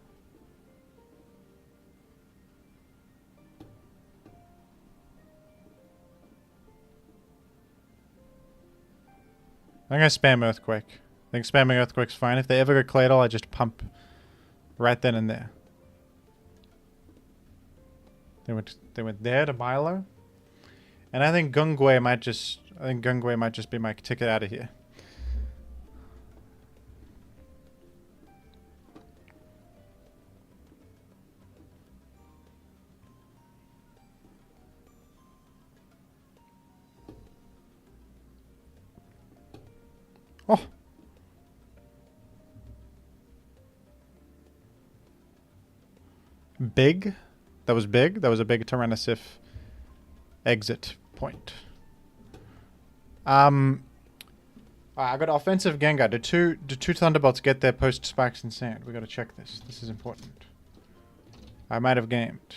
I'm gonna spam Earthquake. I think spamming Earthquake's fine. If they ever get Claydol, I just pump right then and there. They went there to Milo. And I think Gungwe might just be my ticket out of here. big. That was big. That was a big Tyrannosif exit point. I got offensive Gengar. Do two Thunderbolts get their post spikes and sand? We gotta check this. This is important. I might have gamed.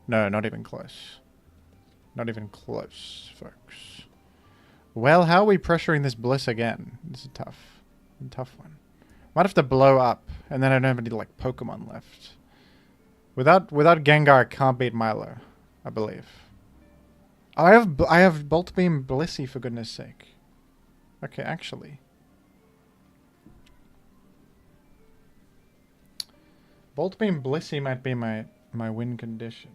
No, not even close. Not even close, folks. Well, how are we pressuring this Bliss again? This is a tough one. Might have to blow up, and then I don't have any like Pokemon left. Without Gengar, I can't beat Milo, I believe. I have Bolt Beam Blissey, for goodness sake. Okay, actually. Bolt Beam Blissey might be my win condition.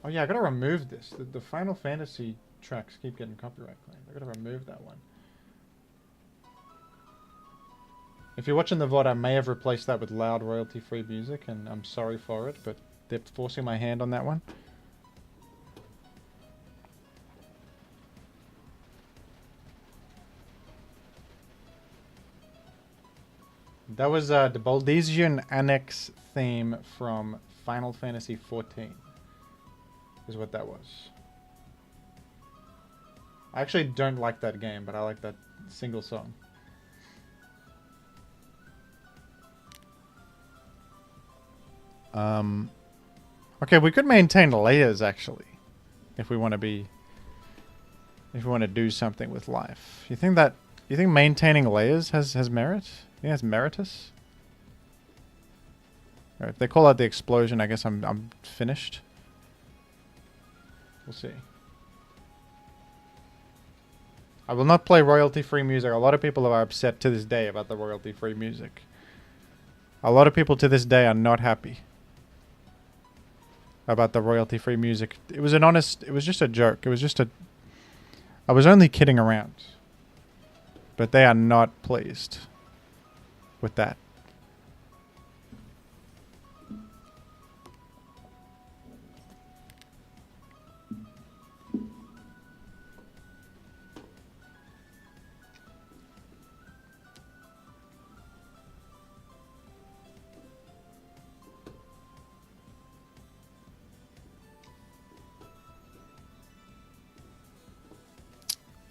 Oh yeah, I gotta remove this. The Final Fantasy tracks keep getting copyright claimed. I gotta remove that one. If you're watching the VOD, I may have replaced that with loud royalty-free music, and I'm sorry for it, but they're forcing my hand on that one. That was the Baldesian Annex theme from Final Fantasy XIV. Is what that was. I actually don't like that game, but I like that single song. Okay, we could maintain layers actually, if we want to be, if we want to do something with life. You think maintaining layers has merit? You think it's meritus? Right, if they call out the explosion, I guess I'm finished. We'll see. I will not play royalty-free music. A lot of people are upset to this day about the royalty-free music. A lot of people to this day are not happy about the royalty-free music. It was just a joke. I was only kidding around. But they are not pleased with that.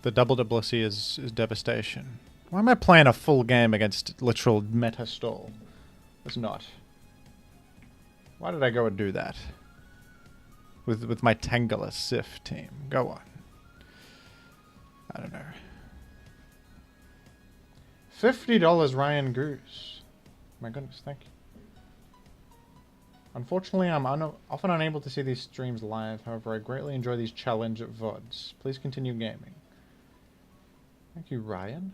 The double Blissey is devastation. Why am I playing a full game against literal meta stall? It's not. Why did I go and do that? With my Tangela Sif team. Go on. I don't know. $50 Ryan Goose. My goodness, thank you. Unfortunately, I'm often unable to see these streams live. However, I greatly enjoy these challenge VODs. Please continue gaming. Thank you, Ryan.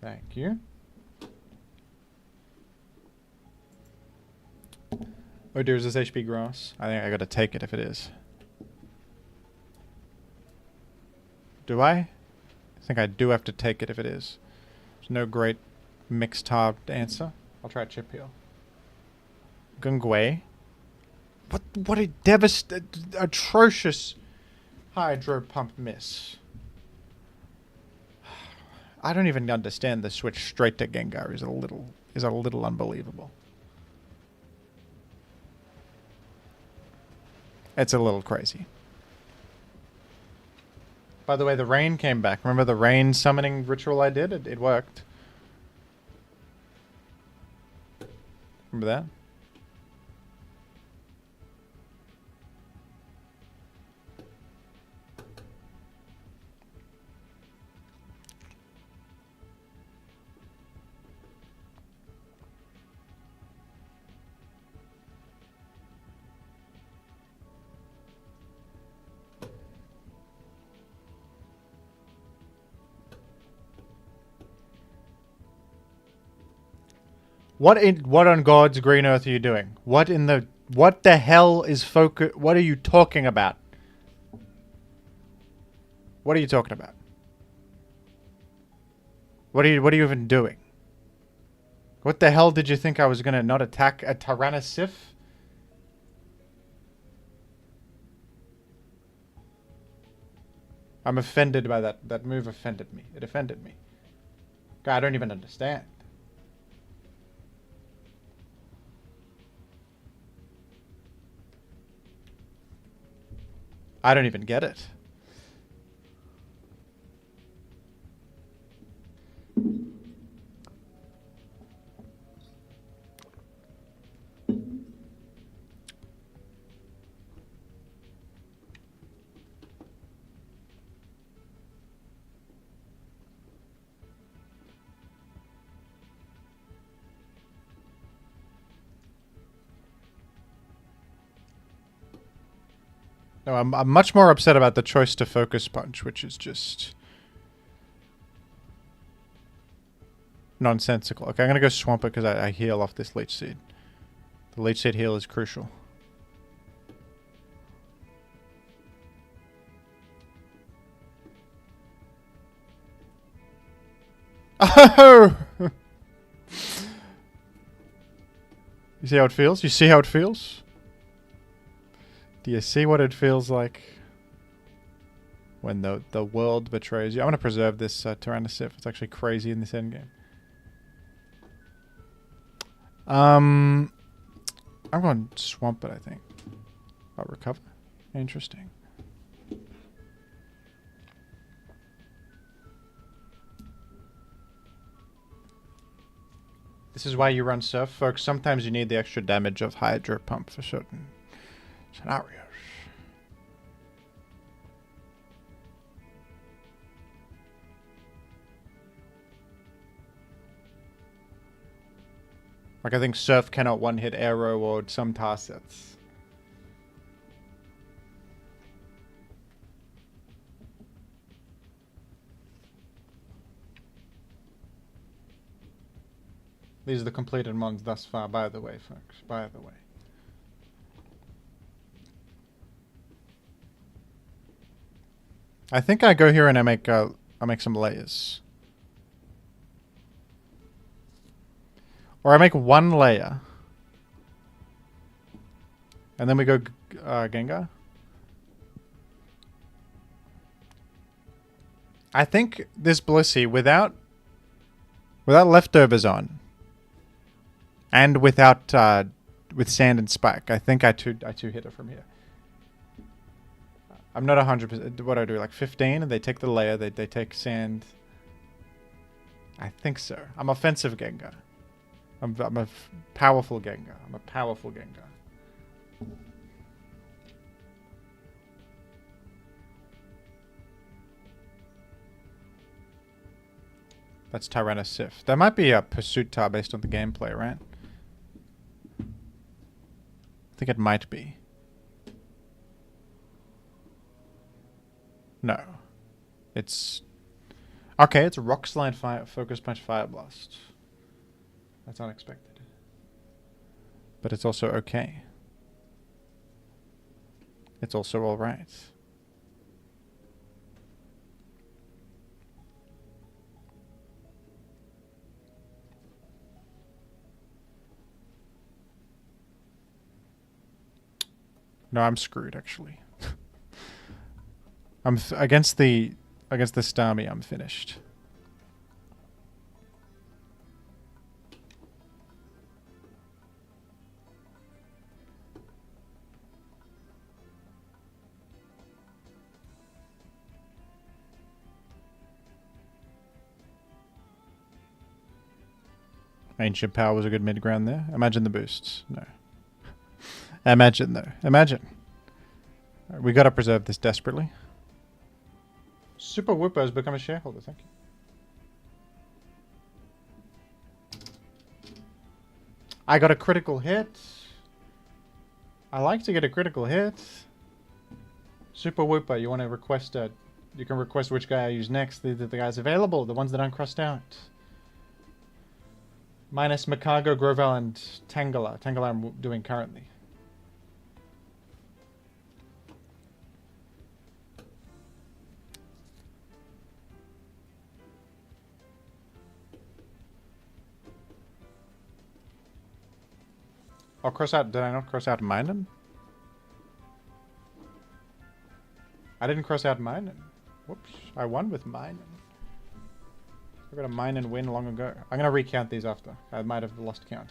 Thank you. Oh dear, is this HP grass? I think I gotta take it if it is. Do I? I think I do have to take it if it is. There's no great mixed hard answer. I'll try chip heal. Gungwei. What a atrocious hydro pump miss. I don't even understand the switch straight to Gengar is a little unbelievable. It's a little crazy. By the way, the rain came back. Remember the rain summoning ritual I did? It worked. Remember that? What on God's green earth are you doing? What the hell is focus? What are you talking about? What are you talking about? What are you even doing? What the hell did you think I was gonna not attack a Tyrannosif? I'm offended by that. That move offended me. It offended me. God, I don't even understand. I don't even get it. No, I'm much more upset about the choice to focus punch, which is just nonsensical. Okay, I'm gonna go swamp it because I heal off this leech seed. The leech seed heal is crucial. Oh! You see how it feels? You see how it feels? Do you see what it feels like when the world betrays you? I'm going to preserve this Tyrannosif. It's actually crazy in this endgame. I'm going to swamp it, I think. I'll recover. Interesting. This is why you run Surf, folks. Sometimes you need the extra damage of Hydro Pump for certain scenarios. Like, I think Surf cannot one-hit arrow or some task sets. These are the completed mons thus far, by the way, folks. By the way. I think I go here and I make some layers. Or I make one layer. And then we go Gengar. I think this Blissey, without leftovers on, and without with Sand and Spike, I think I two hit her from here. I'm not 100%. What do I do? Like 15, and they take the layer. They take Sand. I think so. I'm offensive Gengar. I'm a powerful Gengar. I'm a powerful Gengar. That's Tyrannosif. There might be a Pursuit Tar based on the gameplay, right? I think it might be. No. It's... Okay, it's Rock Slide, Focus Punch, Fire Blast. That's unexpected. But it's also okay. It's also alright. No, I'm screwed, actually. I'm against the Starmie, I'm finished. Ancient Power was a good mid-ground there. Imagine the boosts. No. Imagine, though. Imagine. Right, we gotta preserve this desperately. Super Whooper has become a shareholder, thank you. I got a critical hit. I like to get a critical hit. Super Whooper, you want to request a... You can request which guy I use next. The guys available, the ones that aren't crossed out. Minus Makago, Grovelle, and Tangela. Tangela I'm doing currently. I'll cross out... Did I not cross out Minun? I didn't cross out Minun. Whoops. I won with mine. I got a mine and win long ago. I'm going to recount these after. I might have lost count.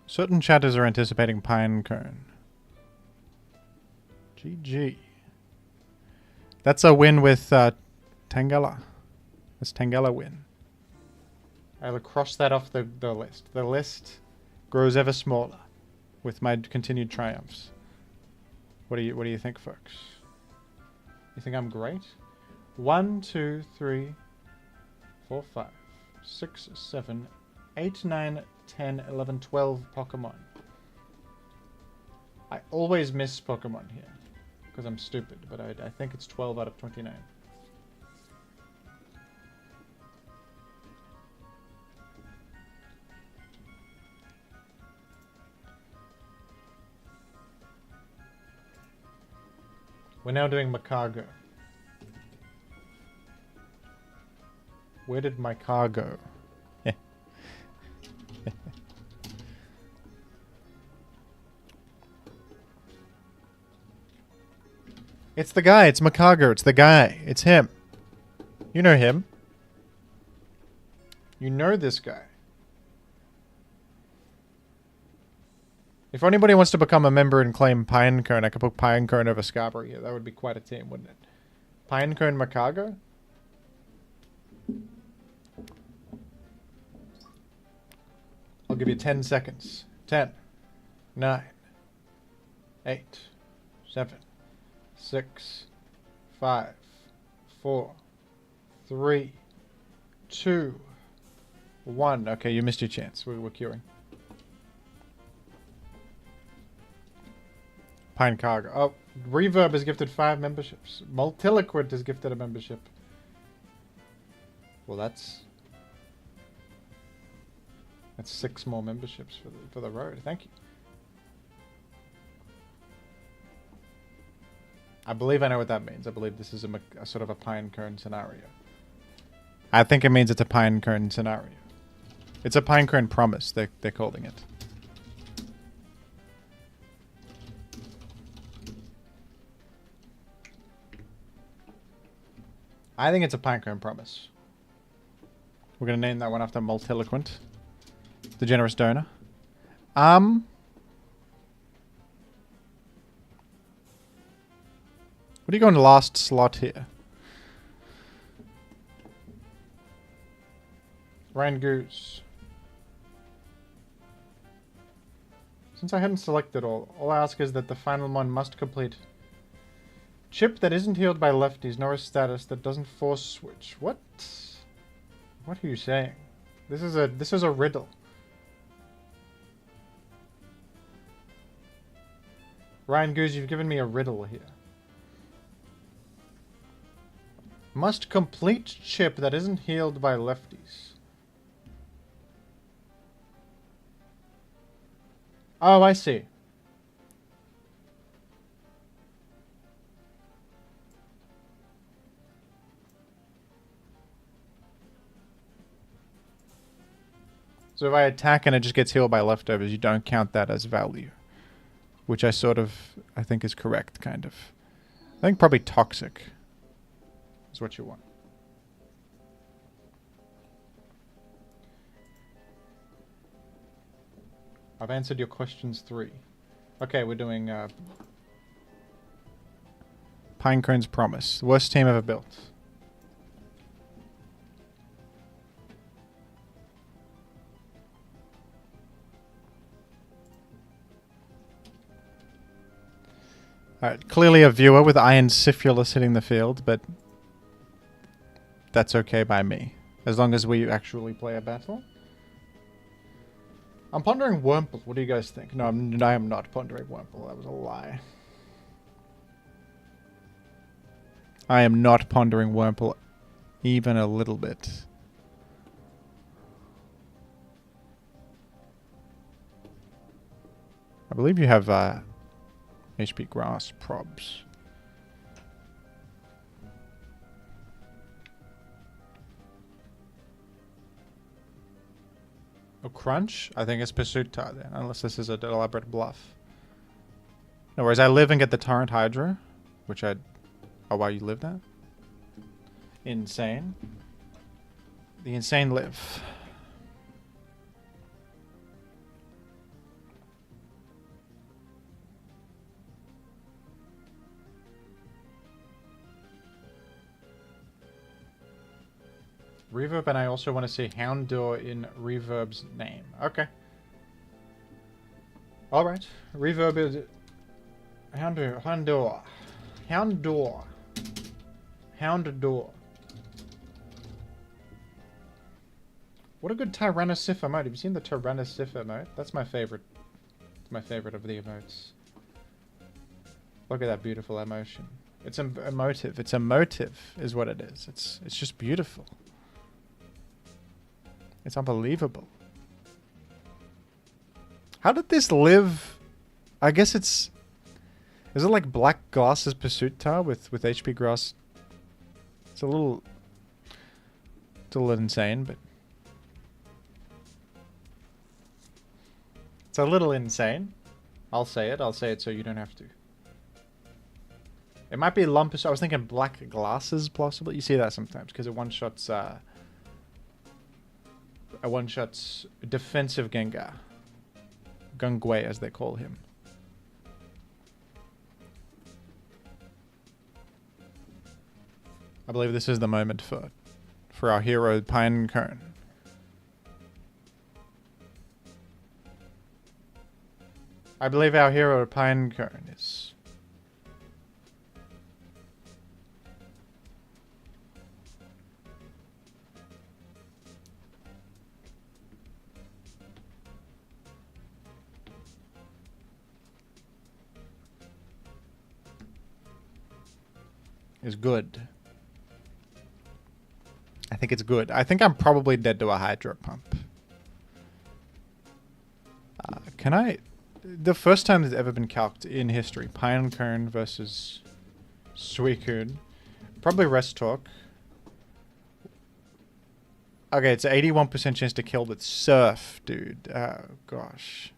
Certain chatters are anticipating Pinecone. GG. That's a win with Tangela. That's Tangela win. I'll cross that off the list. The list grows ever smaller with my continued triumphs. What do you think, folks? You think I'm great? 1, 2, 3, 4, 5, 6, 7, 8, 9, 10, 11, 12 Pokemon. I always miss Pokemon here because I'm stupid, but I think it's 12 out of 29. We're now doing Macago. Where did my car go? It's the guy. It's Macago. It's the guy. It's him. You know him. You know this guy. If anybody wants to become a member and claim Pinecone, I could put Pinecone over Scarborough here. That would be quite a team, wouldn't it? Pinecone Macago? I'll give you 10 seconds. 10, 9, 8, 7, 6, 5, 4, 3, 2, 1. Okay, you missed your chance. We're queuing. Pine Cargo. Oh, Reverb has gifted 5 memberships. Multiliquid has gifted a membership. Well, that's 6 more memberships for the road. Thank you. I believe I know what that means. I believe this is a sort of a Pinecone scenario. I think it means it's a Pinecone scenario. It's a Pinecone promise, they're calling it. I think it's a Pinecone promise. We're going to name that one after Multiloquent, the generous donor. What are you going last slot here? Rangoose. Since I hadn't selected all I ask is that the final one must complete. Chip that isn't healed by lefties, nor a status that doesn't force switch. What? What are you saying? This is a riddle. Ryan Goose, you've given me a riddle here. Must complete chip that isn't healed by lefties. Oh, I see. So if I attack and it just gets healed by leftovers, you don't count that as value. Which I think is correct, kind of. I think probably toxic is what you want. I've answered your questions 3. Okay, we're doing Pinecone's Promise. Worst team ever built. Alright, clearly a viewer with iron syphilis hitting the field, but that's okay by me. As long as we actually play a battle. I'm pondering Wurmple. What do you guys think? No, I am not pondering Wurmple. That was a lie. I am not pondering Wurmple even a little bit. I believe you have HP grass probs. Oh, crunch? I think it's Pursuit Tar then, unless this is a deliberate bluff. No worries, I live and get the Torrent Hydra, which I... Oh, wow, you live that? Insane. The insane live. Reverb, and I also want to see Houndour in Reverb's name. Okay. Alright. Reverb is... Houndour. Houndour. Houndour. Houndour. What a good Tyrannosif emote. Have you seen the Tyrannosif emote? That's my favorite. It's my favorite of the emotes. Look at that beautiful emotion. It's emotive. It's emotive is what it is. It's just beautiful. It's unbelievable. How did this live? I guess it's... Is it like Black Glasses Pursuit Tar with HP Grass? It's a little insane, but... It's a little insane. I'll say it. I'll say it so you don't have to. It might be Lumpus. I was thinking Black Glasses, possibly. You see that sometimes, because it one-shots... A one-shots defensive Gengar. Gungwei, as they call him. I believe this is the moment for our hero, Pinecone. I believe our hero, Pinecone, is good. I think it's good. I think I'm probably dead to a Hydro Pump. Can I... The first time it's ever been calced in history. Pinecone versus Suicune. Probably Rest Talk. Okay, it's an 81% chance to kill with Surf, dude. Oh, gosh.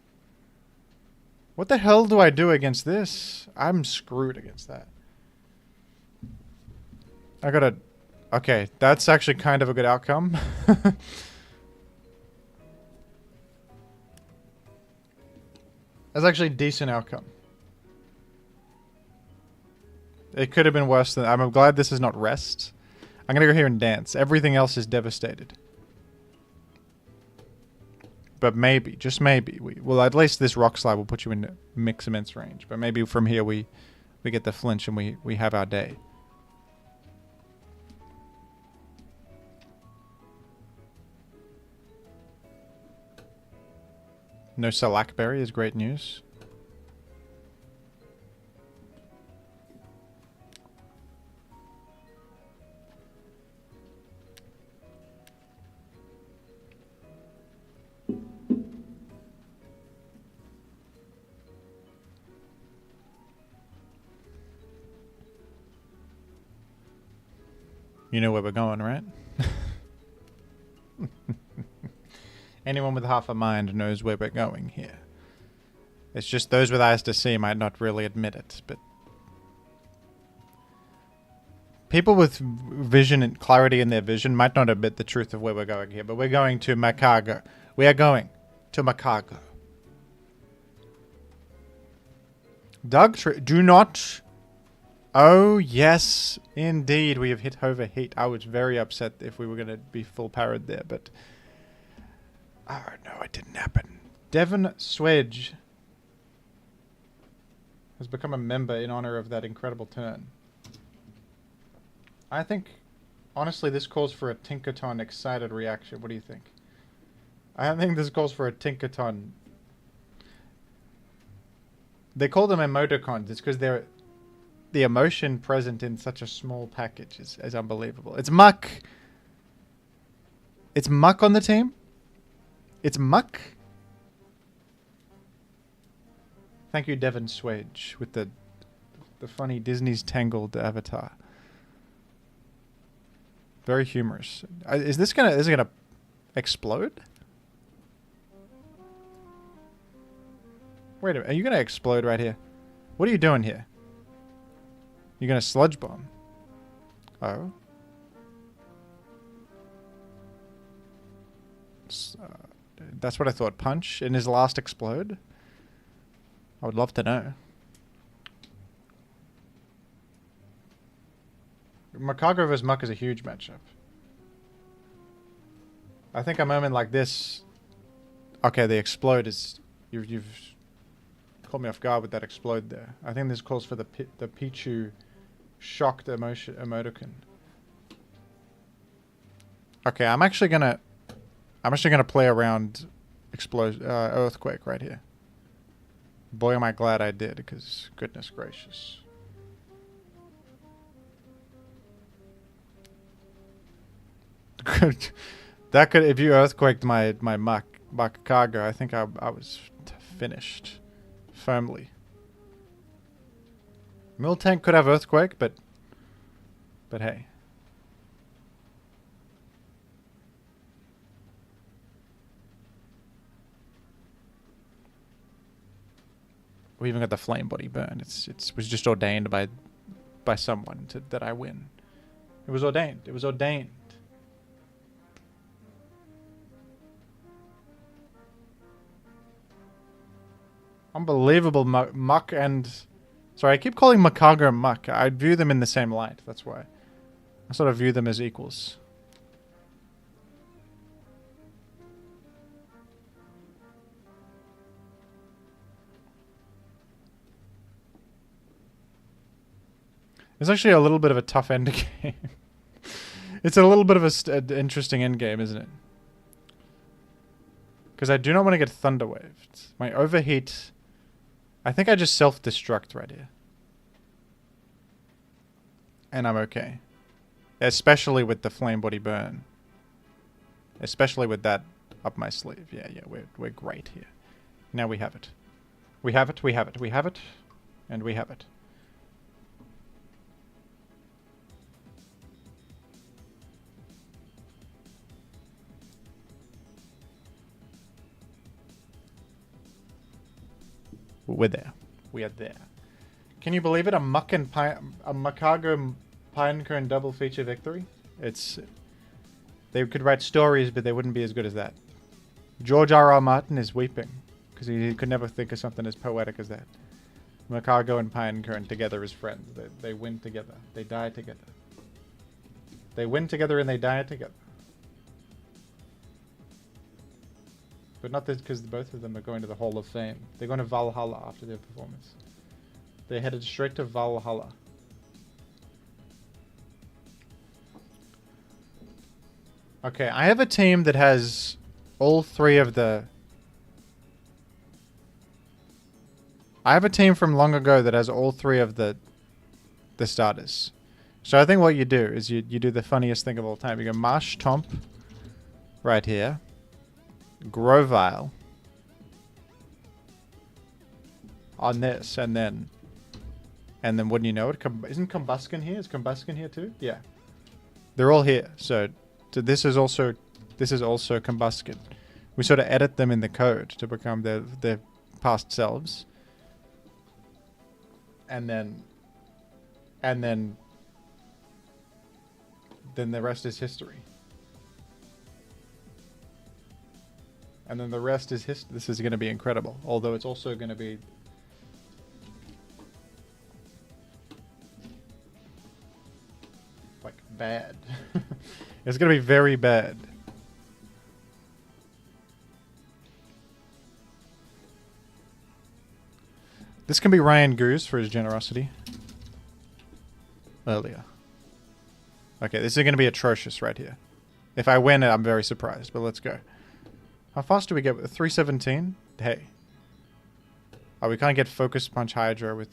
What the hell do I do against this? I'm screwed against that. I gotta... Okay, that's actually kind of a good outcome. That's actually a decent outcome. It could have been worse than... I'm glad this is not Rest. I'm gonna go here and dance. Everything else is devastated. But maybe, just maybe, well, at least this Rock Slide will put you in Mix Immense range. But maybe from here we get the flinch and we have our day. No Salakberry is great news. You know where we're going, right? Anyone with half a mind knows where we're going here. It's just those with eyes to see might not really admit it, but... People with vision and clarity in their vision might not admit the truth of where we're going here, but we're going to Macago. We are going to Macago. Doug, do not... Oh, yes, indeed, we have hit overheat. I was very upset if we were going to be full powered there, but... Oh, no, it didn't happen. Devon Swedge has become a member in honor of that incredible turn. I think, honestly, this calls for a Tinkaton excited reaction. What do you think? I don't think this calls for a Tinkaton. They call them emoticons. It's because they're the emotion present in such a small package is unbelievable. It's Muck. It's Muck on the team. It's Muck. Thank you, Devon Swage, with the funny Disney's Tangled avatar. Very humorous. Is it gonna explode? Wait a minute. Are you gonna explode right here? What are you doing here? You're gonna sludge bomb. Oh. That's what I thought. Punch in his last explode? I would love to know. Makago vs. Muck is a huge matchup. I think a moment like this... Okay, the explode is... You've caught me off guard with that explode there. I think this calls for the Pichu shocked emoticon. Okay, I'm actually gonna play around earthquake right here. Boy, am I glad I did, because goodness gracious. That could, if you earthquaked my Muck cargo, I think I was finished firmly. Miltank could have earthquake, but hey. We even got the flame body burn. It was just ordained by someone that I win. It was ordained. It was ordained. Unbelievable Muck and... Sorry, I keep calling Makago Muck. I view them in the same light. That's why. I sort of view them as equals. It's actually a little bit of a tough end game. It's a little bit of an interesting end game, isn't it? Because I do not want to get thunder waved. My overheat... I think I just self-destruct right here. And I'm okay. Especially with the flame body burn. Especially with that up my sleeve. Yeah, we're great here. Now we have it. We have it, we have it, we have it. And we have it. We're there. We are there. Can you believe it? A Makago Pinecone double feature victory? They could write stories, but they wouldn't be as good as that. George R.R. Martin is weeping because he could never think of something as poetic as that. Makago and Pinecone together as friends. They win together. They die together. They win together and they die together. But not because both of them are going to the Hall of Fame. They're going to Valhalla after their performance. They're headed straight to Valhalla. Okay, I have a team that has all three of the... I have a team from long ago that has all three of the starters. So I think what you do is you do the funniest thing of all time. You go Marsh Tomp right here. Grovile on this, and then wouldn't you know it, isn't Combuskin here? Is Combuskin here too? Yeah, they're all here. So this is also Combuskin. We sort of edit them in the code to become their past selves, and then the rest is history. And then the rest is history. This is going to be incredible. Although it's also going to be... like, bad. It's going to be very bad. This can be Ryan Goose for his generosity. Earlier. Okay, this is going to be atrocious right here. If I win it, I'm very surprised. But let's go. How fast do we get? 317? Hey. Oh, we can't get Focus Punch Hydra with...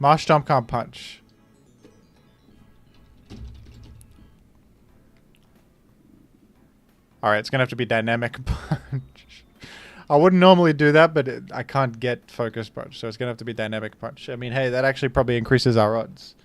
Marshtomp can't punch. Alright, it's gonna have to be Dynamic Punch. I wouldn't normally do that, but I can't get Focus Punch, so it's gonna have to be Dynamic Punch. I mean, hey, that actually probably increases our odds.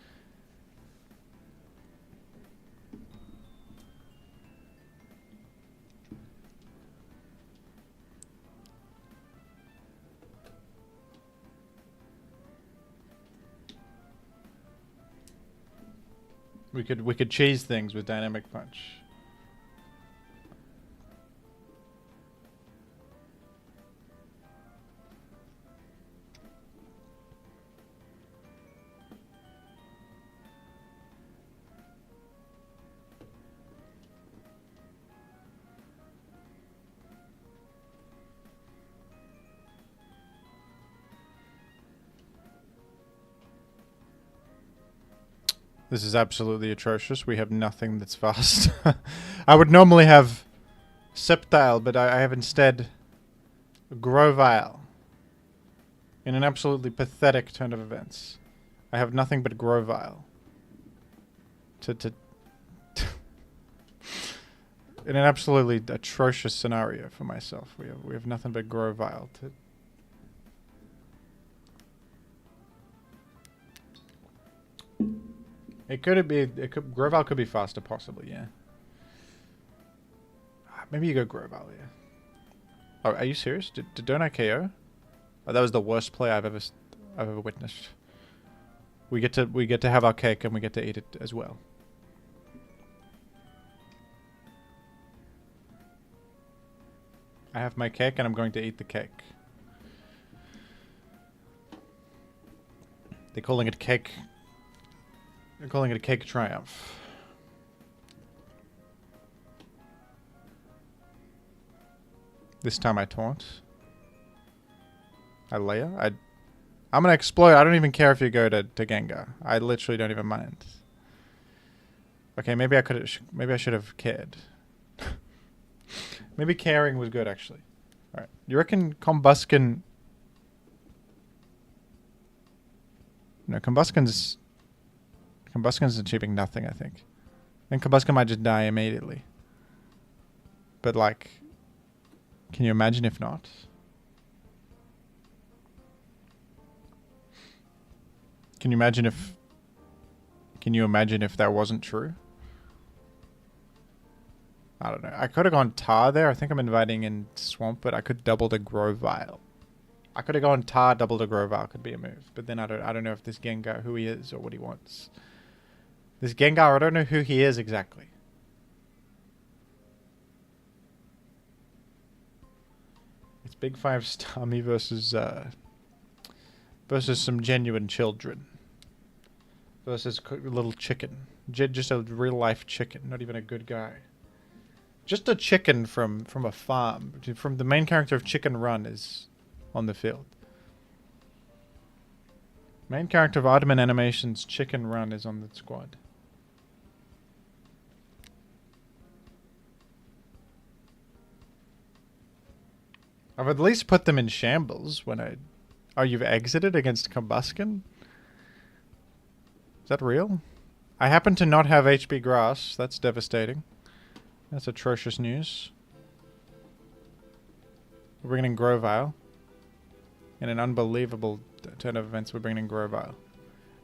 We could cheese things with Dynamic Punch. This is absolutely atrocious. We have nothing that's fast. I would normally have Sceptile, but I have instead Grovyle. In an absolutely pathetic turn of events. I have nothing but Grovyle. In an absolutely atrocious scenario for myself. We have nothing but Grovyle to... Grovyle could be faster, possibly, yeah. Maybe you go Grovyle, yeah. Oh, are you serious? Don't I KO? Oh, that was the worst play I've ever witnessed. We get to have our cake and we get to eat it as well. I have my cake and I'm going to eat the cake. They're calling it cake. They're calling it a cake triumph. This time I taunt. I layer. I'm gonna explode. I don't even care if you go to Gengar. I literally don't even mind. Okay, maybe I should have cared. Maybe caring was good actually. All right. You reckon Combuskin? No, Combuskin's achieving nothing, I think. Then Combuskin might just die immediately. But, like... Can you imagine if not? Can you imagine if... Can you imagine if that wasn't true? I don't know. I could have gone Tar there. I think I'm inviting in Swamp, but I could double the Grovyle. I could have gone Tar, double the Grovyle could be a move. But then I don't know if this Gengar, who he is or what he wants. This Gengar, I don't know who he is exactly. It's Big 5 Star me versus some genuine children. Versus a little chicken. Just a real life chicken, not even a good guy. Just a chicken from a farm. From the main character of Chicken Run is on the field. Main character of Aardman Animation's Chicken Run is on the squad. I've at least put them in shambles when I... Oh, you've exited against Combuskin? Is that real? I happen to not have HP Grass. That's devastating. That's atrocious news. We're bringing in Grovyle. In an unbelievable turn of events, we're bringing in Grovyle.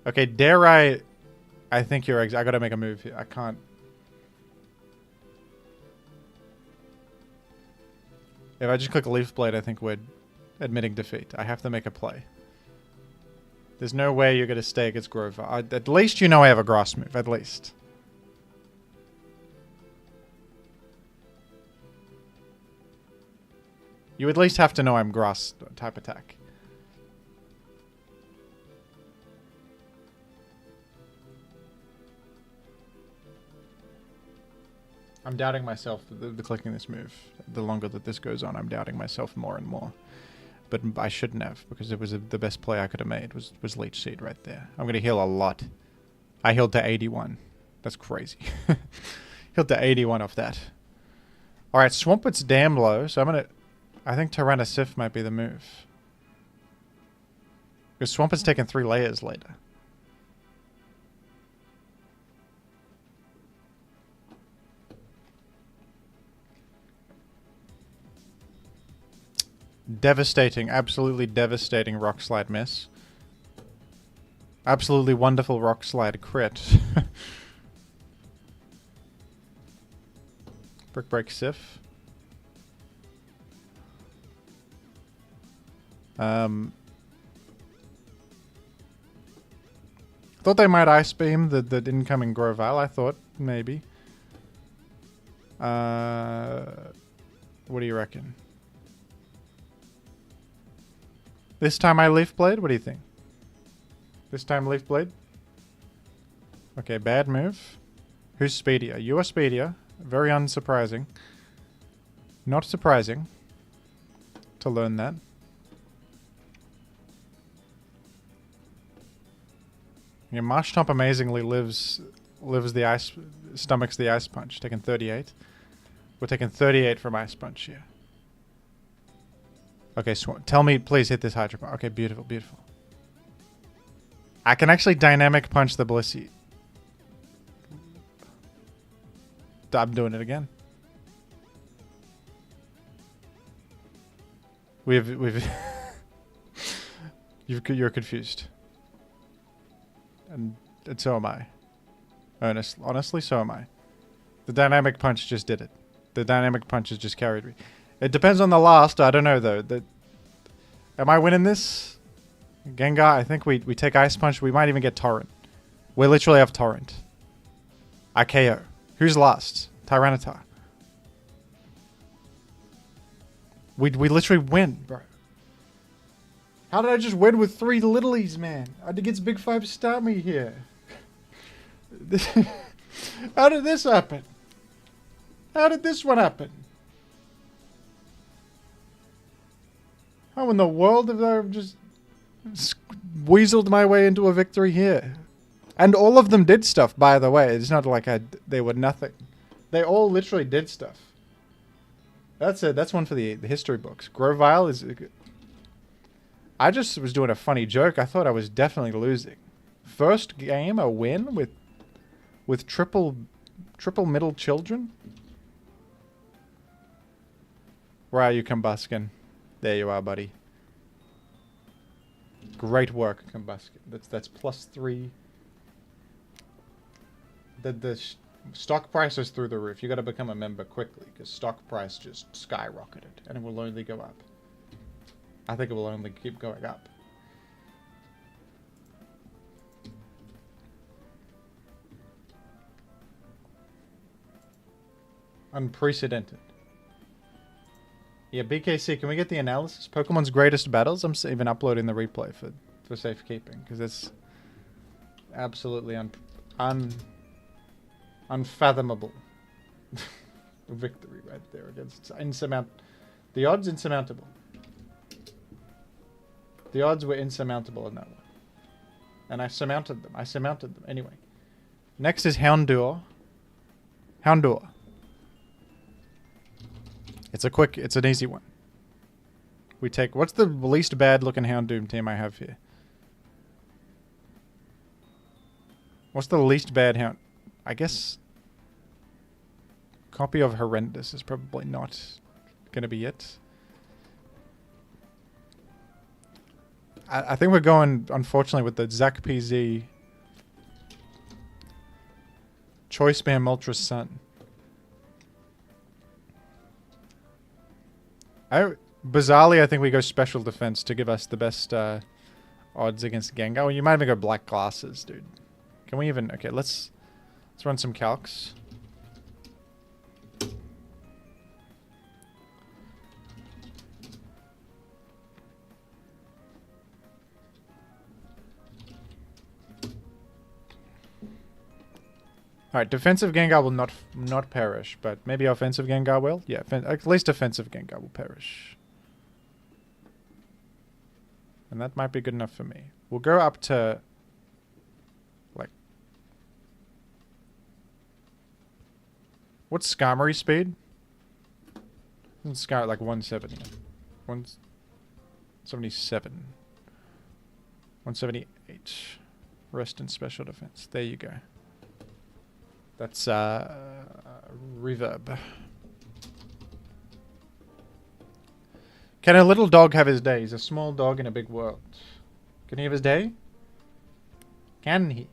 Okay, dare I think you're... I gotta make a move here. I can't... If I just click Leaf Blade, I think we're admitting defeat. I have to make a play. There's no way you're going to stay against Grovyle. At least you know I have a grass move. At least. You at least have to know I'm grass type attack. I'm doubting myself the clicking this move. The longer that this goes on, I'm doubting myself more and more. But I shouldn't have, because it was the best play I could have made was Leech Seed right there. I'm going to heal a lot. I healed to 81. That's crazy. Healed to 81 off that. Alright, Swampet's damn low, so I'm gonna... I think Tyrannosif might be the move. Because Swampet's taking 3 layers later. Devastating, absolutely devastating rock slide miss. Absolutely wonderful rock slide crit. Brick break Sif. Thought they might ice beam the incoming Grovile. I thought maybe. What do you reckon? This time I Leaf Blade? What do you think? This time Leaf Blade? Okay, bad move. Who's speedier? You are speedier. Very unsurprising. Not surprising to learn that. Yeah, Marshtomp amazingly lives the ice, stomachs the Ice Punch, taking 38. We're taking 38 from Ice Punch here. Okay, tell me, please hit this Hydro Punch. Okay, beautiful, beautiful. I can actually Dynamic Punch the Blissey. I'm doing it again. We've you're confused. And so am I. Honestly, so am I. The Dynamic Punch just did it. The Dynamic Punch has just carried me. It depends on the last. I don't know, though. Am I winning this? Gengar, I think we take Ice Punch. We might even get Torrent. We literally have Torrent. I KO. Who's last? Tyranitar. We literally win, bro. How did I just win with 3 Littlies, man? I had to get Big 5 to start me here. How did this happen? How did this one happen? How in the world have I just weaseled my way into a victory here? And all of them did stuff, by the way. It's not like they were nothing. They all literally did stuff. That's it. That's one for the history books. Grovile is... I just was doing a funny joke. I thought I was definitely losing. First game, a win with triple middle children? Where are you, Combuskin? There you are, buddy. Great work, Combuskin. That's +3. The stock price is through the roof. You got to become a member quickly because stock price just skyrocketed, and it will only go up. I think it will only keep going up. Unprecedented. Yeah, BKC, can we get the analysis? Pokemon's greatest battles? I'm even uploading the replay for safekeeping because it's absolutely unfathomable victory right there against the odds insurmountable. The odds were insurmountable in that one. And I surmounted them. Anyway. Next is Houndour. Houndour. It's an easy one. We take... What's the least bad looking Houndoom team I have here? What's the least bad Hound... I guess... Copy of Horrendous is probably not gonna be it. I think we're going, unfortunately, with the Zac PZ Choice Spam Ultra Sun. Bizarrely, I think we go Special Defense to give us the best odds against Gengar. Oh, you might even go Black Glasses, dude. Can we even... Okay, let's run some calcs. Alright, defensive Gengar will not perish, but maybe offensive Gengar will? Yeah, at least offensive Gengar will perish. And that might be good enough for me. We'll go up to... Like... What's Skarmory speed? Let's scar at like 170. 177. 178. Rest and special defense. There you go. That's reverb. Can a little dog have his day? He's a small dog in a big world. Can he have his day? Can he?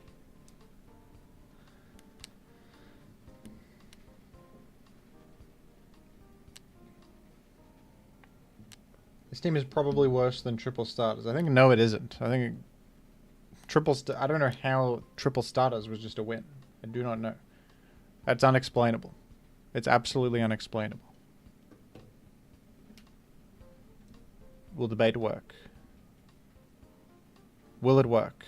This team is probably worse than triple starters. I think no, it isn't. I think I don't know how triple starters was just a win. I do not know. That's unexplainable. It's absolutely unexplainable. Will the bait work? Will it work?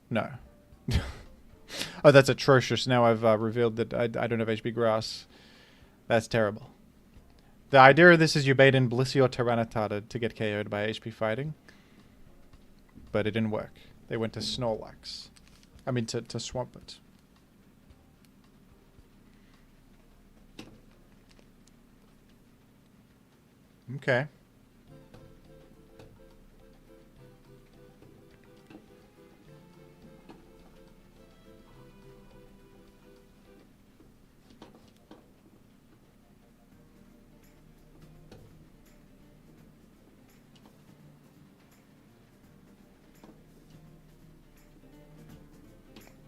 No. Oh, that's atrocious. Now I've revealed that I don't have HP grass. That's terrible. The idea of this is you bait in Blissey or Tyranitar to get KO'd by HP fighting. But it didn't work. They went to Snorlax. I mean to Swampert. Okay.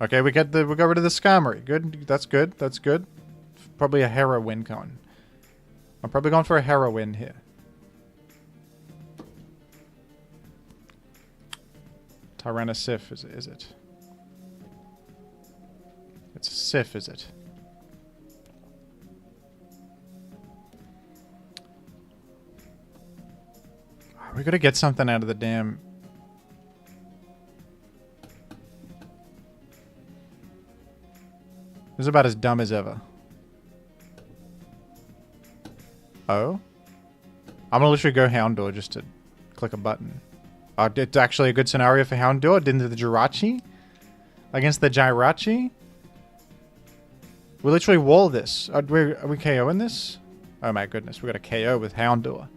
Okay, we got rid of the Skarmory. Good. That's good. That's good. Probably a Hera win coming. I'm probably going for a Hera win here. Tyrannosif, is it? It's a Sif, is it? We gotta get something out of the damn... This is about as dumb as ever. Oh? I'm gonna literally go Houndour just to click a button. It's actually a good scenario for Houndour. Into the Jirachi? Against the Jirachi? We literally wall this. Are we KOing this? Oh my goodness, we got a KO with Houndour.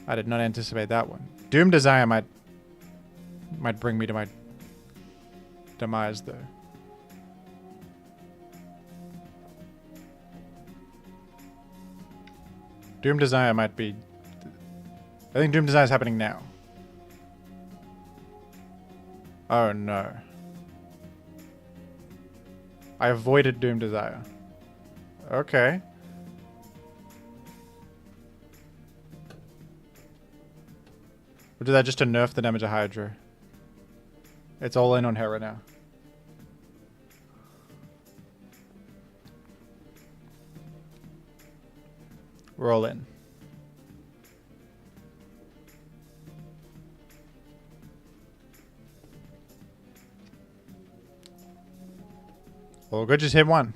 I did not anticipate that one. Doom Desire might bring me to my demise though. Doom Desire might be... I think Doom Desire is happening now. Oh no. I avoided Doom Desire. Okay. We'll do that just to nerf the damage of Hydra. It's all in on Hera now. We're all in. All good, just hit one.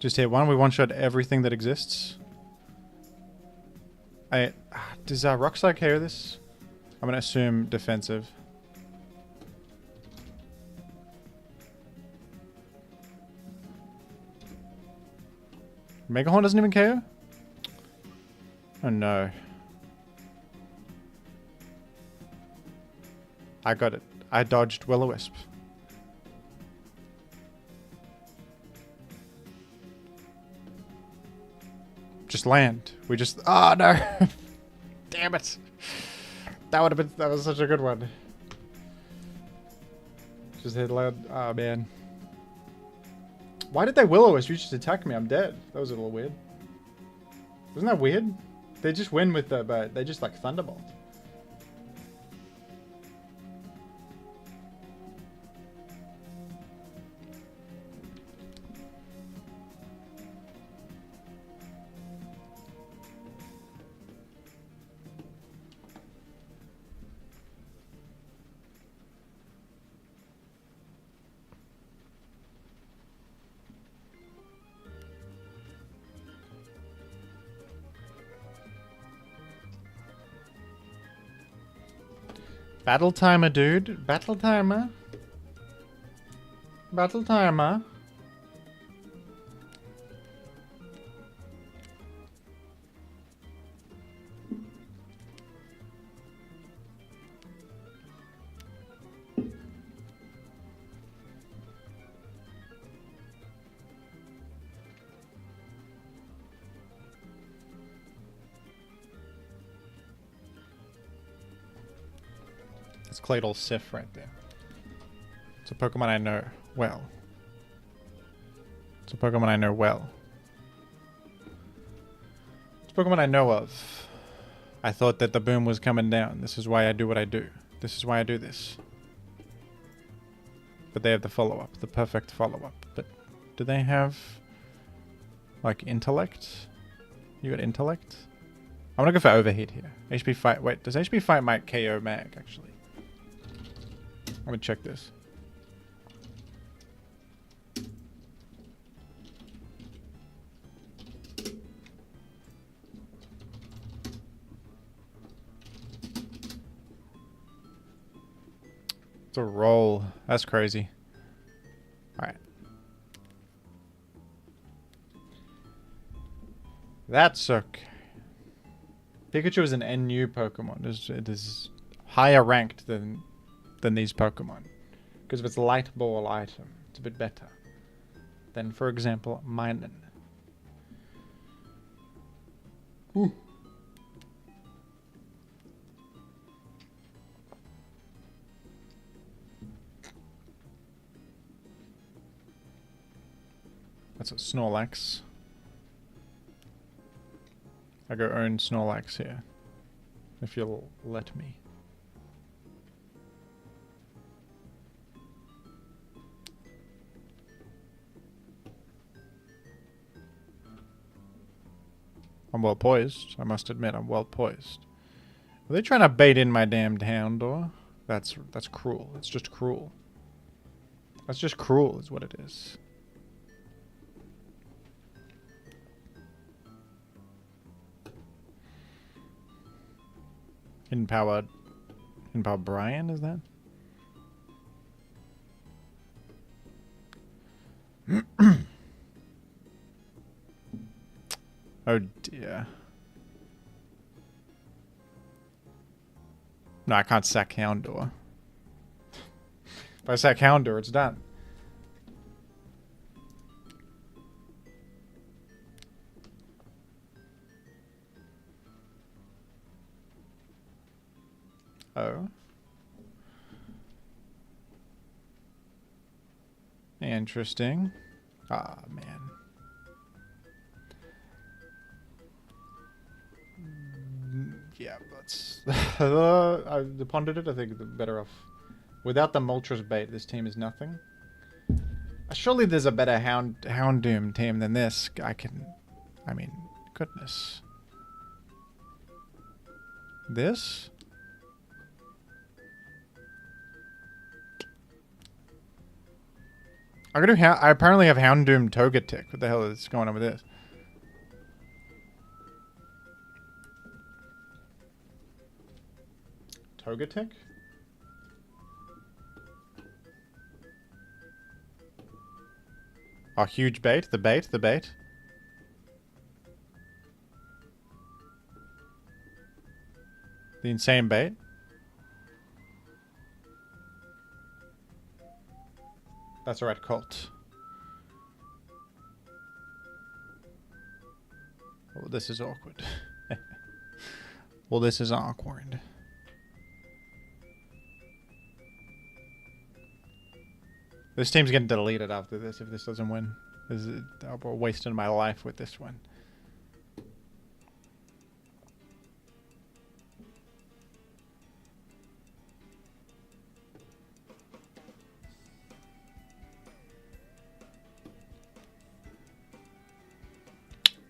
Just hit one. We one-shot everything that exists. Does Rockstar KO this? I'm going to assume defensive. Megahorn doesn't even KO? Oh no. I got it. I dodged Will-O-Wisp. Just land. We just... Oh no! Damn it! That would have been... That was such a good one. Just hit land. Oh man. Why did they Will-O-Wisp? You just attack me. I'm dead. That was a little weird. Wasn't that weird? They just win with the... But they just like Thunderbolt. Battle timer, dude. Battle timer. Battle timer. It's Claydol Sif right there. It's a Pokemon I know well. It's a Pokemon I know well. It's a Pokemon I know of. I thought that the boom was coming down. This is why I do what I do. This is why I do this. But they have the follow-up. The perfect follow-up. But do they have... like, intellect? You got intellect? I'm gonna go for overheat here. HP fight... Wait, does HP fight might KO Mag, actually? I'm gonna check this. It's a roll. That's crazy. Alright. That's okay. Pikachu is an NU Pokemon. It is higher ranked than these Pokemon. Because of its light ball item. It's a bit better than, for example, Minun. Ooh. That's a Snorlax. I go own Snorlax here. If you'll let me. I'm well poised. I must admit, I'm well poised. Are they trying to bait in my damned Houndour? That's cruel. It's just cruel. That's just cruel is what it is. Hidden Power Brian, is that? Oh dear. No, I can't sack Houndour. If I sack Houndour, it's done. Oh. Interesting. Ah, man. Yeah, that's... I pondered it. I think the better off. Without the Moltres bait, this team is nothing. Surely there's a better Houndoom team than this. I mean, goodness. This? I apparently have Houndoom Togetic. What the hell is going on with this? Togetic? Oh, huge bait. The bait. The insane bait. That's alright, Colt. Well, this is awkward. Well, this is awkward. This team's getting deleted after this if this doesn't win. I'm wasting my life with this one.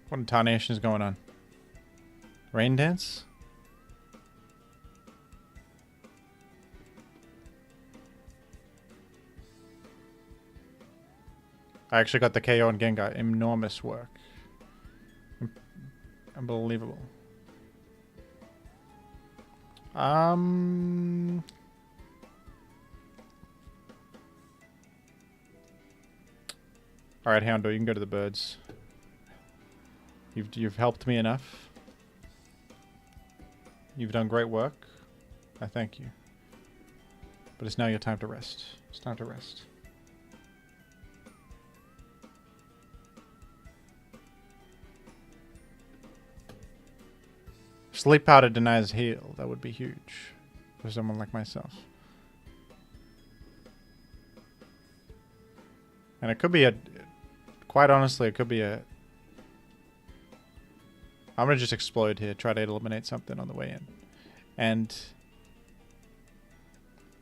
What in tarnation is going on? Rain dance? I actually got the KO on Gengar. Enormous work. Unbelievable. Alright, Houndor, you can go to the birds. You've helped me enough. You've done great work. I thank you. But it's now your time to rest. It's time to rest. Sleep powder denies heal. That would be huge for someone like myself. And it could be a... Quite honestly, it could be a... I'm going to just explode here. Try to eliminate something on the way in. And...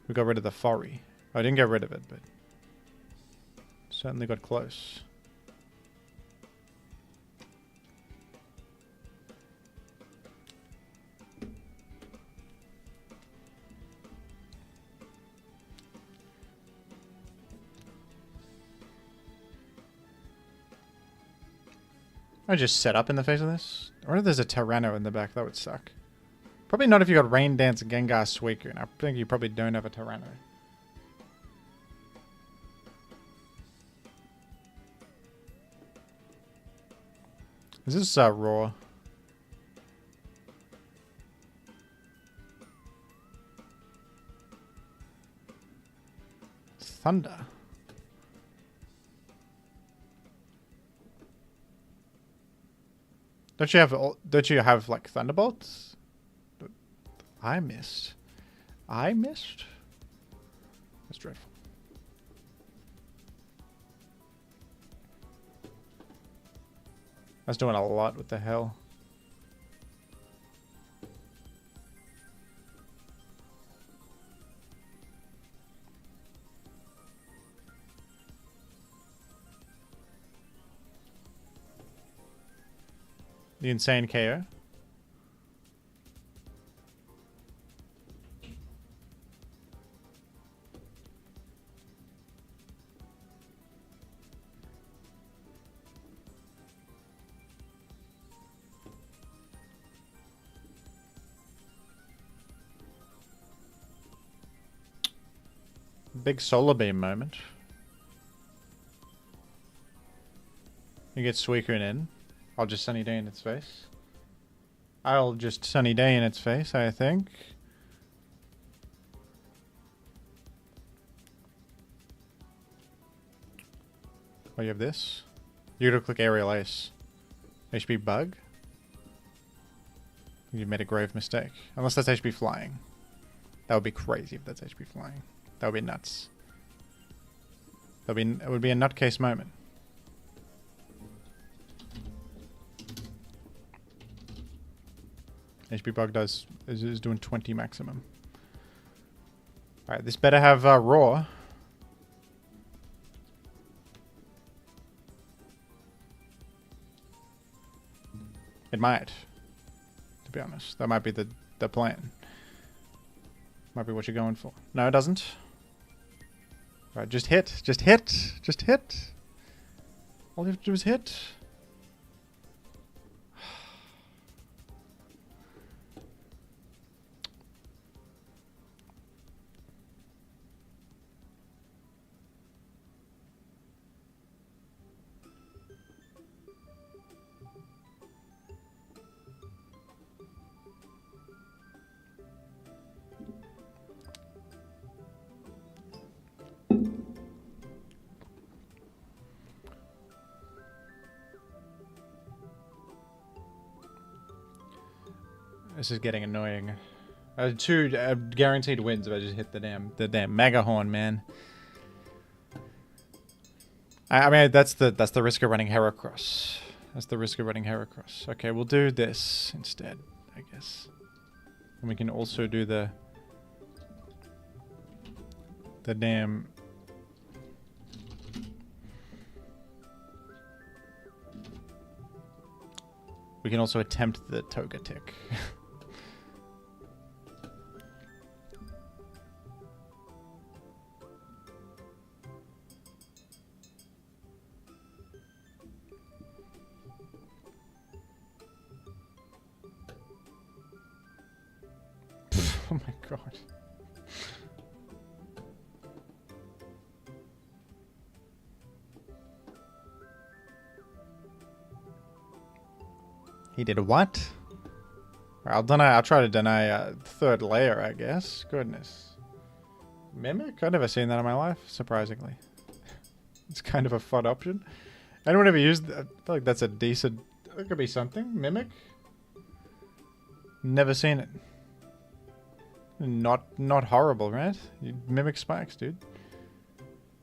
we got rid of the Fori. I didn't get rid of it, but... certainly got close. I just set up in the face of this. I wonder if there's a Tyranno in the back. That would suck. Probably not if you got Rain Dance and Gengar Suicune. And I think you probably don't have a Tyranno. Is this Raw? Thunder. Don't you have like Thunderbolts? I missed. I missed? That's dreadful. That's doing a lot. What the hell? The insane KO. Big solar beam moment. You get Suicune in. I'll just Sunny Day in its face. I'll just Sunny Day in its face, I think. Oh, you have this? You gotta click Aerial Ace. HP Bug? You've made a grave mistake. Unless that's HP Flying. That would be crazy if that's HP Flying. That would be nuts. It would be a nutcase moment. HP Bug is doing 20 maximum. Alright, this better have Raw. It might. To be honest. That might be the plan. Might be what you're going for. No, it doesn't. Alright, just hit. Just hit. Just hit. All you have to do is hit. This is getting annoying. Two guaranteed wins if I just hit the damn Mega Horn, man. I mean that's the risk of running Heracross. That's the risk of running Heracross. Okay, we'll do this instead, I guess. And we can also do the damn. We can also attempt the Togetic. Oh my god. He did what? I'll deny. I'll try to deny third layer, I guess. Goodness. Mimic? I've never seen that in my life, surprisingly. It's kind of a fun option. Anyone ever used that? I feel like that's a decent... That could be something. Mimic? Never seen it. Not horrible, right? You mimic spikes, dude.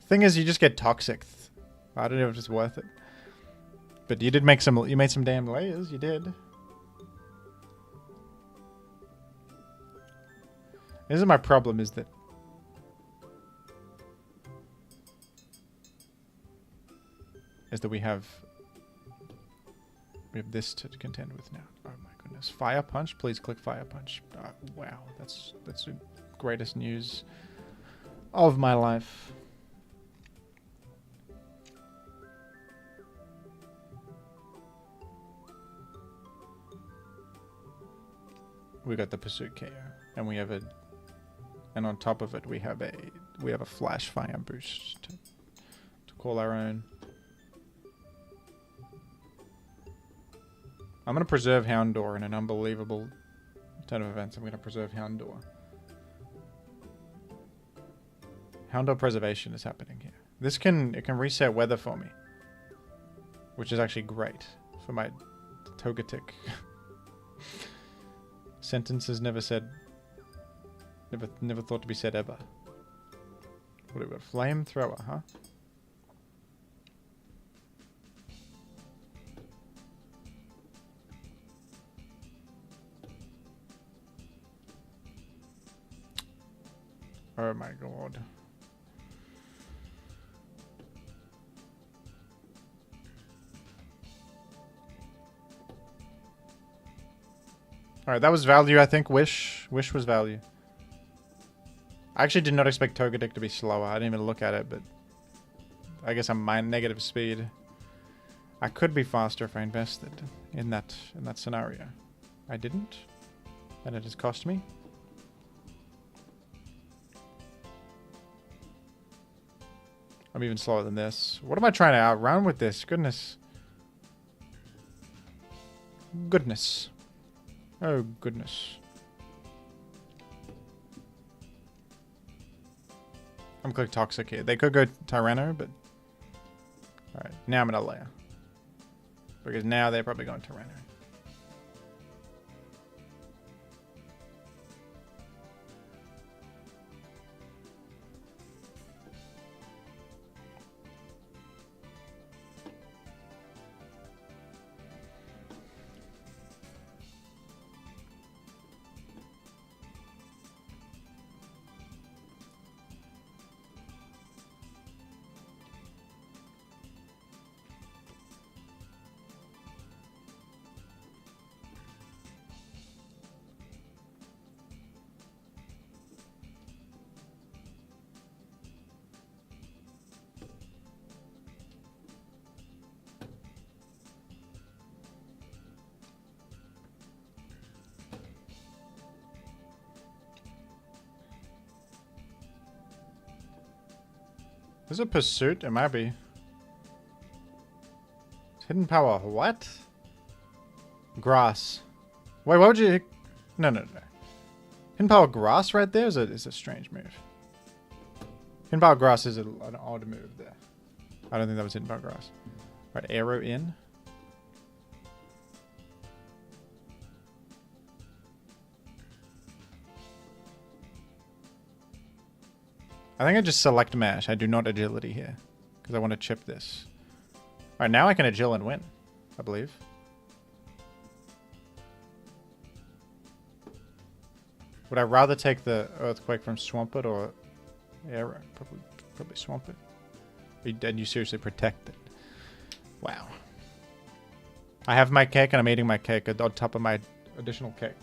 Thing is, you just get toxic. I don't know if it's worth it. But you did make some... You made some damn layers. You did. This is my problem, is that... we have this to contend with now. Oh my goodness. Fire punch? Please click fire punch. Wow. That's the greatest news of my life. We got the pursuit KO, and we have a, and on top of it we have a flash fire boost to call our own. I'm gonna preserve Houndour in an unbelievable turn of events. I'm gonna preserve Houndour. Houndour preservation is happening here. This can reset weather for me, which is actually great for my Togetic. Sentences never said, never thought to be said ever. What do we got? Flamethrower, huh? Oh my god. Alright, that was value, I think. Wish was value. I actually did not expect Togetic to be slower. I didn't even look at it, but... I guess I'm my negative speed. I could be faster if I invested in that scenario. I didn't. And it has cost me. I'm even slower than this. What am I trying to outrun with this? Goodness. Goodness. Oh, goodness. I'm click Toxic here. They could go Tyranno, but... Alright, now I'm going to layer. Because now they're probably going Tyranno. Is it Pursuit? It might be. Hidden Power. What? Grass. Wait, why would you... No. Hidden Power Grass right there is a strange move. Hidden Power Grass is an odd move there. I don't think that was Hidden Power Grass. Right, Arrow in. I think I just select mash. I do not agility here. Because I want to chip this. Alright, now I can agil and win. I believe. Would I rather take the Earthquake from Swampert or Arrow? Probably Swampert. And you seriously protect it. Wow. I have my cake and I'm eating my cake on top of my additional cake.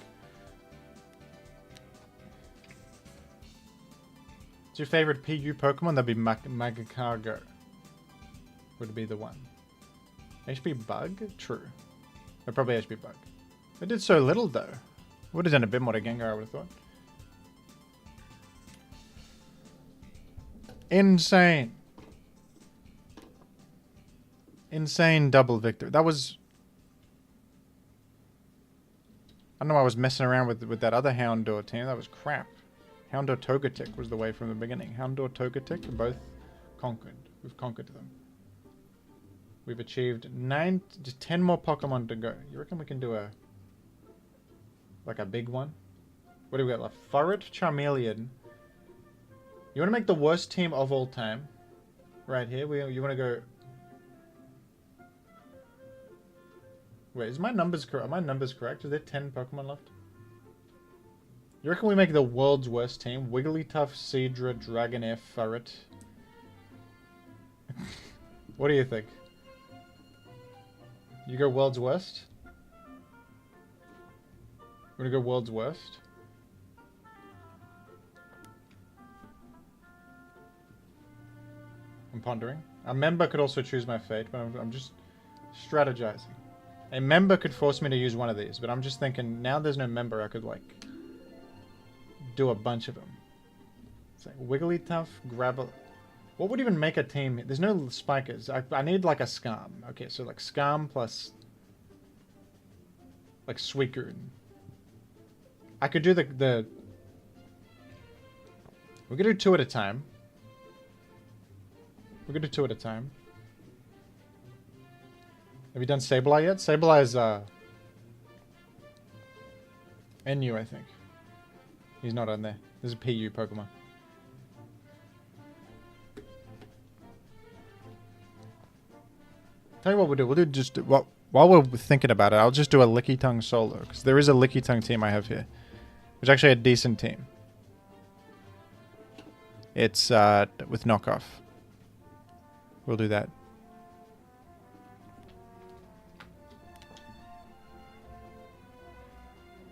What's your favorite PU Pokemon? That'd be Magikarp. Would be the one. HP Bug? True. Or probably HP Bug. It did so little though. Would have done a bit more to Gengar, I would have thought. Insane. Insane double victory. That was... I know I was messing around with that other Houndour team. That was crap. Houndour Togetic was the way from the beginning. Houndour Togetic are both conquered. We've conquered them. We've achieved 10 more Pokemon to go. You reckon we can do like a big one? What do we got left? Furret, Charmeleon. You want to make the worst team of all time? Right here. You want to go... Wait, is my numbers correct? Are my numbers correct? Is there 10 Pokemon left? You reckon we make the world's worst team? Wigglytuff, Seadra, Dragonair, Furret. What do you think? You go world's worst? You want to go world's worst? I'm pondering. A member could also choose my fate, but I'm just strategizing. A member could force me to use one of these, but I'm just thinking, now there's no member, I could, like, do a bunch of them. It's like Wigglytuff, Gravel... What would even make a team? There's no spikers. I need, like, a Scarm. Okay, so, like, Scarm plus... like, Suicune. I could do the... We could do 2 at a time. We could do 2 at a time. Have you done Sableye yet? Sableye is, NU, I think. He's not on there. This is a PU Pokemon. Tell you what we'll do. We'll do just... While we're thinking about it, I'll just do a Lickitung solo. Because there is a Lickitung team I have here. Which is actually a decent team. It's, with knockoff. We'll do that.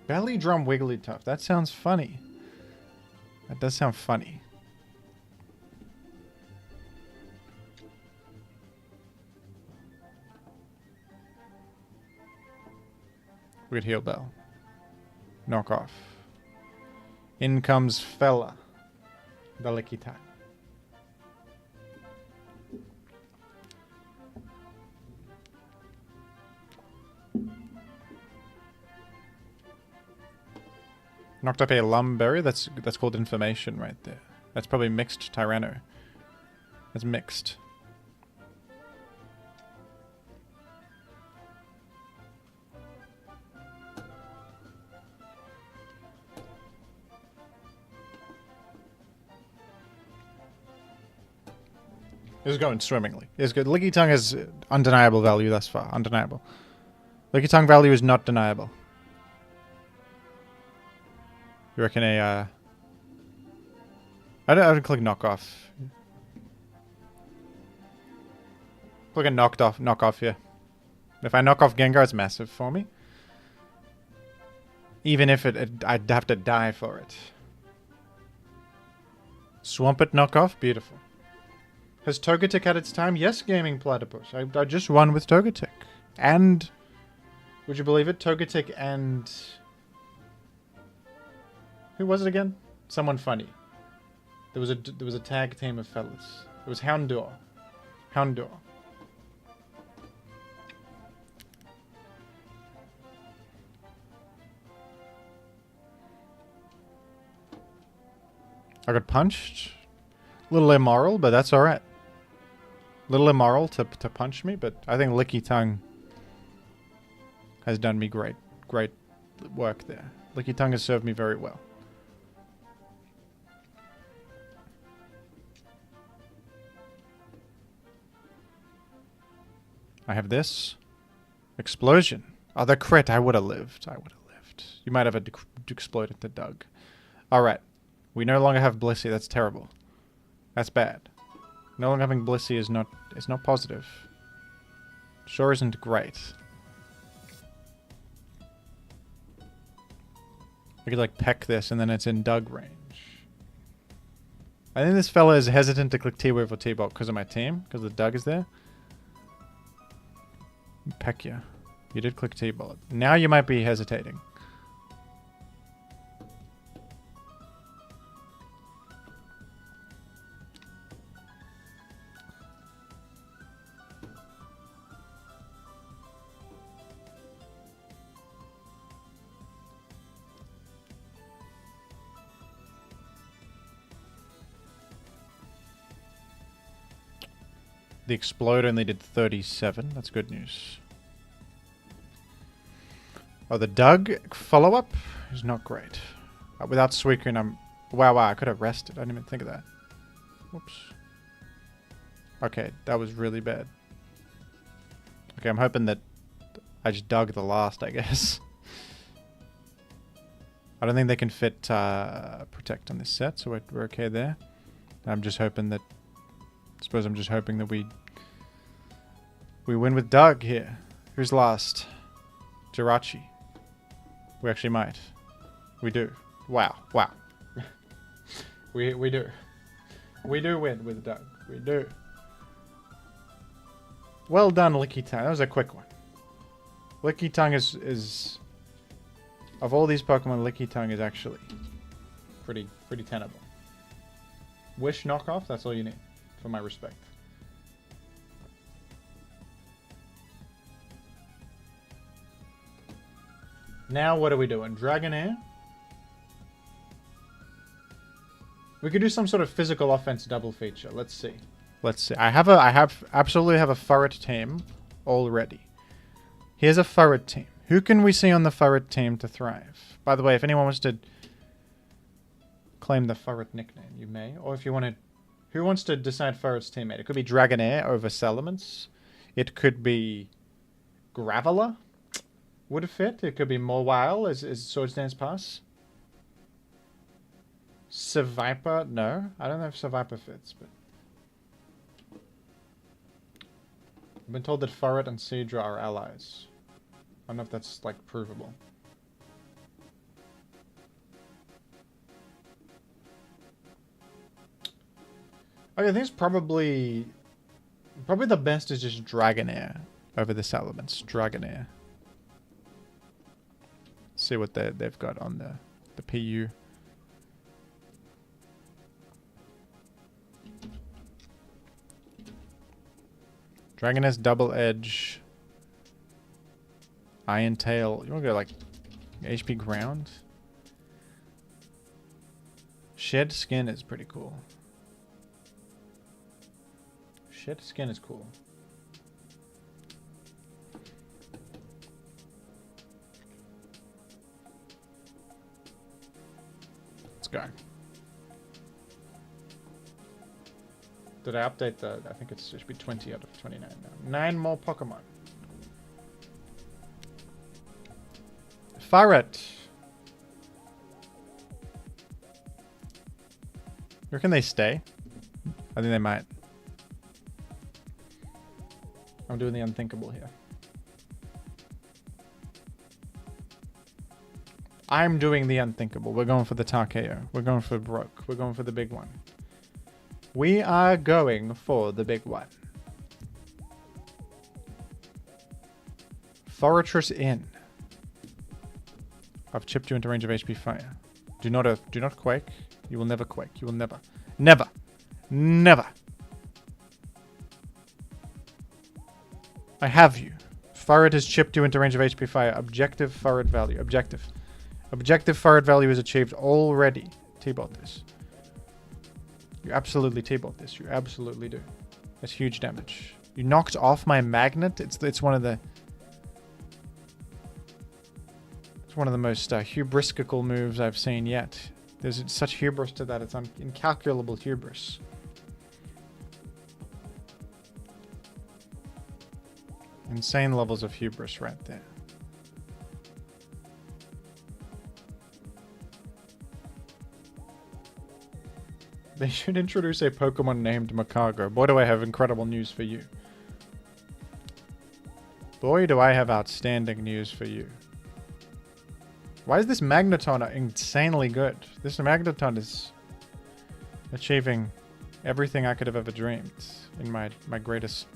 Belly Drum Wigglytuff. That sounds funny. That does sound funny. Weird Heal Bell. Knock off. In comes Fella. Bellikita. Knocked up a Lumberry. That's called Information right there. That's probably mixed Tyranno. That's mixed. This is going swimmingly. It's good. Lickitung has undeniable value thus far. Undeniable. Lickitung value is not deniable. You reckon a, I don't click knockoff. Click a knockoff here. If I knock off Gengar, it's massive for me. Even if I'd have to die for it. Swampert knockoff, beautiful. Has Togetic had its time? Yes, Gaming Platypus. I just won with Togetic. And, would you believe it? Togetic and... Who was it again? Someone funny. There was a tag team of fellas. It was Houndour. Houndour. I got punched. A little immoral, but that's alright. A little immoral to punch me, but I think Lickitung has done me great work there. Lickitung has served me very well. I have this. Explosion. Oh, the crit. I would have lived. I would have lived. You might have had to explode into Doug. Alright. We no longer have Blissey. That's terrible. That's bad. No longer having Blissey is not positive. Sure isn't great. I could like peck this and then it's in Doug range. I think this fella is hesitant to click T-Wave or T-Bolt because of my team. Because the Doug is there. Peck you. You did click T-Bolt. Now you might be hesitating. The Explode only did 37. That's good news. Oh, the Doug follow-up is not great. Without Suicune, I'm... Wow, I could have rested. I didn't even think of that. Whoops. Okay, that was really bad. Okay, I'm hoping that I just dug the last, I guess. I don't think they can fit Protect on this set, so we're okay there. I'm just hoping that... I suppose I'm just hoping that we win with Doug here. Who's last? Jirachi. We actually might. We do. Wow. Wow. we do. We do win with Doug. We do. Well done, Licky Tongue. That was a quick one. Licky Tongue is... Of all these Pokemon, Licky Tongue is actually pretty tenable. Wish knockoff, that's all you need, for my respect. Now what are we doing? Dragonair? We could do some sort of physical offense double feature. Let's see. Let's see. I absolutely have a Furret team already. Here's a Furret team. Who can we see on the Furret team to thrive? By the way, if anyone wants to claim the Furret nickname, you may. Or if you want to... Who wants to decide Furret's teammate? It could be Dragonair over Salamence. It could be Graveler. Would it fit? It could be Mawile as Swords Dance Pass. Seviper? No. I don't know if Seviper fits, but... I've been told that Furret and Seadra are allies. I don't know if that's, like, provable. Okay, I think it's probably the best is just Dragonair over the Salamence. Dragonair. See what they've got on the PU. Dragonair's Double Edge. Iron Tail. You want to go like HP Ground? Shed Skin is pretty cool. Shed Skin is cool. Let's go. Did I update the... I think it should be 20 out of 29 now. 9 more Pokemon. Furret. Where can they stay? I think they might. I'm doing the unthinkable here. I'm doing the unthinkable. We're going for the Tarkeo. We're going for Broke. We're going for the big one. We are going for the big one. Fortress Inn. I've chipped you into range of HP fire. Do not quake. You will never quake. You will never. Never. Never. I have you. Furret has chipped you into range of HP fire. Objective Furret value. Objective. Objective Furret value is achieved already. T-bot this. You absolutely T-bot this. You absolutely do. That's huge damage. You knocked off my magnet. It's one of the... It's one of the most hubristical moves I've seen yet. There's such hubris to that. It's incalculable hubris. Insane levels of hubris right there. They should introduce a Pokemon named Makago. Boy, do I have incredible news for you. Boy, do I have outstanding news for you. Why is this Magneton insanely good? This Magneton is achieving everything I could have ever dreamed in my greatest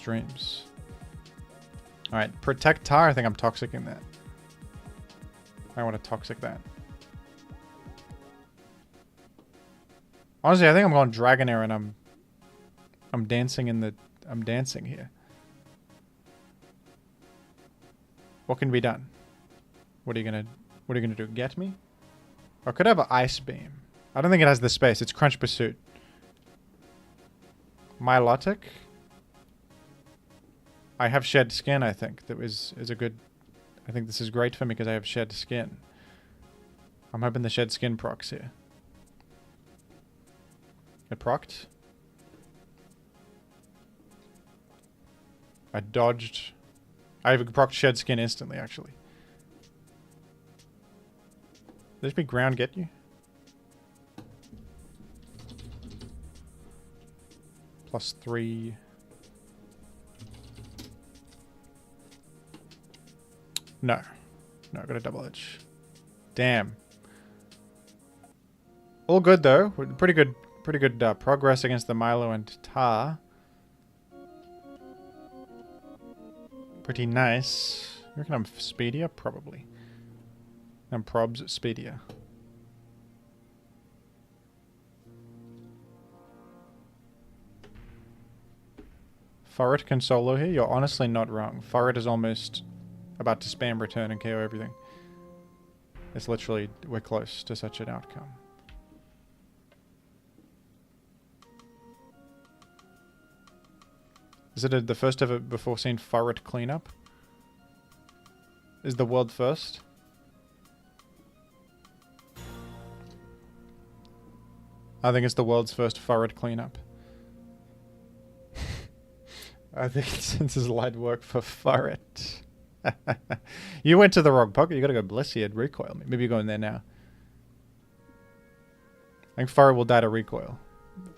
dreams. Alright, Protect Tar. I think I'm toxic in that. I want to toxic that. Honestly, I think I'm going Dragonair and I'm dancing in the... I'm dancing here. What can be done? What are you gonna do? Get me? Or could I have an Ice Beam? I don't think it has the space. It's Crunch Pursuit. Milotic. I have shed skin, I think. That is a good... I think this is great for me because I have shed skin. I'm hoping the shed skin procs here. It procced. I dodged. I have procced shed skin instantly, actually. Does me ground get you? +3. No. No, I got a double edge. Damn. All good though. Pretty good progress against the Milo and Tar. Pretty nice. You reckon I'm speedier? Probably. I'm probs speedier. Furret can solo here? You're honestly not wrong. Furret is almost about to spam return and KO everything. It's literally, we're close to such an outcome. Is it the first ever before seen Furret cleanup? Is the world first? I think it's the world's first Furret cleanup. I think this is light work for Furret. You went to the wrong pocket. You gotta go Blissey and recoil. Maybe you're going there now. I think Furret will die to recoil.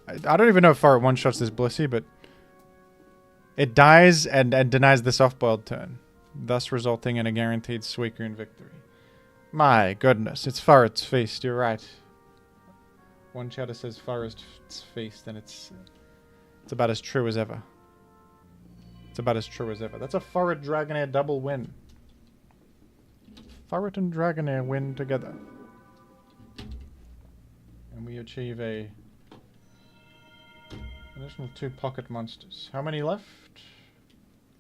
I don't even know if Furret one-shots this Blissey, but it dies and denies the soft-boiled turn, thus resulting in a guaranteed Suicune victory. My goodness, it's Furret's feast. You're right. One chatter says Furret's feast, and it's about as true as ever. It's about as true as ever. That's a Furret Dragonair double win. Furret and Dragonair win together. And we achieve a additional 2 pocket monsters. How many left?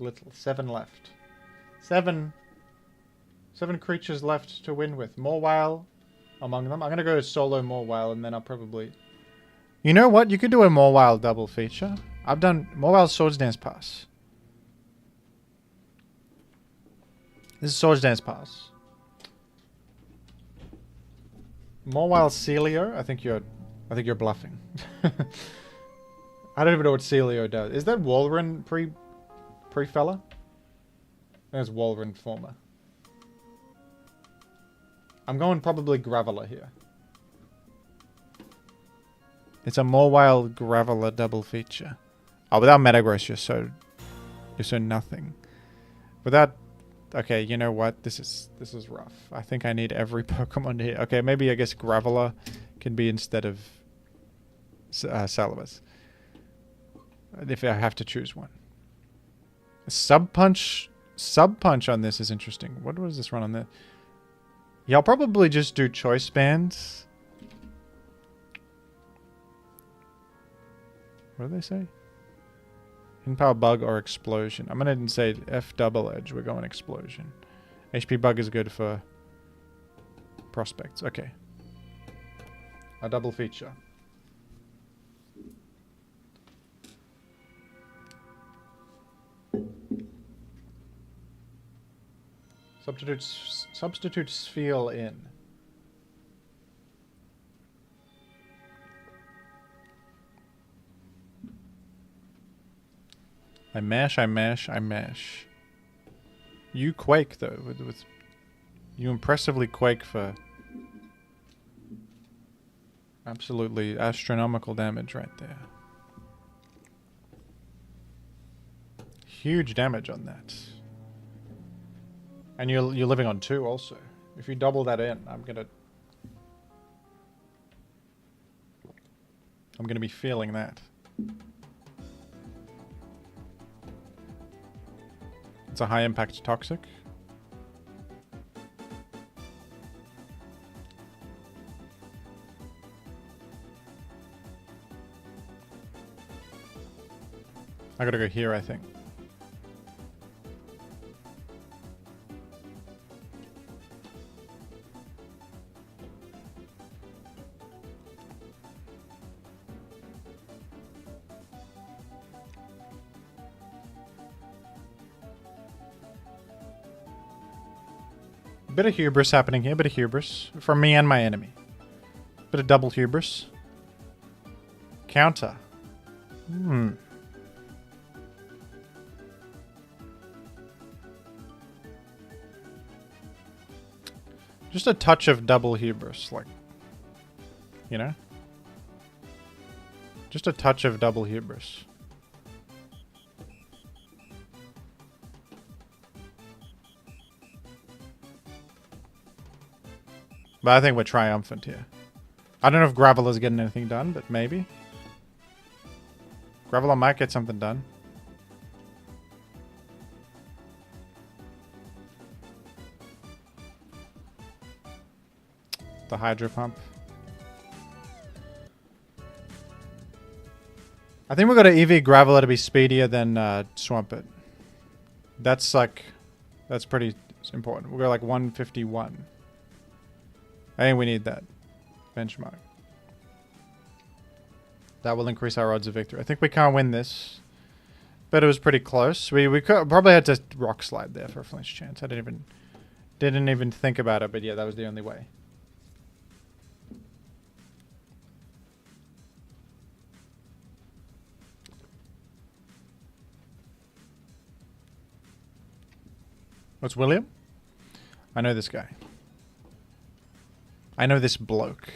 Little. 7 left. 7 creatures left to win with. Morwile among them. I'm going to go solo Morwile and then I'll probably... You know what? You could do a Morwile double feature. I've done Morwile Swords Dance Pass. This is Swords Dance Pass. Morwile Celio. I think you're bluffing. I don't even know what Celio does. Is that Walrein pre-fella? There's Walrein former. I'm going probably Graveler here. It's a Morwile Graveler double feature. Oh, without Metagross, you're so nothing. Without... Okay, you know what? This is rough. I think I need every Pokemon here. Okay, maybe I guess Graveler can be instead of Salamence. If I have to choose one. Sub Punch on this is interesting. What was this run on there? Yeah, I'll probably just do Choice Bands. What do they say? In Power Bug or Explosion. I'm gonna say F double edge. We're going Explosion. HP Bug is good for prospects. Okay. A double feature. Substitute Spheal in. I mash. You quake though, with you impressively quake for absolutely astronomical damage right there. Huge damage on that. And you're living on 2 also. If you double that in, I'm gonna be feeling that. It's a high impact toxic. I gotta go here, I think. Bit of hubris happening here, bit of hubris. From me and my enemy. Bit of double hubris. Counter. Just a touch of double hubris, like, you know? Just a touch of double hubris. But I think we're triumphant here. I don't know if Graveler's getting anything done, but maybe. Graveler might get something done. The Hydro Pump. I think we've got to EV Graveler to be speedier than Swampert. That's like... That's pretty important. We'll go like 151. I think we need that benchmark. That will increase our odds of victory. I think we can't win this. But it was pretty close. We could, probably had to rock slide there for a flinch chance. I didn't even think about it, but yeah, that was the only way. What's William? I know this guy. I know this bloke.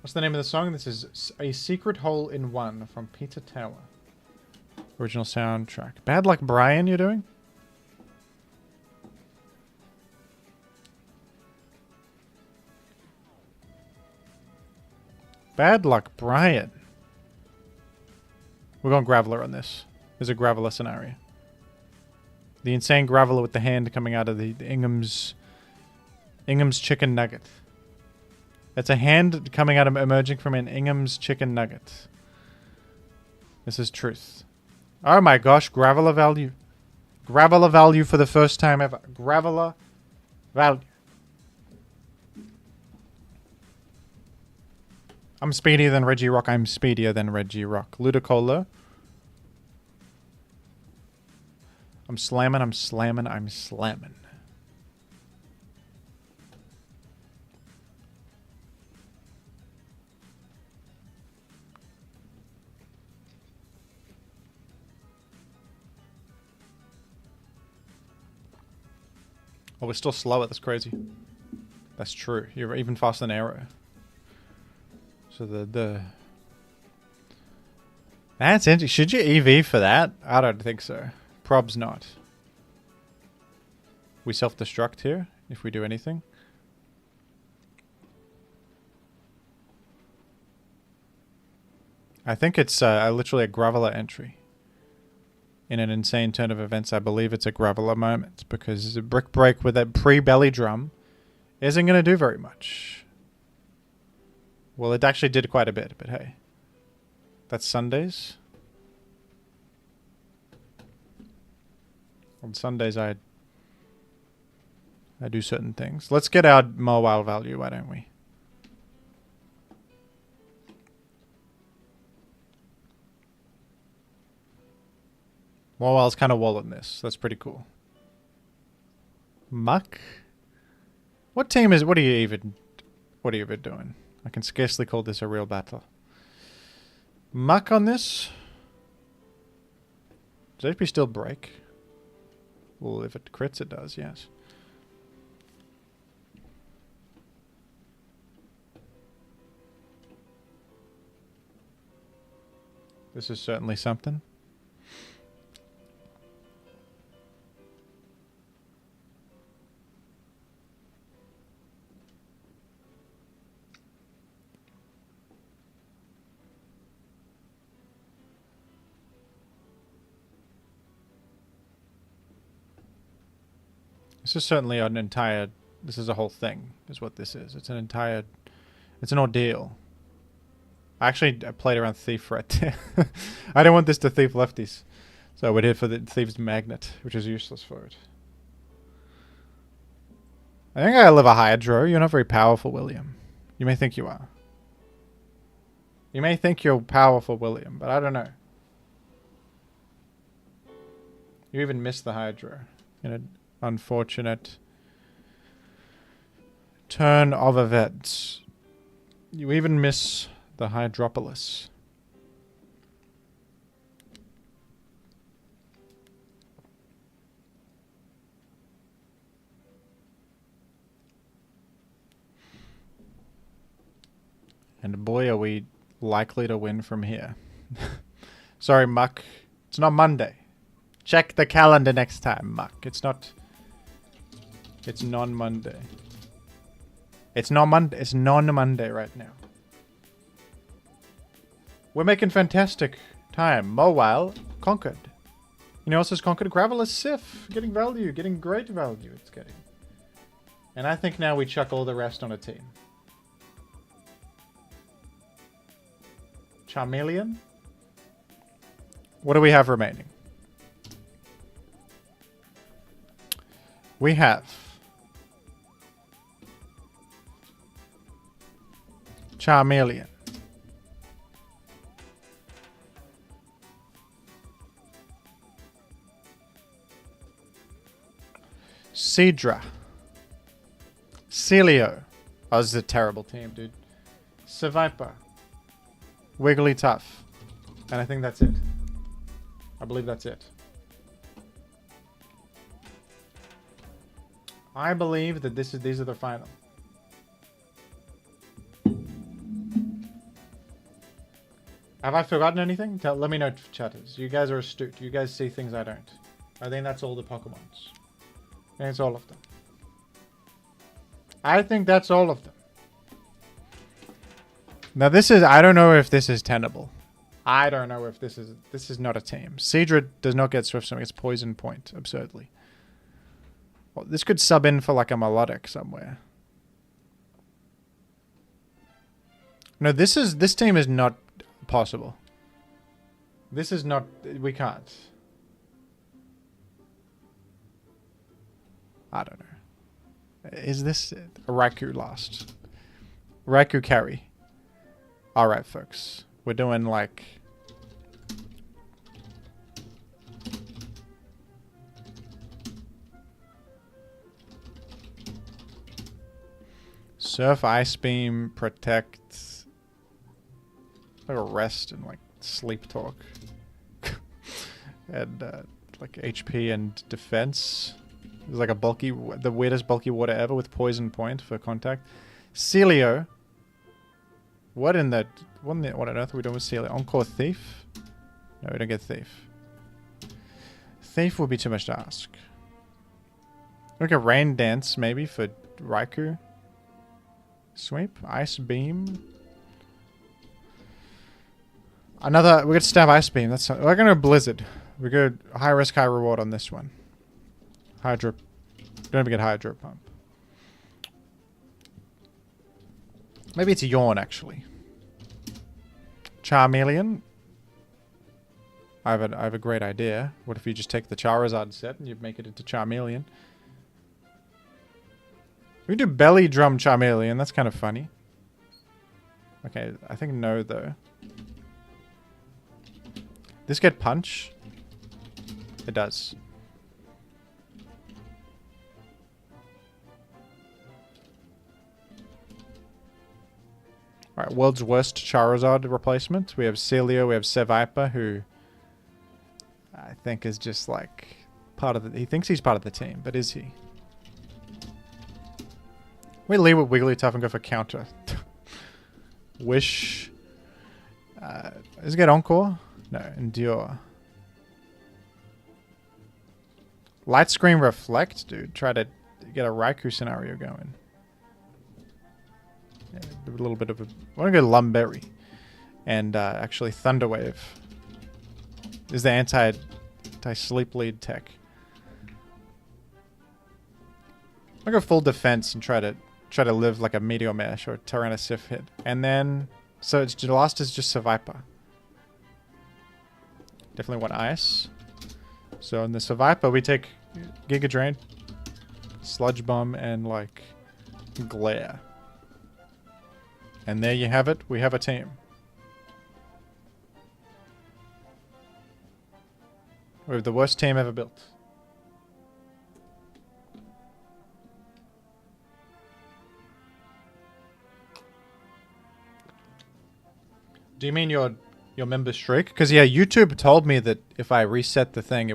What's the name of the song? This is A Secret Hole in One from Peter Tower. Original soundtrack. Bad Luck Brian you're doing? Bad Luck Brian. We're going Graveler on this. There's a Graveler scenario. The insane Graveler with the hand coming out of the Ingham's chicken nugget. That's a hand coming out of emerging from an Ingham's chicken nugget. This is truth. Oh my gosh, Graveler value. Graveler value for the first time ever. Graveler value. I'm speedier than Reggie Rock. I'm speedier than Reggie Rock. Ludicolo. I'm slamming, I'm slamming, I'm slamming. Oh, we're still slower. That's crazy. That's true. You're even faster than Arrow. So that's interesting. Should you EV for that? I don't think so. Prob's not. We self-destruct here if we do anything. I think it's literally a Graveler entry. In an insane turn of events, I believe it's a Graveler moment. Because a Brick Break with that pre-belly drum isn't going to do very much. Well, it actually did quite a bit, but hey. That's Sundays. On Sundays, I do certain things. Let's get our mobile value, why don't we? Mobile's kind of wallet in this. That's pretty cool. Muck? What team is... What are you even doing? I can scarcely call this a real battle. Muck on this? Does HP still break? Well, if it crits, it does, yes. This is certainly something. This is certainly an entire... This is a whole thing, is what this is. It's an entire... It's an ordeal. I played around Thief right there. I don't want this to Thief lefties. So we're here for the Thief's Magnet, which is useless for it. I think I live a Hydro. You're not very powerful, William. You may think you are. You may think you're powerful, William, but I don't know. You even missed the Hydra in an unfortunate turn of events. You even miss the Hydropolis. And boy, are we likely to win from here. Sorry, Muck. It's not Monday. Check the calendar next time, Muck. It's not... It's non-Monday. It's not Monday. It's non-Monday right now. We're making fantastic time. Mobile conquered. You know what else is conquered? Gravelous Sif. Getting value. Getting great value it's getting. And I think now we chuck all the rest on a team. Charmeleon? What do we have remaining? We have Charmeleon. Seadra. Celio. Oh, this is a terrible team, dude. Seviper. Wigglytuff. And I think that's it. I believe that's it. I believe that these are the final. Have I forgotten anything? Let me know, chatters. You guys are astute. You guys see things I don't. I think that's all the Pokemons. I think it's all of them. I think that's all of them. Now this is, I don't know if this is tenable. I don't know if this is not a team. Seadra does not get Swift Swim, it's Poison Point, absurdly. Well, this could sub in for like a melodic somewhere. No, this team is not possible. This is not, we can't. I don't know. Is this it? A Raikou last? Raikou carry. Alright, folks. We're doing like... Surf, Ice Beam, Protect... Like a Rest and like Sleep Talk. And like HP and Defense. There's like a bulky... The weirdest bulky water ever with Poison Point for contact. Celio. What on earth are we doing with Celio? Encore Thief? No, we don't get Thief. Thief would be too much to ask. Look at Rain Dance, maybe, for Raikou. Sweep. Ice Beam. We're going to stab Ice Beam. We're going to Blizzard. We go high risk, high reward on this one. Hydro. Don't even get Hydro Pump. Maybe it's a Yawn, actually. Charmeleon. I have a great idea. What if you just take the Charizard set and you make it into Charmeleon? We can do Belly Drum Charmeleon. That's kind of funny. Okay, I think no, though. This get Punch? It does. Alright, world's worst Charizard replacement. We have Celio, we have Seviper, who I think is just like part of the... He thinks he's part of the team, but is he? We leave with Wigglytuff and go for counter. Wish. Does it get Encore? No, Endure. Light Screen Reflect, dude. Try to get a Raikou scenario going. Yeah, a little bit of a... I want to go Lumberry. And actually Thunder Wave is the anti-sleep lead tech. I'll go full defense and try to live like a Meteor Mash or Tyrannosif hit. And then... So it's the last is just Seviper. Definitely want Ice. So in the Seviper we take Giga Drain, Sludge Bomb, and like Glare. And there you have it. We have a team. We're the worst team ever built. Do you mean your member streak? Because yeah, YouTube told me that if I reset the thing,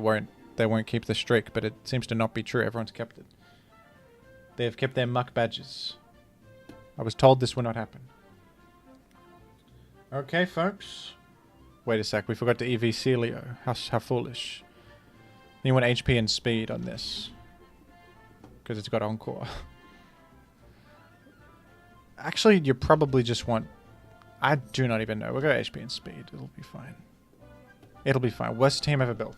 they won't keep the streak, but it seems to not be true. Everyone's kept it. They have kept their muck badges. I was told this would not happen. Okay, folks. Wait a sec, we forgot to EVC Leo. How foolish. You want HP and speed on this. Because it's got Encore. Actually, you probably just want... I do not even know. We'll go HP and speed. It'll be fine. It'll be fine. Worst team ever built.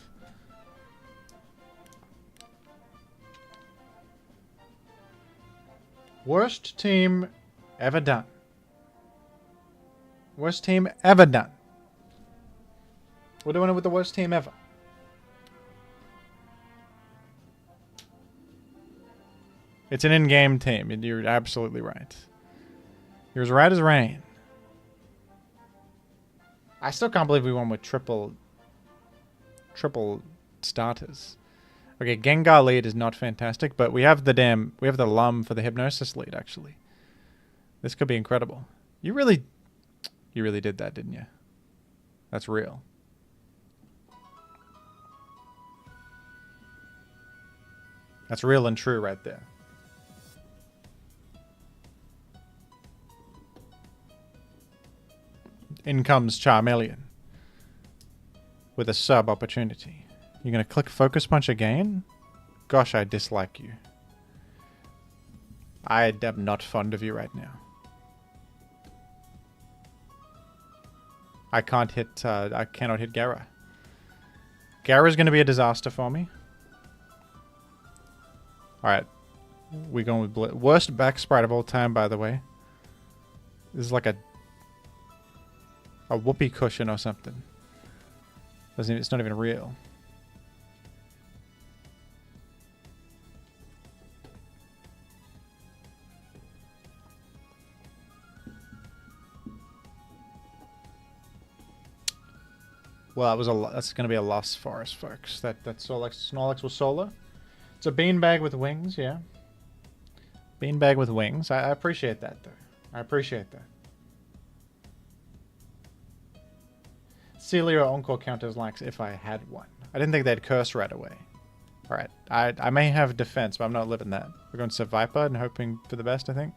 Worst team ever done. Worst team ever done. We're doing it with the worst team ever. It's an in-game team. You're absolutely right. You're as right as rain. I still can't believe we won with triple starters. Okay, Gengar lead is not fantastic, but we have the Lum for the Hypnosis lead, actually. This could be incredible. You really did that, didn't you? That's real. That's real and true right there. In comes Charmeleon with a sub opportunity. You're going to click Focus Punch again? Gosh, I dislike you. I am not fond of you right now. I cannot hit Gara. Gara's going to be a disaster for me. Alright. We're going with Blitz. Worst back sprite of all time, by the way. This is like a whoopee cushion or something. It's not even real. Well, that's going to be a loss for us, folks. That Snorlax was solo. It's a beanbag with wings, yeah. Beanbag with wings. I appreciate that, though. I appreciate that. Celio Encore counters likes if I had one. I didn't think they'd curse right away. Alright, I may have defense, but I'm not living that. We're going to Viper and hoping for the best, I think.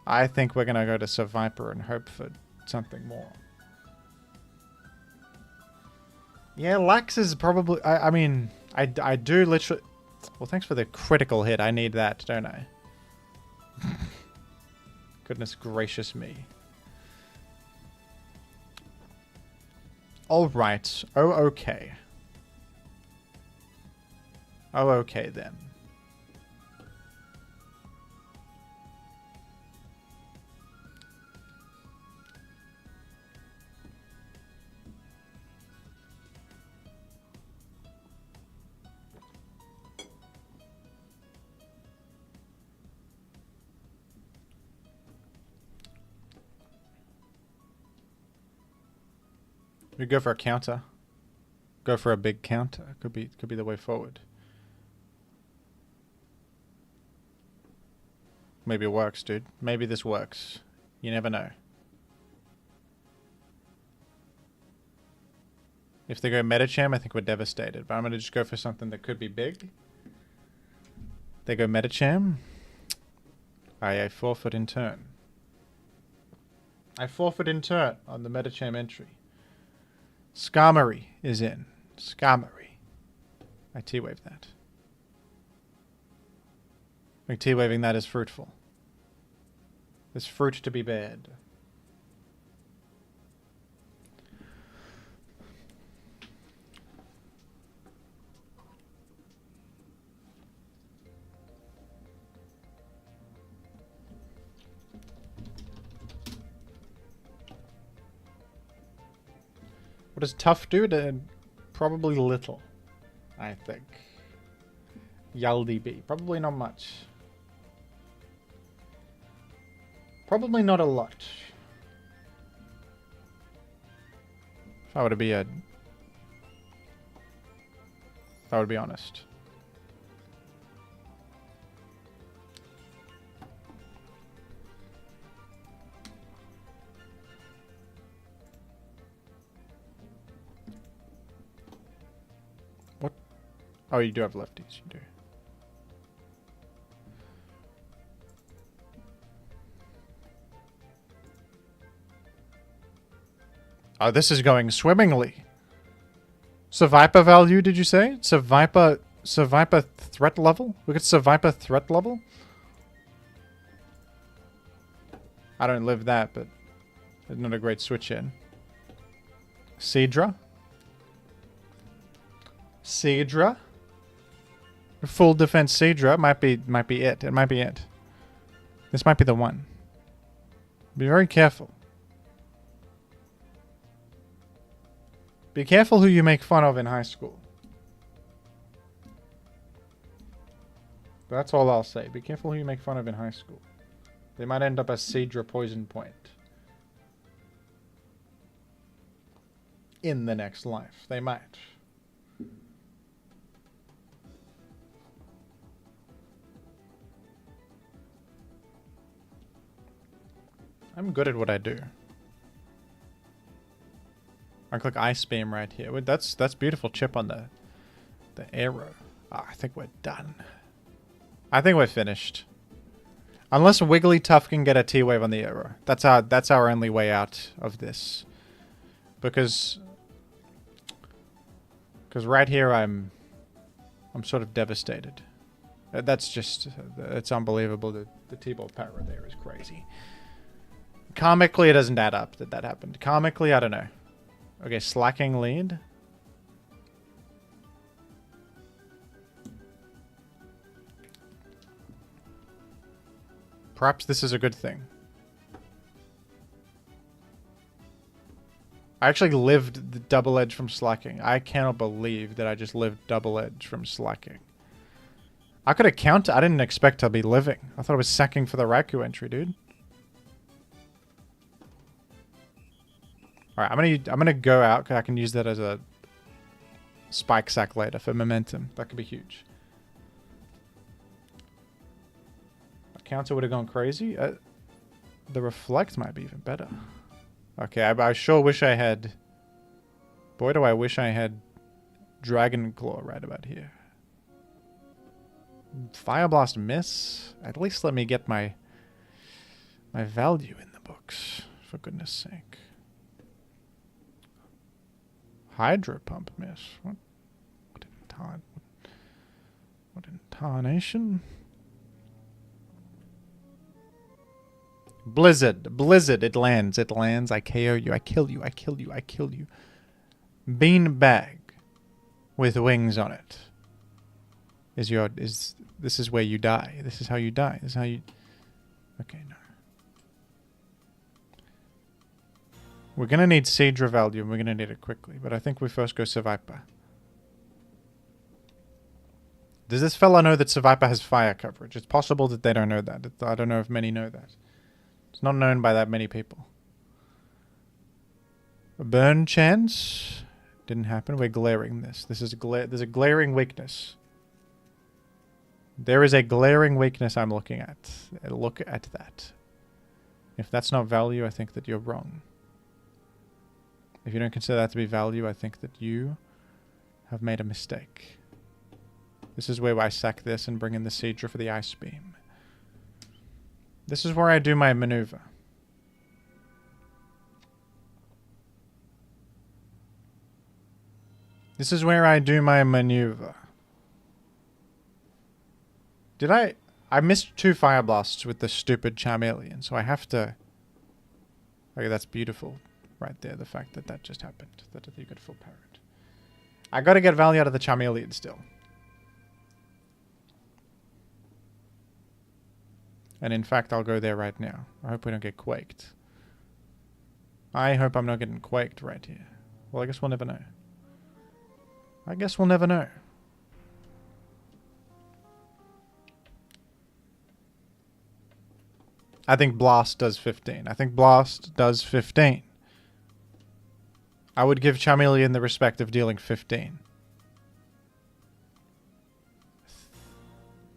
I think we're going to go to Viper and hope for something more. Yeah, Lax is probably... I mean, I do literally... Well, thanks for the critical hit. I need that, don't I? Goodness gracious me. Alright. Oh, okay. Oh, okay then. We go for a counter. Go for a big counter. Could be the way forward. Maybe it works, dude. Maybe this works. You never know. If they go Metacham, I think we're devastated. But I'm going to just go for something that could be big. They go Metacham. I forfeit in turn. I forfeit in turn on the Metacham entry. Skarmory is in. Skarmory. I T-wave that. I think T-waving that is fruitful. There's fruit to be bared. What does tough do? Probably little, I think. Yaldi B. Probably not much. Probably not a lot. If I were to be a I would be honest. What? Oh, you do have lefties. You do. Oh, this is going swimmingly. Survivor value, did you say? Survivor threat level? We got Survivor threat level? I don't live that, but it's not a great switch in. Cedra? Cedra? Full defense Cedra might be it. It might be it. This might be the one. Be very careful. Be careful who you make fun of in high school. That's all I'll say. Be careful who you make fun of in high school. They might end up as Cedra Poison Point. In the next life. They might. I'm good at what I do. I click Ice Beam right here. Wait, that's beautiful chip on the arrow. Oh, I think we're done. I think we're finished. Unless Wigglytuff can get a T-Wave on the arrow. That's our only way out of this. Because right here I'm sort of devastated. That's just, it's unbelievable. The T-Ball power there is crazy. Karmically, it doesn't add up that happened. Karmically, I don't know. Okay, slacking lead. Perhaps this is a good thing. I actually lived the double edge from slacking. I cannot believe that I just lived double edge from slacking. I could have counted. I didn't expect to be living. I thought I was sacking for the Raku entry, dude. Alright, I'm gonna go out because I can use that as a spike sack later for momentum. That could be huge. A counter would have gone crazy. The reflect might be even better. Okay, I sure wish I had... Boy, do I wish I had Dragon Claw right about here. Fire Blast miss? At least let me get my value in the books, for goodness sake. Hydro Pump miss. What in tarnation? Blizzard, it lands. I KO you, I kill you. Beanbag with wings on it. This is where you die. This is how you die. This is how you... Okay, no. We're going to need Cedra value, and we're going to need it quickly. But I think we first go Survivor. Does this fella know that Survivor has fire coverage? It's possible that they don't know that. I don't know if many know that. It's not known by that many people. A burn chance? Didn't happen. We're glaring this. There's a glaring weakness. There is a glaring weakness I'm looking at. Look at that. If that's not value, I think that you're wrong. If you don't consider that to be value, I think that you have made a mistake. This is where I sack this and bring in the Cedra for the Ice Beam. This is where I do my maneuver. This is where I do my maneuver. Did I missed 2 Fire Blasts with the stupid Charmeleon, so I have to... Okay, that's beautiful. Right there, the fact that that just happened. That you could full parrot. I gotta get value out of the Charmeleon still. And in fact, I'll go there right now. I hope we don't get quaked. I hope I'm not getting quaked right here. Well, I guess we'll never know. I guess we'll never know. I think Blast does 15. I think Blast does 15. I would give Charmeleon the respect of dealing 15.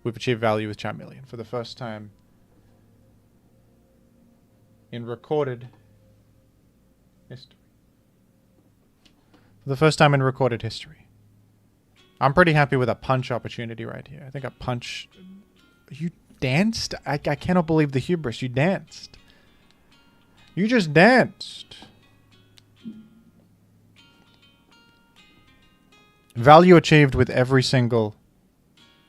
We've achieved value with Charmeleon for the first time in recorded history. For the first time in recorded history. I'm pretty happy with a punch opportunity right here. I think a punch... You danced? I cannot believe the hubris. You danced. You just danced. Value achieved with every single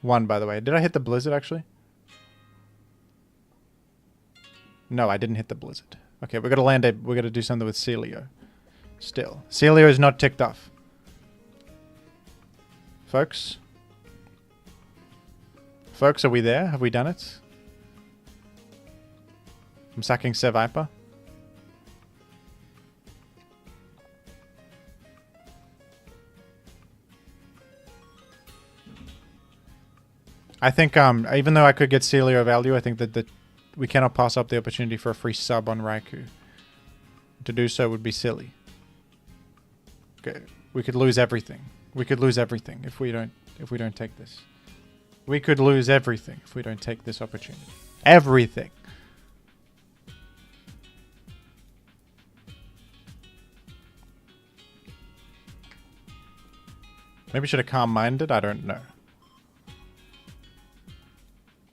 one, by the way. Did I hit the blizzard, actually? No, I didn't hit the blizzard. Okay, we're gonna do something with Celio. Still. Celio is not ticked off. Folks? Folks, are we there? Have we done it? I'm sacking Seviper. I think, even though I could get Celio value, I think that we cannot pass up the opportunity for a free sub on Raikou. To do so would be silly. Okay, we could lose everything. We could lose everything if we don't take this. We could lose everything if we don't take this opportunity. Everything. Maybe should have calm-minded? I don't know.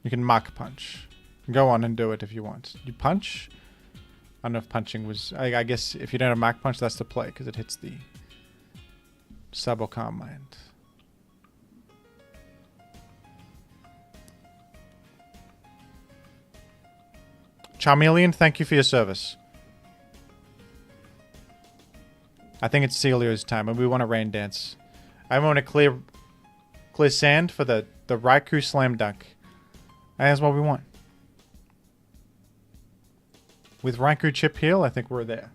You can Mach Punch. Go on and do it if you want. You punch? I don't know if punching was... I guess if you don't have Mach Punch, that's the play, because it hits the sub or calm mind. Charmeleon, thank you for your service. I think it's Celio's time, and we want to rain dance. I want to clear sand for the Raikou Slam Dunk. And that's what we want. With Raikou Chip Heal, I think we're there.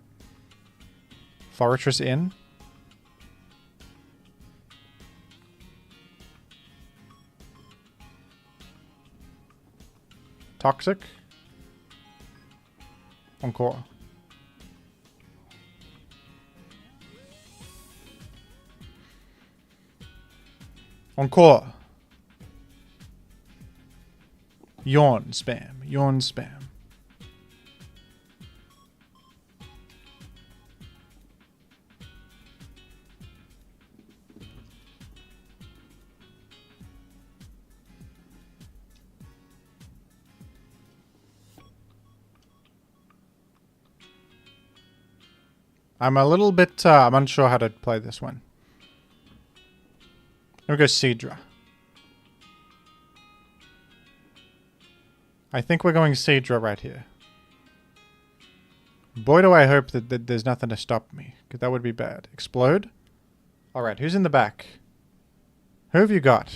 Fortress in. Toxic. Encore. Encore. Yawn spam. Yawn spam. I'm a little bit, I'm unsure how to play this one. Let me go Seadra. I think we're going Seadra right here. Boy, do I hope that there's nothing to stop me, because that would be bad. Explode? Alright, who's in the back? Who have you got?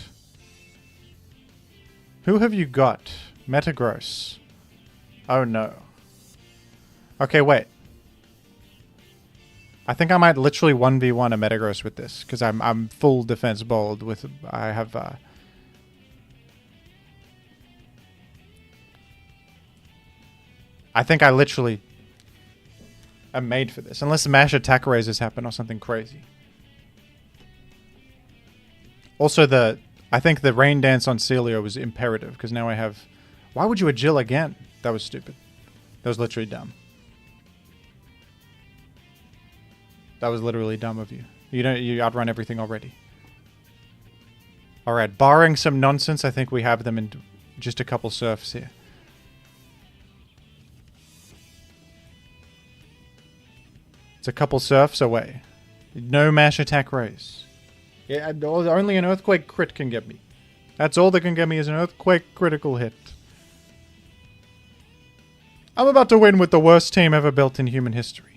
Who have you got? Metagross. Oh no. Okay, wait. I think I might literally 1v1 a Metagross with this, because I'm full defense bold with... I have... I think I literally am made for this. Unless mash attack raises happen or something crazy. Also, I think the rain dance on Celio was imperative, because now I have... Why would you Agile again? That was stupid. That was literally dumb. That was literally dumb of you. You outrun everything already. Alright, barring some nonsense, I think we have them in just a couple surfs here. It's a couple surfs away. No mash attack raise. Yeah, only an earthquake crit can get me. That's all that can get me is an earthquake critical hit. I'm about to win with the worst team ever built in human history.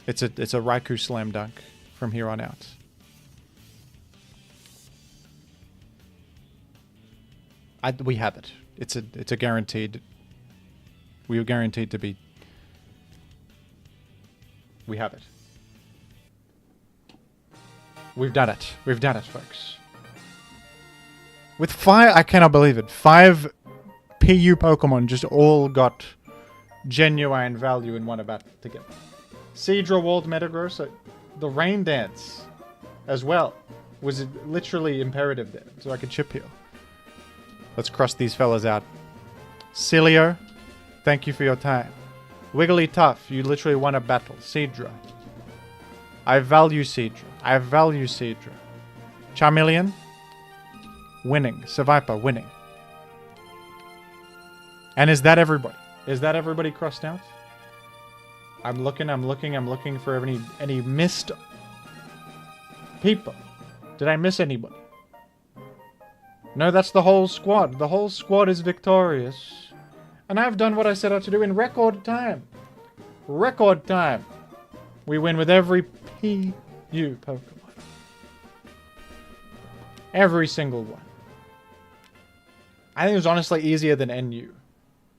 It's a Raikou Slam Dunk from here on out. We have it. It's a guaranteed. We are guaranteed to be. We have it. We've done it. We've done it, folks. With 5, I cannot believe it. 5 PU Pokemon just all got genuine value in one battle together. Seadra Walled Metagross, the Rain Dance. as well. Was it literally imperative there, so I could chip heal. Let's cross these fellas out. Cilio, thank you for your time. Wigglytuff, you literally won a battle. Cedra. I value Cedra. I value Cedra. Charmeleon, winning. Seviper, winning. And is that everybody? Is that everybody crossed out? I'm looking for any missed people. Did I miss anybody? No, that's the whole squad. The whole squad is victorious. And I've done what I set out to do in record time. Record time. We win with every PU Pokemon. Every single one. I think it was honestly easier than NU.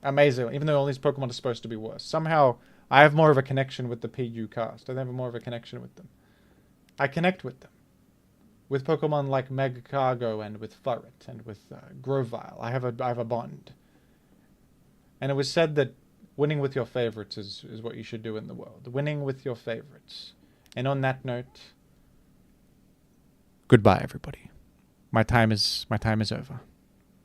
Amazing. Even though all these Pokemon are supposed to be worse. Somehow, I have more of a connection with the PU cast. I have more of a connection with them. I connect with them. With Pokemon like Megcargo and with Furret and with Grovyle. I have a bond. And it was said that winning with your favorites is what you should do in the world. Winning with your favorites. And on that note, goodbye everybody. My time is over.